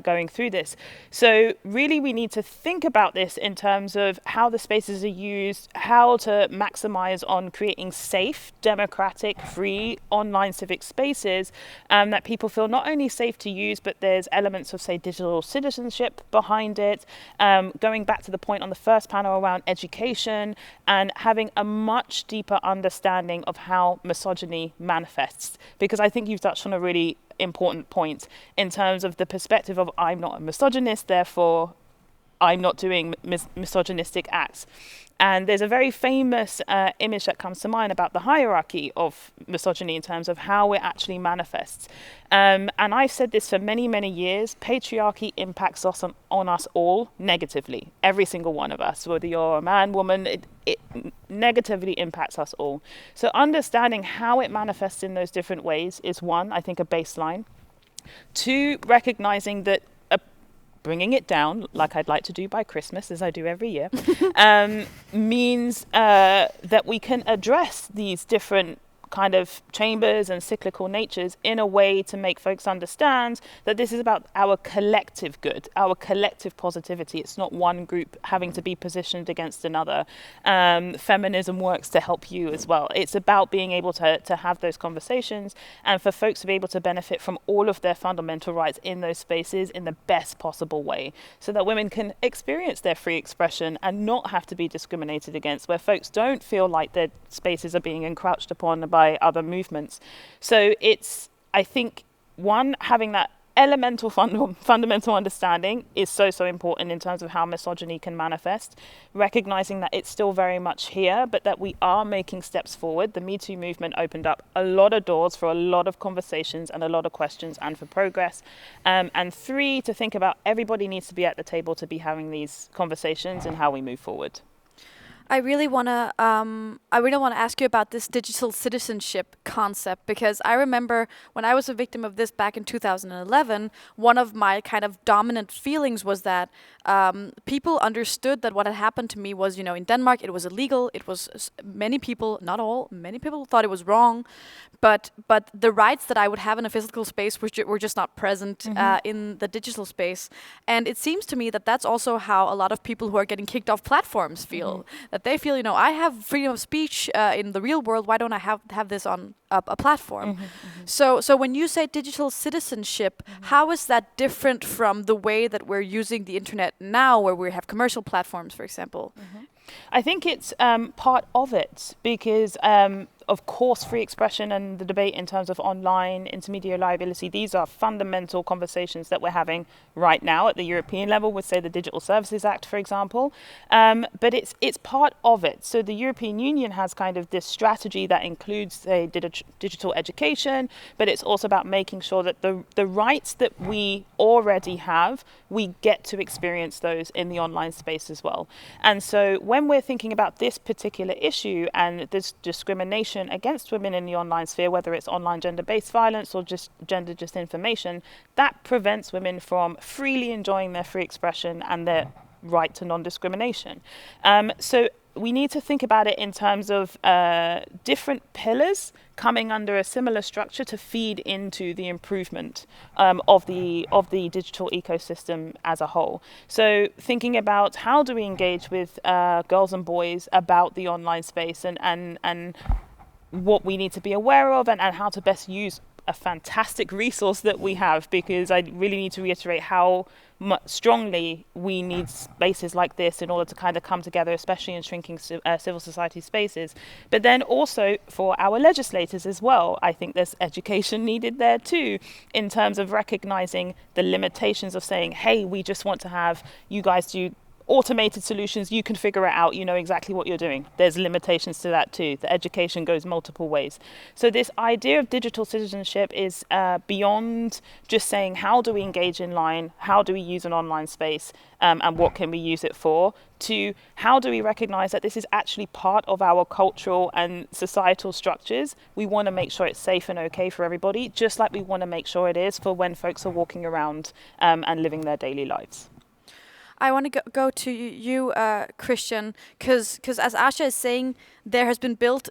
going through this. So really we need to think about this in terms of how the spaces are used, how to maximise on creating safe, democratic, free online civic spaces that people feel not only safe to use, but there's elements of, say, digital citizenship behind it. Going back to the point on the first panel around education, and having a much deeper understanding of how misogyny manifests. Because I think you've touched on a really important point in terms of the perspective of I'm not a misogynist, therefore I'm not doing misogynistic acts. And there's a very famous image that comes to mind about the hierarchy of misogyny in terms of how it actually manifests. And I've said this for many, many years. Patriarchy impacts us on us all negatively. Every single one of us, whether you're a man, woman, it negatively impacts us all. So understanding how it manifests in those different ways is one, I think, a baseline. Two, recognizing that bringing it down, like I'd like to do by Christmas, as I do every year, means that we can address these different kind of chambers and cyclical natures in a way to make folks understand that this is about our collective good, our collective positivity. It's not one group having to be positioned against another. Feminism works to help you as well. It's about being able to have those conversations and for folks to be able to benefit from all of their fundamental rights in those spaces in the best possible way, so that women can experience their free expression and not have to be discriminated against, where folks don't feel like their spaces are being encroached upon by other movements. So it's, I think, one, having that elemental fundamental understanding is so important in terms of how misogyny can manifest, recognizing that it's still very much here, but that we are making steps forward. The Me Too movement opened up a lot of doors for a lot of conversations and a lot of questions and for progress. And three, to think about everybody needs to be at the table to be having these conversations and how we move forward. I really want to ask you about this digital citizenship concept, because I remember when I was a victim of this back in 2011, one of my kind of dominant feelings was that people understood that what had happened to me was, in Denmark, it was illegal. It was many people, not all, many people thought it was wrong, but the rights that I would have in a physical space were just not present in the digital space. And it seems to me that that's also how a lot of people who are getting kicked off platforms feel. That they feel, I have freedom of speech in the real world. Why don't I have this on a platform? So when you say digital citizenship, how is that different from the way that we're using the internet now, where we have commercial platforms, for example? I think it's part of it, because of course, free expression and the debate in terms of online intermediary liability, these are fundamental conversations that we're having right now at the European level with, say, the Digital Services Act, for example. But it's part of it. So the European Union has kind of this strategy that includes, say, digital education, but it's also about making sure that the rights that we already have, we get to experience those in the online space as well. And so when we're thinking about this particular issue and this discrimination against women in the online sphere, whether it's online gender-based violence or just gender disinformation, that prevents women from freely enjoying their free expression and their right to non-discrimination. So we need to think about it in terms of different pillars coming under a similar structure to feed into the improvement of the digital ecosystem as a whole. So thinking about how do we engage with girls and boys about the online space and what we need to be aware of and how to best use a fantastic resource that we have, because I really need to reiterate how strongly we need spaces like this in order to kind of come together, especially in shrinking civil society spaces. But then also for our legislators as well, I think there's education needed there too, in terms of recognizing the limitations of saying, hey, we just want to have you guys do automated solutions, you can figure it out, you know exactly what you're doing. There's limitations to that too. The education goes multiple ways. So this idea of digital citizenship is beyond just saying how do we engage in line, how do we use an online space, and what can we use it for, to how do we recognize that this is actually part of our cultural and societal structures. We want to make sure it's safe and okay for everybody, just like we want to make sure it is for when folks are walking around and living their daily lives. I want to go to you, Christian, because as Asha is saying, there has been built,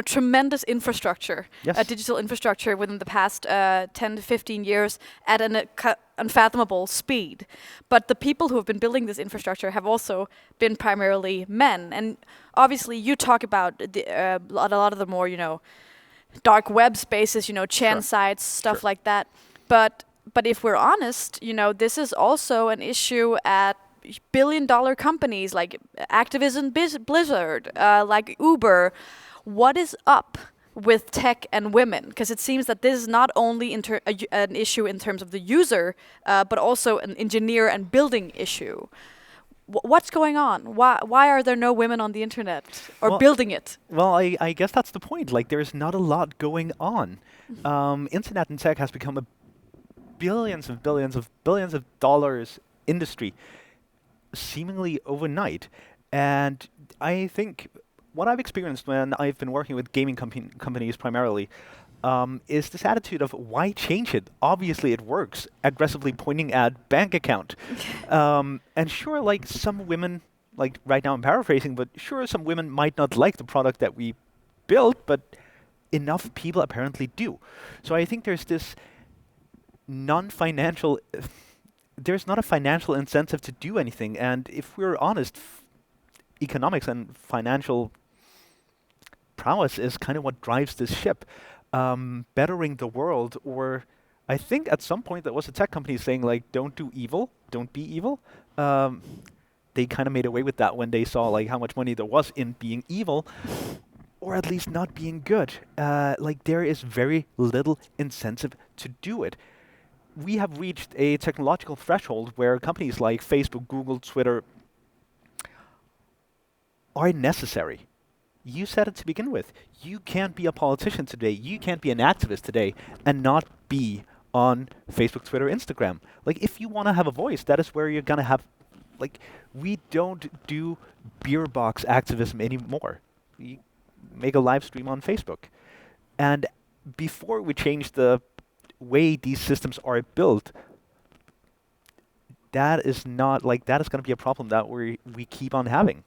tremendous infrastructure, digital infrastructure within the past 10 to 15 years at an unfathomable speed. But the people who have been building this infrastructure have also been primarily men. And obviously, you talk about a lot of the more, dark web spaces, Chan sites, stuff like that. But if we're honest, this is also an issue at billion-dollar companies like Activision Blizzard, like Uber. What is up with tech and women? Because it seems that this is not only an issue in terms of the user, but also an engineer and building issue. What's going on? Why are there no women on the internet or building it? Well, I guess that's the point. Like, there's not a lot going on. Internet and tech has become a billions of dollars industry seemingly overnight. And I think what I've experienced when I've been working with gaming companies primarily is this attitude of why change it? Obviously it works, aggressively pointing at bank account. And sure, like some women, like right now I'm paraphrasing, but sure, some women might not like the product that we built, but enough people apparently do. So I think there's this there's not a financial incentive to do anything. And if we're honest, economics and financial prowess is kind of what drives this ship. Bettering the world, or I think at some point there was a tech company saying like, don't do evil, don't be evil. They kind of made away with that when they saw like how much money there was in being evil, or at least not being good. Like there is very little incentive to do it. We have reached a technological threshold where companies like Facebook, Google, Twitter are necessary. You said it to begin with. You can't be a politician today. You can't be an activist today and not be on Facebook, Twitter, Instagram. Like, if you want to have a voice, that is where you're going to have, like, we don't do beer box activism anymore. You make a live stream on Facebook. And before we change the way these systems are built, that is not, like, that is going to be a problem that we keep on having.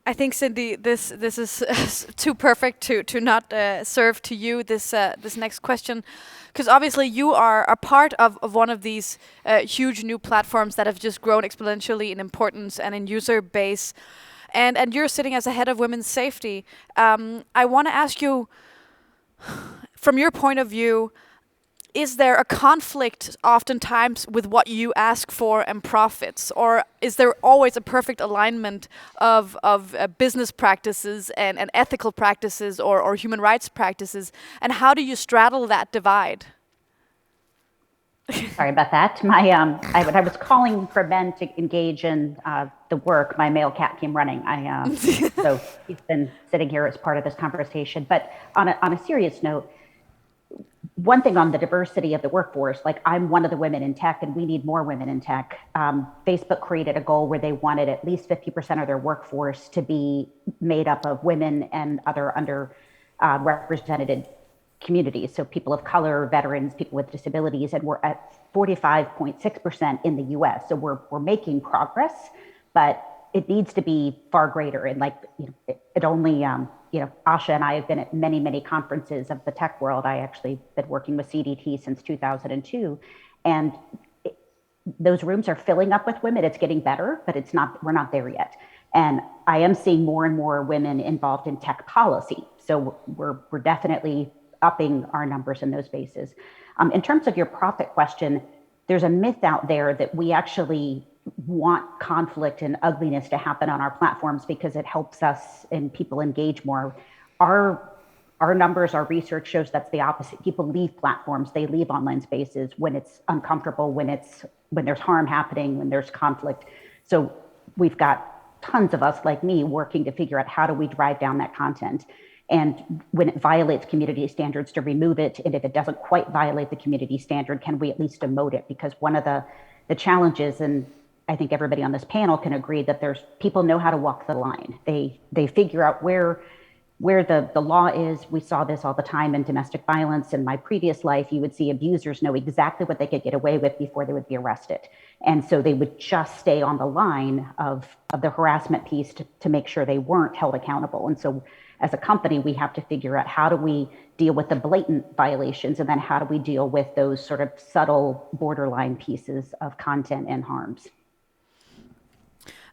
I think, Cindy, this is too perfect to not serve to you this next question, because obviously you are a part of one of these huge new platforms that have just grown exponentially in importance and in user base, and you're sitting as a head of women's safety. I want to ask you, from your point of view, is there a conflict oftentimes with what you ask for and profits? Or is there always a perfect alignment of business practices and ethical practices or human rights practices? And how do you straddle that divide? Sorry about that. I was calling for Ben to engage in the work. My male cat came running. So he's been sitting here as part of this conversation. But on a serious note, one thing on the diversity of the workforce, like I'm one of the women in tech and we need more women in tech. Facebook created a goal where they wanted at least 50% of their workforce to be made up of women and other underrepresented communities. So people of color, veterans, people with disabilities, and we're at 45.6% in the US. So we're making progress, but it needs to be far greater. And like, it only, Asha and I have been at many, many conferences of the tech world. I actually been working with CDT since 2002. And those rooms are filling up with women. It's getting better, but we're not there yet. And I am seeing more and more women involved in tech policy. So we're definitely upping our numbers in those spaces. In terms of your profit question, there's a myth out there that we actually want conflict and ugliness to happen on our platforms because it helps us and people engage more. Our numbers, our research shows that's the opposite. People leave platforms, they leave online spaces when it's uncomfortable, when there's harm happening, when there's conflict. So we've got tons of us like me working to figure out how do we drive down that content. And when it violates community standards, to remove it. And if it doesn't quite violate the community standard, can we at least demote it? Because one of the challenges, and I think everybody on this panel can agree that people know how to walk the line. They figure out where the law is. We saw this all the time in domestic violence. In my previous life, you would see abusers know exactly what they could get away with before they would be arrested. And so they would just stay on the line of the harassment piece to make sure they weren't held accountable. And so as a company, we have to figure out how do we deal with the blatant violations, and then how do we deal with those sort of subtle borderline pieces of content and harms.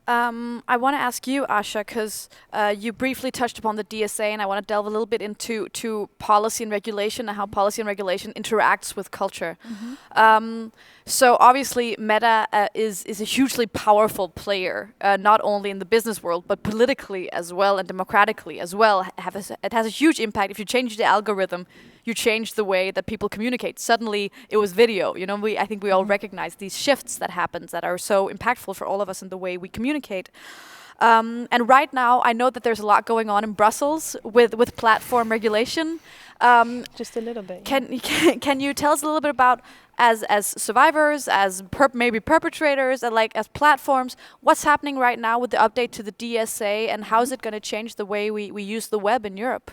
I want to ask you, Asha, because you briefly touched upon the DSA, and I want to delve a little bit into policy and regulation and how policy and regulation interacts with culture. So obviously, Meta is a hugely powerful player, not only in the business world, but politically as well and democratically as well. It has a huge impact. If you change the algorithm, you change the way that people communicate. Suddenly, it was video. You know, I think we all recognize these shifts that happens that are so impactful for all of us in the way we communicate. And right now, I know that there's a lot going on in Brussels with platform regulation. Just a little bit. Can you tell us a little bit about, as survivors, as maybe perpetrators, and as platforms, what's happening right now with the update to the DSA, and how is it going to change the way we use the web in Europe?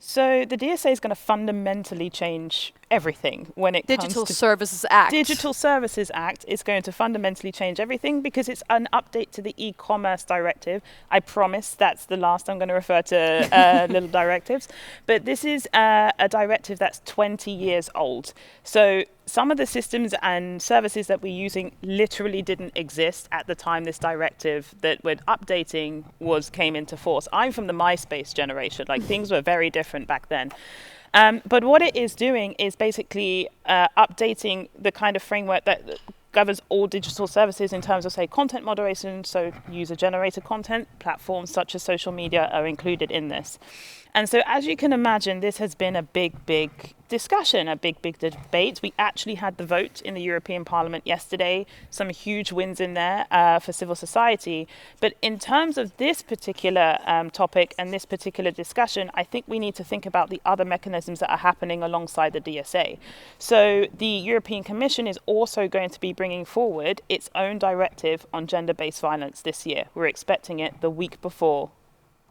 So the DSA is going to fundamentally change everything when it comes to Digital Services Act. Digital Services Act is going to fundamentally change everything because it's an update to the e-commerce directive. I promise that's the last I'm going to refer to little directives. But this is a directive that's 20 years old. So some of the systems and services that we're using literally didn't exist at the time this directive that we're updating came into force. I'm from the MySpace generation. Things were very different back then. But what it is doing is basically updating the kind of framework that governs all digital services in terms of, say, content moderation. So user-generated content, platforms such as social media are included in this. And so as you can imagine, this has been a big discussion, a big debate. We actually had the vote in the European Parliament yesterday, some huge wins in there for civil society. But in terms of this particular topic and this particular discussion, I think we need to think about the other mechanisms that are happening alongside the DSA. So the European Commission is also going to be bringing forward its own directive on gender-based violence this year. We're expecting it the week before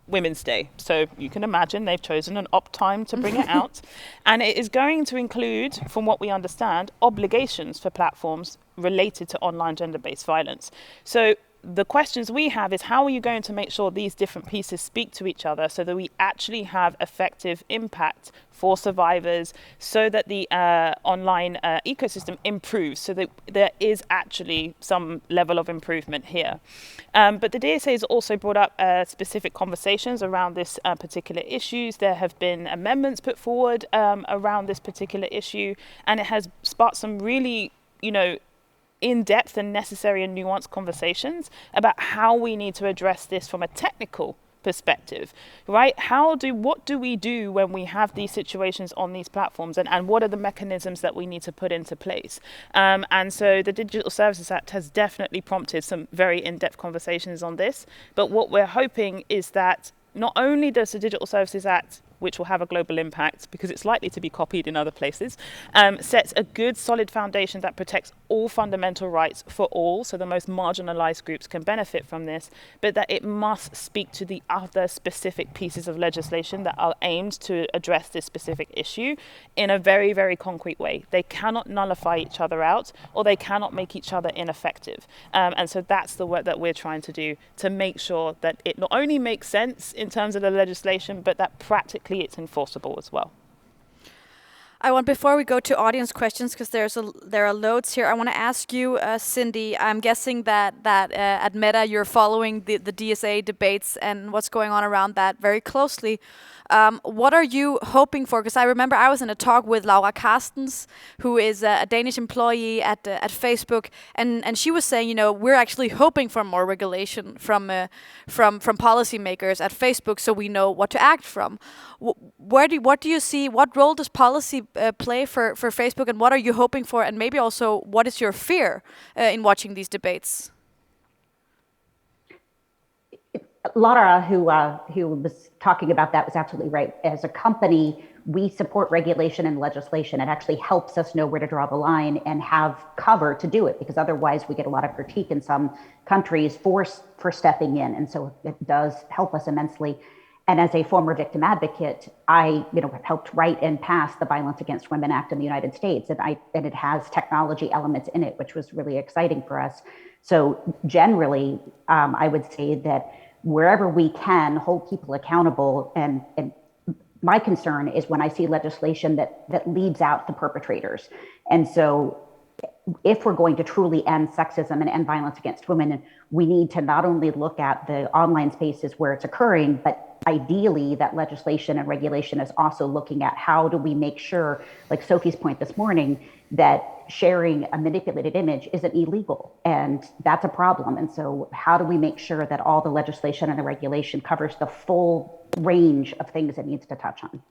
Women's Day. So you can imagine they've chosen an opt time to bring it out. And it is going to include, from what we understand, obligations for platforms related to online gender-based violence. So the questions we have is, how are you going to make sure these different pieces speak to each other so that we actually have effective impact for survivors, so that the online ecosystem improves, so that there is actually some level of improvement here. But the DSA has also brought up specific conversations around this particular issues. There have been amendments put forward around this particular issue, and it has sparked some really, in-depth and necessary and nuanced conversations about how we need to address this from a technical perspective, right? What do we do when we have these situations on these platforms, and what are the mechanisms that we need to put into place? And so the Digital Services Act has definitely prompted some very in-depth conversations on this. But what we're hoping is that not only does the Digital Services Act, which will have a global impact because it's likely to be copied in other places, sets a good solid foundation that protects all fundamental rights for all, so the most marginalized groups can benefit from this, but that it must speak to the other specific pieces of legislation that are aimed to address this specific issue in a very, very concrete way. They cannot nullify each other out, or they cannot make each other ineffective. And so that's the work that we're trying to do to make sure that it not only makes sense in terms of the legislation, but that practically it's enforceable as well. Before we go to audience questions, because there are loads here, I want to ask you, Cindy. I'm guessing that at Meta you're following the DSA debates and what's going on around that very closely. What are you hoping for? Because I remember I was in a talk with Laura Carstens, who is a Danish employee at Facebook, and she was saying, we're actually hoping for more regulation from policymakers at Facebook, so we know what to act from. What do you see? What role does policy play for Facebook, and what are you hoping for? And maybe also, what is your fear in watching these debates? Laura, who was talking about that, was absolutely right. As a company, we support regulation and legislation. It actually helps us know where to draw the line and have cover to do it, because otherwise we get a lot of critique in some countries for stepping in. And so it does help us immensely. And as a former victim advocate, I have helped write and pass the Violence Against Women Act in the United States. And it has technology elements in it, which was really exciting for us. So generally, I would say that wherever we can hold people accountable, and my concern is when I see legislation that leaves out the perpetrators. And so if we're going to truly end sexism and end violence against women, we need to not only look at the online spaces where it's occurring, but ideally that legislation and regulation is also looking at how do we make sure, like Sophie's point this morning, that sharing a manipulated image isn't illegal, and that's a problem. And so how do we make sure that all the legislation and the regulation covers the full range of things it needs to touch on?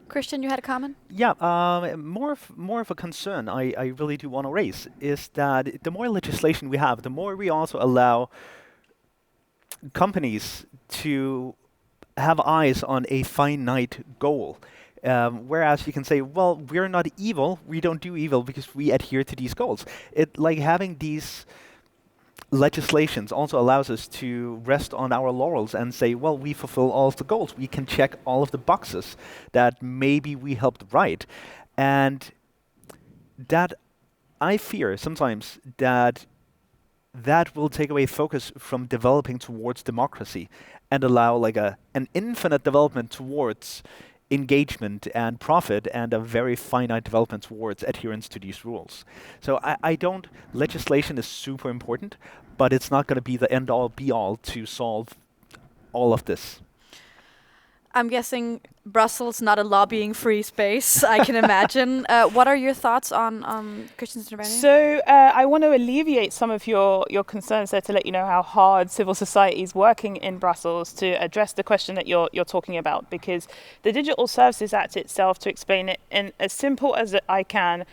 Christian, you had a comment? Yeah, more of a concern I really do want to raise is that the more legislation we have, the more we also allow companies to have eyes on a finite goal. Whereas you can say, well, we're not evil, we don't do evil because we adhere to these goals. Like having these legislations also allows us to rest on our laurels and say, well, we fulfill all of the goals. We can check all of the boxes that maybe we helped write. And that I fear sometimes that will take away focus from developing towards democracy and allow like an infinite development towards engagement and profit and a very finite development towards adherence to these rules. So legislation is super important, but it's not going to be the end all be all to solve all of this. I'm guessing Brussels not a lobbying free space, I can imagine. What are your thoughts on Christian's intervention? So I want to alleviate some of your concerns there to let you know how hard civil society is working in Brussels to address the question that you're talking about, because the Digital Services Act itself, to explain it in as simple as I can,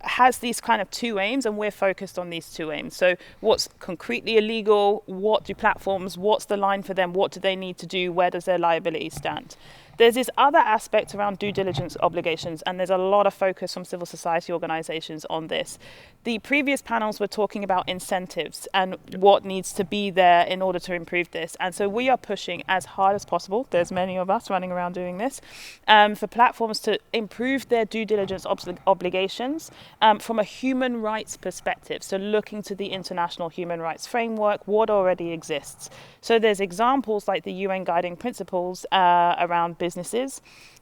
has these kind of two aims, and we're focused on these two aims. So what's concretely illegal? What do platforms, what's the line for them? What do they need to do? Where does their liability stand? There's this other aspect around due diligence obligations, and there's a lot of focus from civil society organizations on this. The previous panels were talking about incentives and what needs to be there in order to improve this. And so we are pushing as hard as possible, there's many of us running around doing this, for platforms to improve their due diligence obligations from a human rights perspective. So looking to the international human rights framework, what already exists. So there's examples like the UN Guiding Principles around businesses,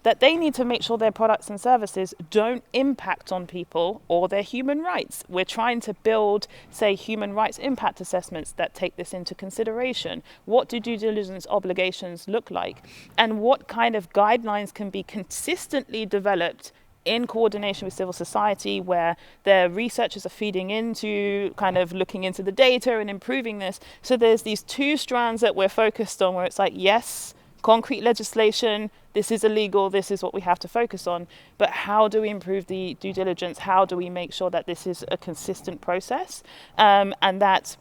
that they need to make sure their products and services don't impact on people or their human rights. We're trying to build, say, human rights impact assessments that take this into consideration. What do due diligence obligations look like? And what kind of guidelines can be consistently developed in coordination with civil society, where their researchers are feeding into kind of looking into the data and improving this. So there's these two strands that we're focused on, where it's like, yes, concrete legislation, this is illegal, this is what we have to focus on, but how do we improve the due diligence? How do we make sure that this is a consistent process and that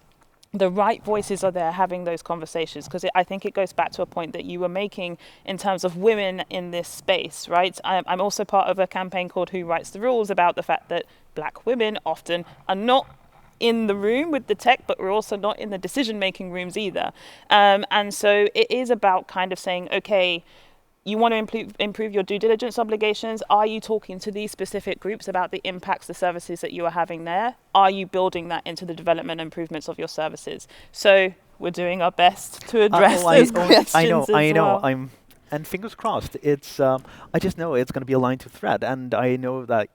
the right voices are there having those conversations? Because I think it goes back to a point that you were making in terms of women in this space, right? I'm also part of a campaign called Who Writes the Rules, about the fact that Black women often are not in the room with the tech, but we're also not in the decision-making rooms either. And so it is about kind of saying, okay, you want to improve your due diligence obligations. Are you talking to these specific groups about the impacts, the services that you are having there? Are you building that into the development and improvements of your services? So we're doing our best to address those questions I know. And fingers crossed. It's I just know it's going to be a line to thread, and I know that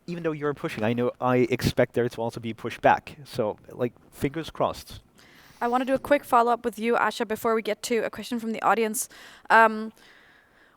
even though you're pushing, I expect there to also be pushback. So like fingers crossed. I want to do a quick follow-up with you, Asha, before we get to a question from the audience,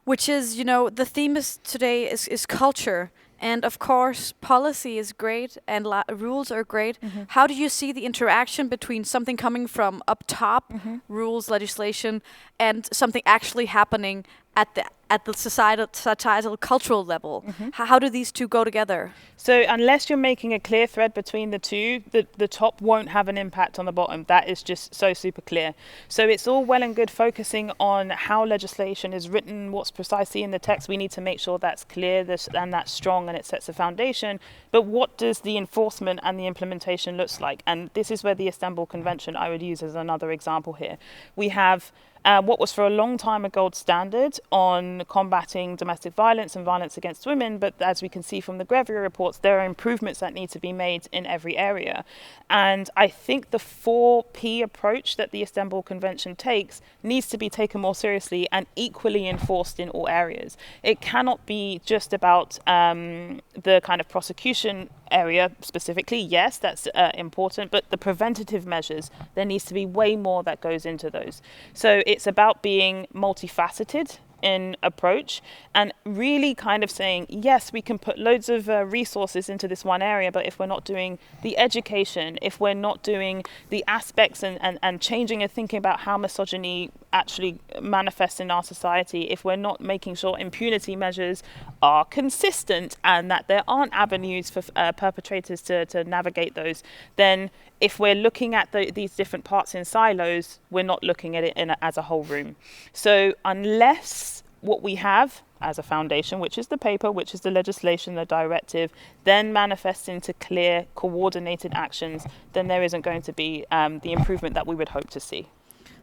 which is, the theme today is culture. And of course, policy is great and rules are great. How do you see the interaction between something coming from up top, rules, legislation, and something actually happening at the societal cultural level? How do these two go together? So unless you're making a clear thread between the two, the top won't have an impact on the bottom. That is just so super clear. So it's all well and good focusing on how legislation is written, what's precisely in the text. We need to make sure that's clear and that's strong and it sets a foundation. But what does the enforcement and the implementation looks like? And this is where the Istanbul Convention I would use as another example here. We have what was for a long time a gold standard on combating domestic violence and violence against women, but as we can see from the Grevio reports, there are improvements that need to be made in every area. And I think the 4P approach that the Istanbul Convention takes needs to be taken more seriously and equally enforced in all areas. It cannot be just about the kind of prosecution area specifically. Yes, that's important, but the preventative measures, there needs to be way more that goes into those. So it's about being multifaceted in approach and really kind of saying, yes, we can put loads of resources into this one area, but if we're not doing the education, if we're not doing the aspects and changing and thinking about how misogyny actually manifests in our society, if we're not making sure impunity measures are consistent and that there aren't avenues for perpetrators to navigate those, then if we're looking at these different parts in silos, we're not looking at it as a whole room. So unless what we have as a foundation, which is the paper, which is the legislation, the directive, then manifests into clear, coordinated actions, then there isn't going to be the improvement that we would hope to see.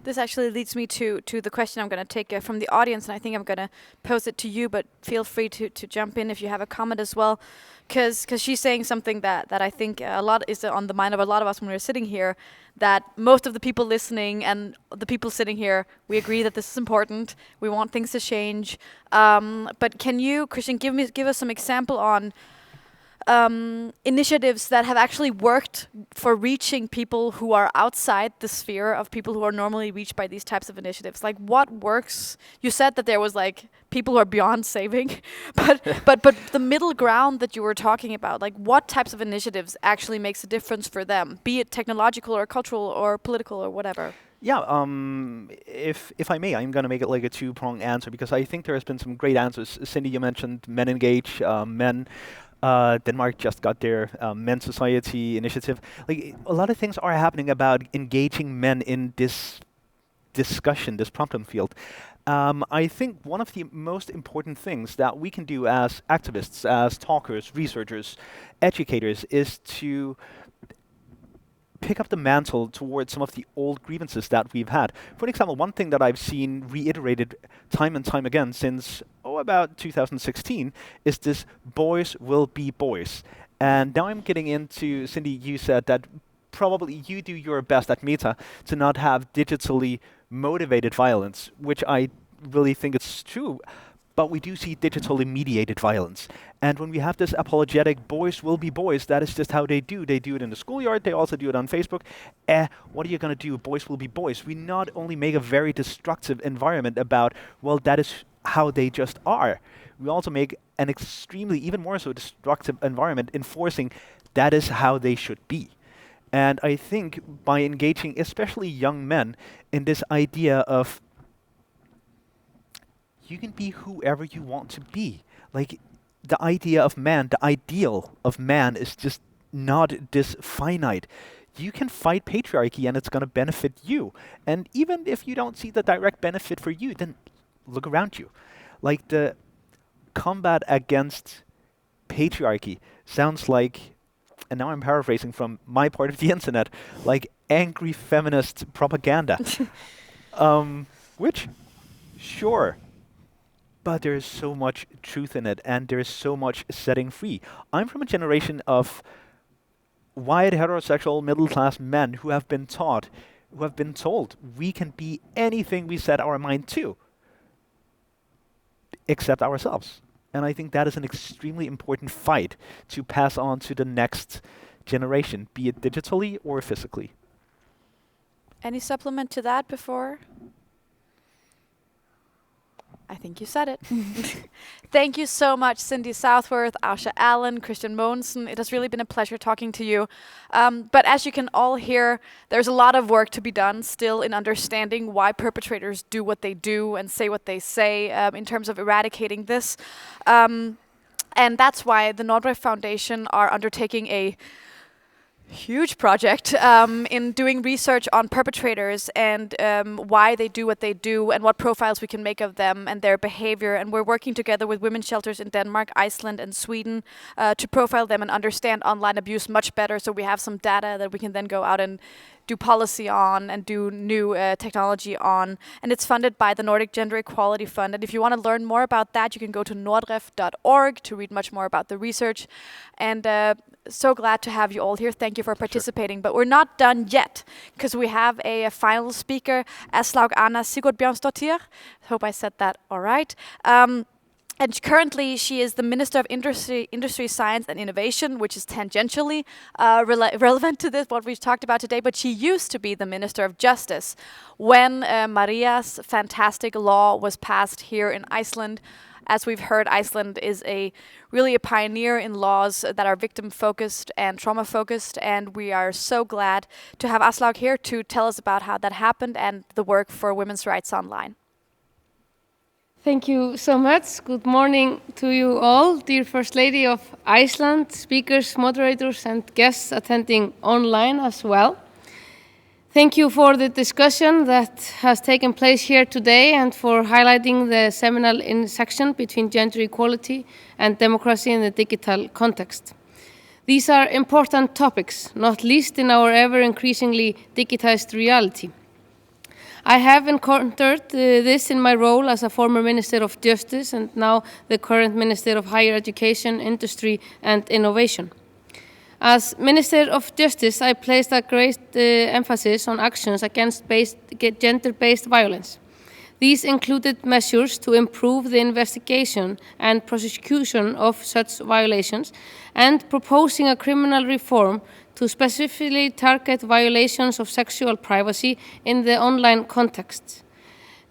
This actually leads me to the question I'm going to take from the audience, and I think I'm going to pose it to you, but feel free to jump in if you have a comment as well, because she's saying something that I think a lot is on the mind of a lot of us when we're sitting here, that most of the people listening and the people sitting here, we agree that this is important, we want things to change, but can you, Christian, give us some example on initiatives that have actually worked for reaching people who are outside the sphere of people who are normally reached by these types of initiatives? Like, what works? You said that there was like people who are beyond saving, but the middle ground that you were talking about, like what types of initiatives actually makes a difference for them, be it technological or cultural or political or whatever? Yeah, if I may, I'm going to make it like a two-pronged answer because I think there has been some great answers. Cindy, you mentioned Men Engage, men. Denmark just got their Men's Society initiative. Like a lot of things are happening about engaging men in this discussion, this problem field. I think one of the most important things that we can do as activists, as talkers, researchers, educators, is to pick up the mantle towards some of the old grievances that we've had. For example, one thing that I've seen reiterated time and time again since, about 2016, is this boys will be boys. And now I'm getting into, Cindy, you said that probably you do your best at Meta to not have digitally motivated violence, which I really think it's true. But we do see digitally mediated violence. And when we have this apologetic boys will be boys, that is just how they do. They do it in the schoolyard, they also do it on Facebook. What are you going to do? Boys will be boys. We not only make a very destructive environment about, well, that is how they just are. We also make an extremely, even more so destructive environment enforcing that is how they should be. And I think by engaging especially young men in this idea of you can be whoever you want to be. Like the idea of man, the ideal of man is just not this finite. You can fight patriarchy and it's going to benefit you. And even if you don't see the direct benefit for you, then look around you. Like the combat against patriarchy sounds like, and now I'm paraphrasing from my part of the internet, like angry feminist propaganda. Which, sure. But there is so much truth in it, and there is so much setting free. I'm from a generation of white, heterosexual, middle-class men who have been taught, who have been told we can be anything we set our mind to. except ourselves. And I think that is an extremely important fight to pass on to the next generation, be it digitally or physically. Any supplement to that before? I think you said it. Thank you so much, Cindy Southworth, Asha Allen, Christian Mogensen. It has really been a pleasure talking to you. But as you can all hear, there's a lot of work to be done still in understanding why perpetrators do what they do and say what they say in terms of eradicating this. And that's why the Nordref Foundation are undertaking a huge project in doing research on perpetrators and why they do what they do and what profiles we can make of them and their behavior. And we're working together with women's shelters in Denmark, Iceland and Sweden to profile them and understand online abuse much better, so we have some data that we can then go out and do policy on and do new technology on. And it's funded by the Nordic Gender Equality Fund. And if you want to learn more about that, you can go to nordref.org to read much more about the research. And so glad to have you all here. Thank you for participating. But we're not done yet, because we have a final speaker, Aslaug Anna Sigurðbjørnsdóttir. Hope I said that all right. And currently, she is the Minister of Industry, Science and Innovation, which is tangentially relevant to this, what we've talked about today. But she used to be the Minister of Justice when Maria's fantastic law was passed here in Iceland. As we've heard, Iceland is really a pioneer in laws that are victim-focused and trauma-focused, and we are so glad to have Aslaug here to tell us about how that happened and the work for women's rights online. Thank you so much. Good morning to you all, dear First Lady of Iceland, speakers, moderators, and guests attending online as well. Thank you for the discussion that has taken place here today and for highlighting the seminal intersection between gender equality and democracy in the digital context. These are important topics, not least in our ever-increasingly digitized reality. I have encountered this in my role as a former Minister of Justice and now the current Minister of Higher Education, Industry and Innovation. As Minister of Justice, I placed a great emphasis on actions against gender-based violence. These included measures to improve the investigation and prosecution of such violations and proposing a criminal reform to specifically target violations of sexual privacy in the online context.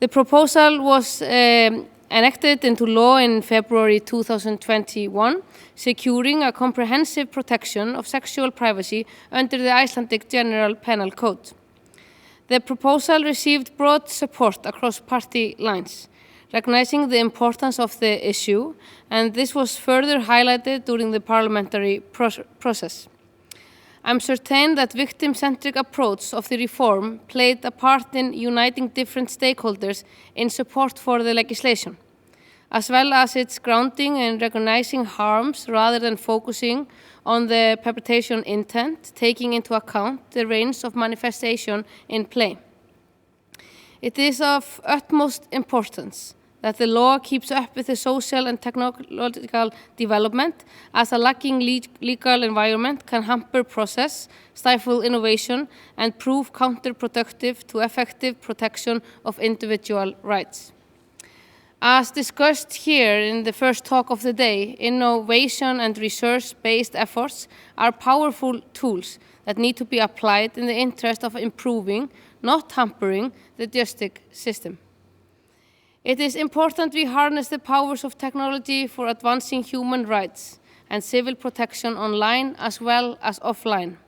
The proposal was enacted into law in February 2021, securing a comprehensive protection of sexual privacy under the Icelandic General Penal Code. The proposal received broad support across party lines, recognizing the importance of the issue, and this was further highlighted during the parliamentary process. I'm certain that victim-centric approach of the reform played a part in uniting different stakeholders in support for the legislation, as well as its grounding in recognizing harms rather than focusing on the perpetration intent, taking into account the range of manifestation in play. It is of utmost importance that the law keeps up with the social and technological development, as a lacking legal environment can hamper process, stifle innovation, and prove counterproductive to effective protection of individual rights. As discussed here in the first talk of the day, innovation and research-based efforts are powerful tools that need to be applied in the interest of improving, not hampering, the justice system. It is important we harness the powers of technology for advancing human rights and civil protection online as well as offline.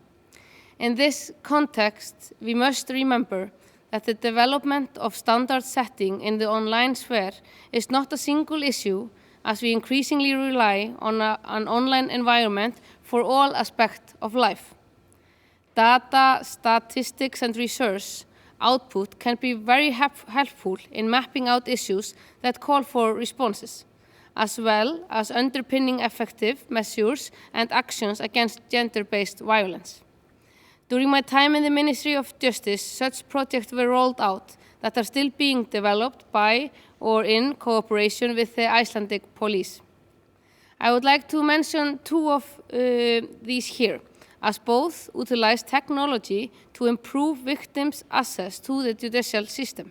In this context, we must remember that the development of standard setting in the online sphere is not a single issue, as we increasingly rely on an online environment for all aspects of life. Data, statistics, and research output can be very helpful in mapping out issues that call for responses, as well as underpinning effective measures and actions against gender-based violence. During my time in the Ministry of Justice, such projects were rolled out that are still being developed by or in cooperation with the Icelandic police. I would like to mention two of these here, as both utilize technology to improve victims' access to the judicial system.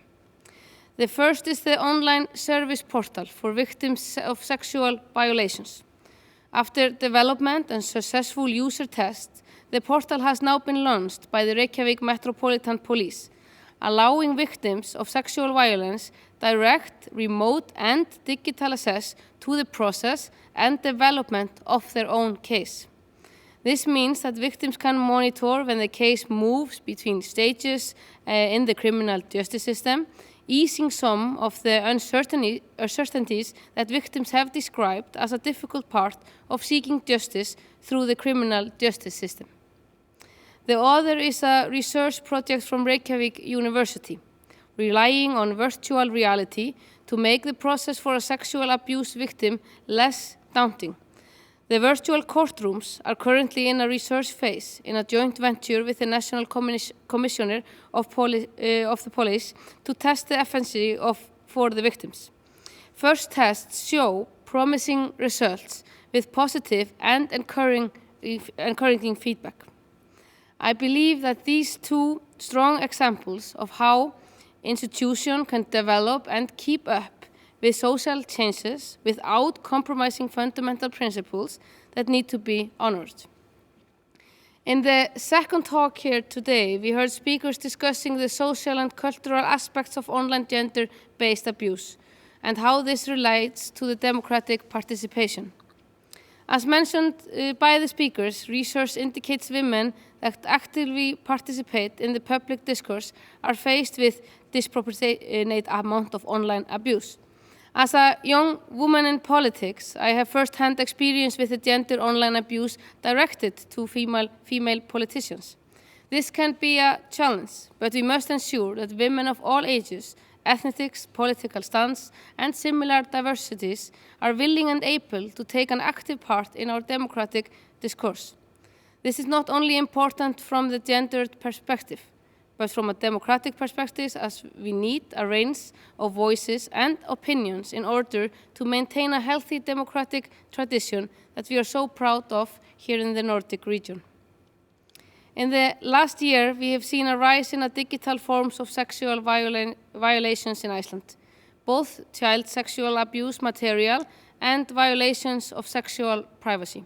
The first is the online service portal for victims of sexual violations. After development and successful user tests, the portal has now been launched by the Reykjavik Metropolitan Police, allowing victims of sexual violence direct, remote, and digital access to the process and development of their own case. This means that victims can monitor when the case moves between stages in the criminal justice system, easing some of the uncertainties that victims have described as a difficult part of seeking justice through the criminal justice system. The other is a research project from Reykjavik University, relying on virtual reality to make the process for a sexual abuse victim less daunting. The virtual courtrooms are currently in a research phase in a joint venture with the National Commissioner of the Police to test the efficacy for the victims. First tests show promising results with positive and encouraging feedback. I believe that these two strong examples of how institutions can develop and keep up with social changes without compromising fundamental principles that need to be honored. In the second talk here today, we heard speakers discussing the social and cultural aspects of online gender-based abuse and how this relates to the democratic participation. As mentioned by the speakers, research indicates women that actively participate in the public discourse are faced with disproportionate amount of online abuse. As a young woman in politics, I have first-hand experience with the gender online abuse directed to female politicians. This can be a challenge, but we must ensure that women of all ages, ethnicities, political stance, and similar diversities are willing and able to take an active part in our democratic discourse. This is not only important from the gendered perspective, but from a democratic perspective, as we need a range of voices and opinions in order to maintain a healthy democratic tradition that we are so proud of here in the Nordic region. In the last year, we have seen a rise in digital forms of sexual violations in Iceland, both child sexual abuse material and violations of sexual privacy.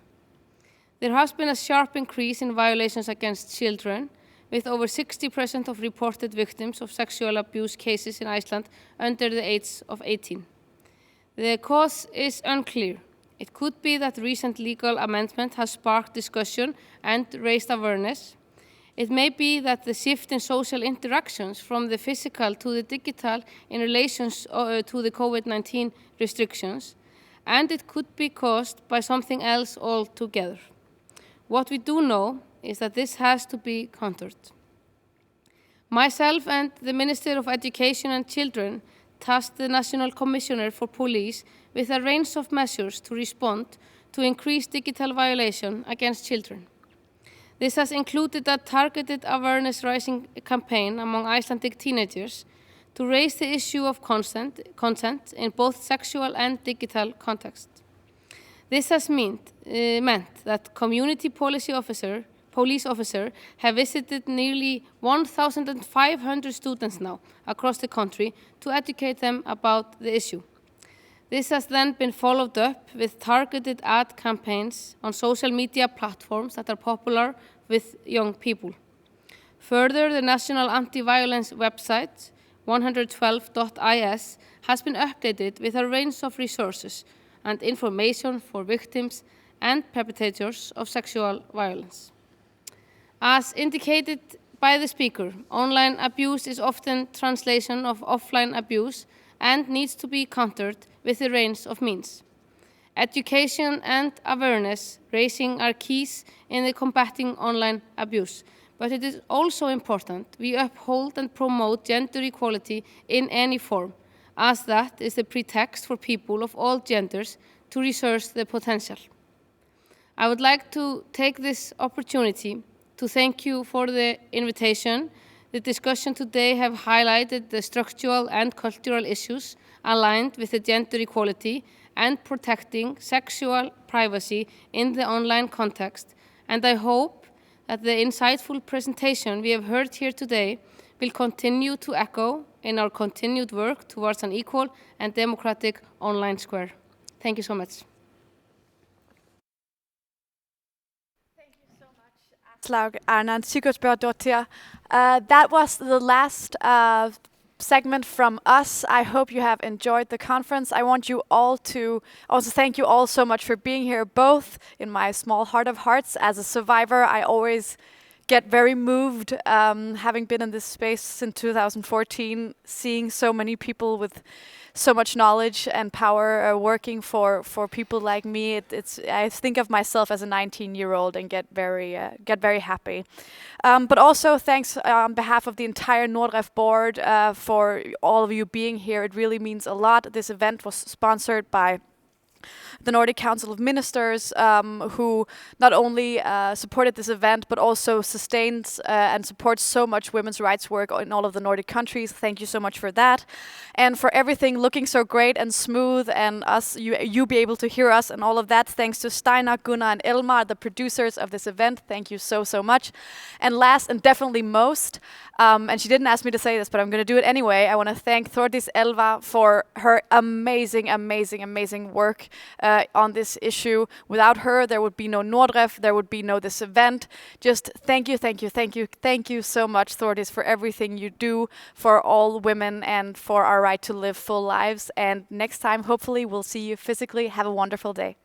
There has been a sharp increase in violations against children, with over 60% of reported victims of sexual abuse cases in Iceland under the age of 18. The cause is unclear. It could be that recent legal amendment has sparked discussion and raised awareness. It may be that the shift in social interactions from the physical to the digital in relation to the COVID-19 restrictions, and it could be caused by something else altogether. What we do know is that this has to be countered. Myself and the Minister of Education and Children tasked the National Commissioner for Police with a range of measures to respond to increased digital violation against children. This has included a targeted awareness-raising campaign among Icelandic teenagers to raise the issue of consent in both sexual and digital context. This has meant that community police officers have visited nearly 1,500 students now across the country to educate them about the issue. This has then been followed up with targeted ad campaigns on social media platforms that are popular with young people. Further, the National Anti-Violence website, 112.is, has been updated with a range of resources and information for victims and perpetrators of sexual violence. As indicated by the speaker, online abuse is often translation of offline abuse and needs to be countered with a range of means. Education and awareness raising are keys in the combating online abuse, but it is also important we uphold and promote gender equality in any form, as that is the pretext for people of all genders to research the potential. I would like to take this opportunity to thank you for the invitation. The discussion today have highlighted the structural and cultural issues aligned with the gender equality and protecting sexual privacy in the online context, and I hope that the insightful presentation we have heard here today will continue to echo in our continued work towards an equal and democratic online square. Thank you so much. Aslaug Arnan Sigurdsbjørnsdóttir. That was the last segment from us. I hope you have enjoyed the conference. I want you all to also thank you all so much for being here, both in my small heart of hearts. As a survivor, I always get very moved, having been in this space since 2014, seeing so many people with so much knowledge and power working for people like me. I think of myself as a 19-year-old and get very happy. But also thanks on behalf of the entire Nordref board for all of you being here. It really means a lot. This event was sponsored by the Nordic Council of Ministers, who not only supported this event, but also sustains and supports so much women's rights work in all of the Nordic countries. Thank you so much for that. And for everything looking so great and smooth, and you be able to hear us and all of that, thanks to Steinar, Gunnar, and Elmar, the producers of this event. Thank you so, so much. And last and definitely most, and she didn't ask me to say this, but I'm going to do it anyway, I want to thank Þórdís Elva for her amazing, amazing, amazing work on this issue. Without her, there would be no Nordref, there would be no this event. Just thank you, thank you, thank you, thank you so much, Þórdís, for everything you do for all women and for our right to live full lives. And next time, hopefully, we'll see you physically. Have a wonderful day.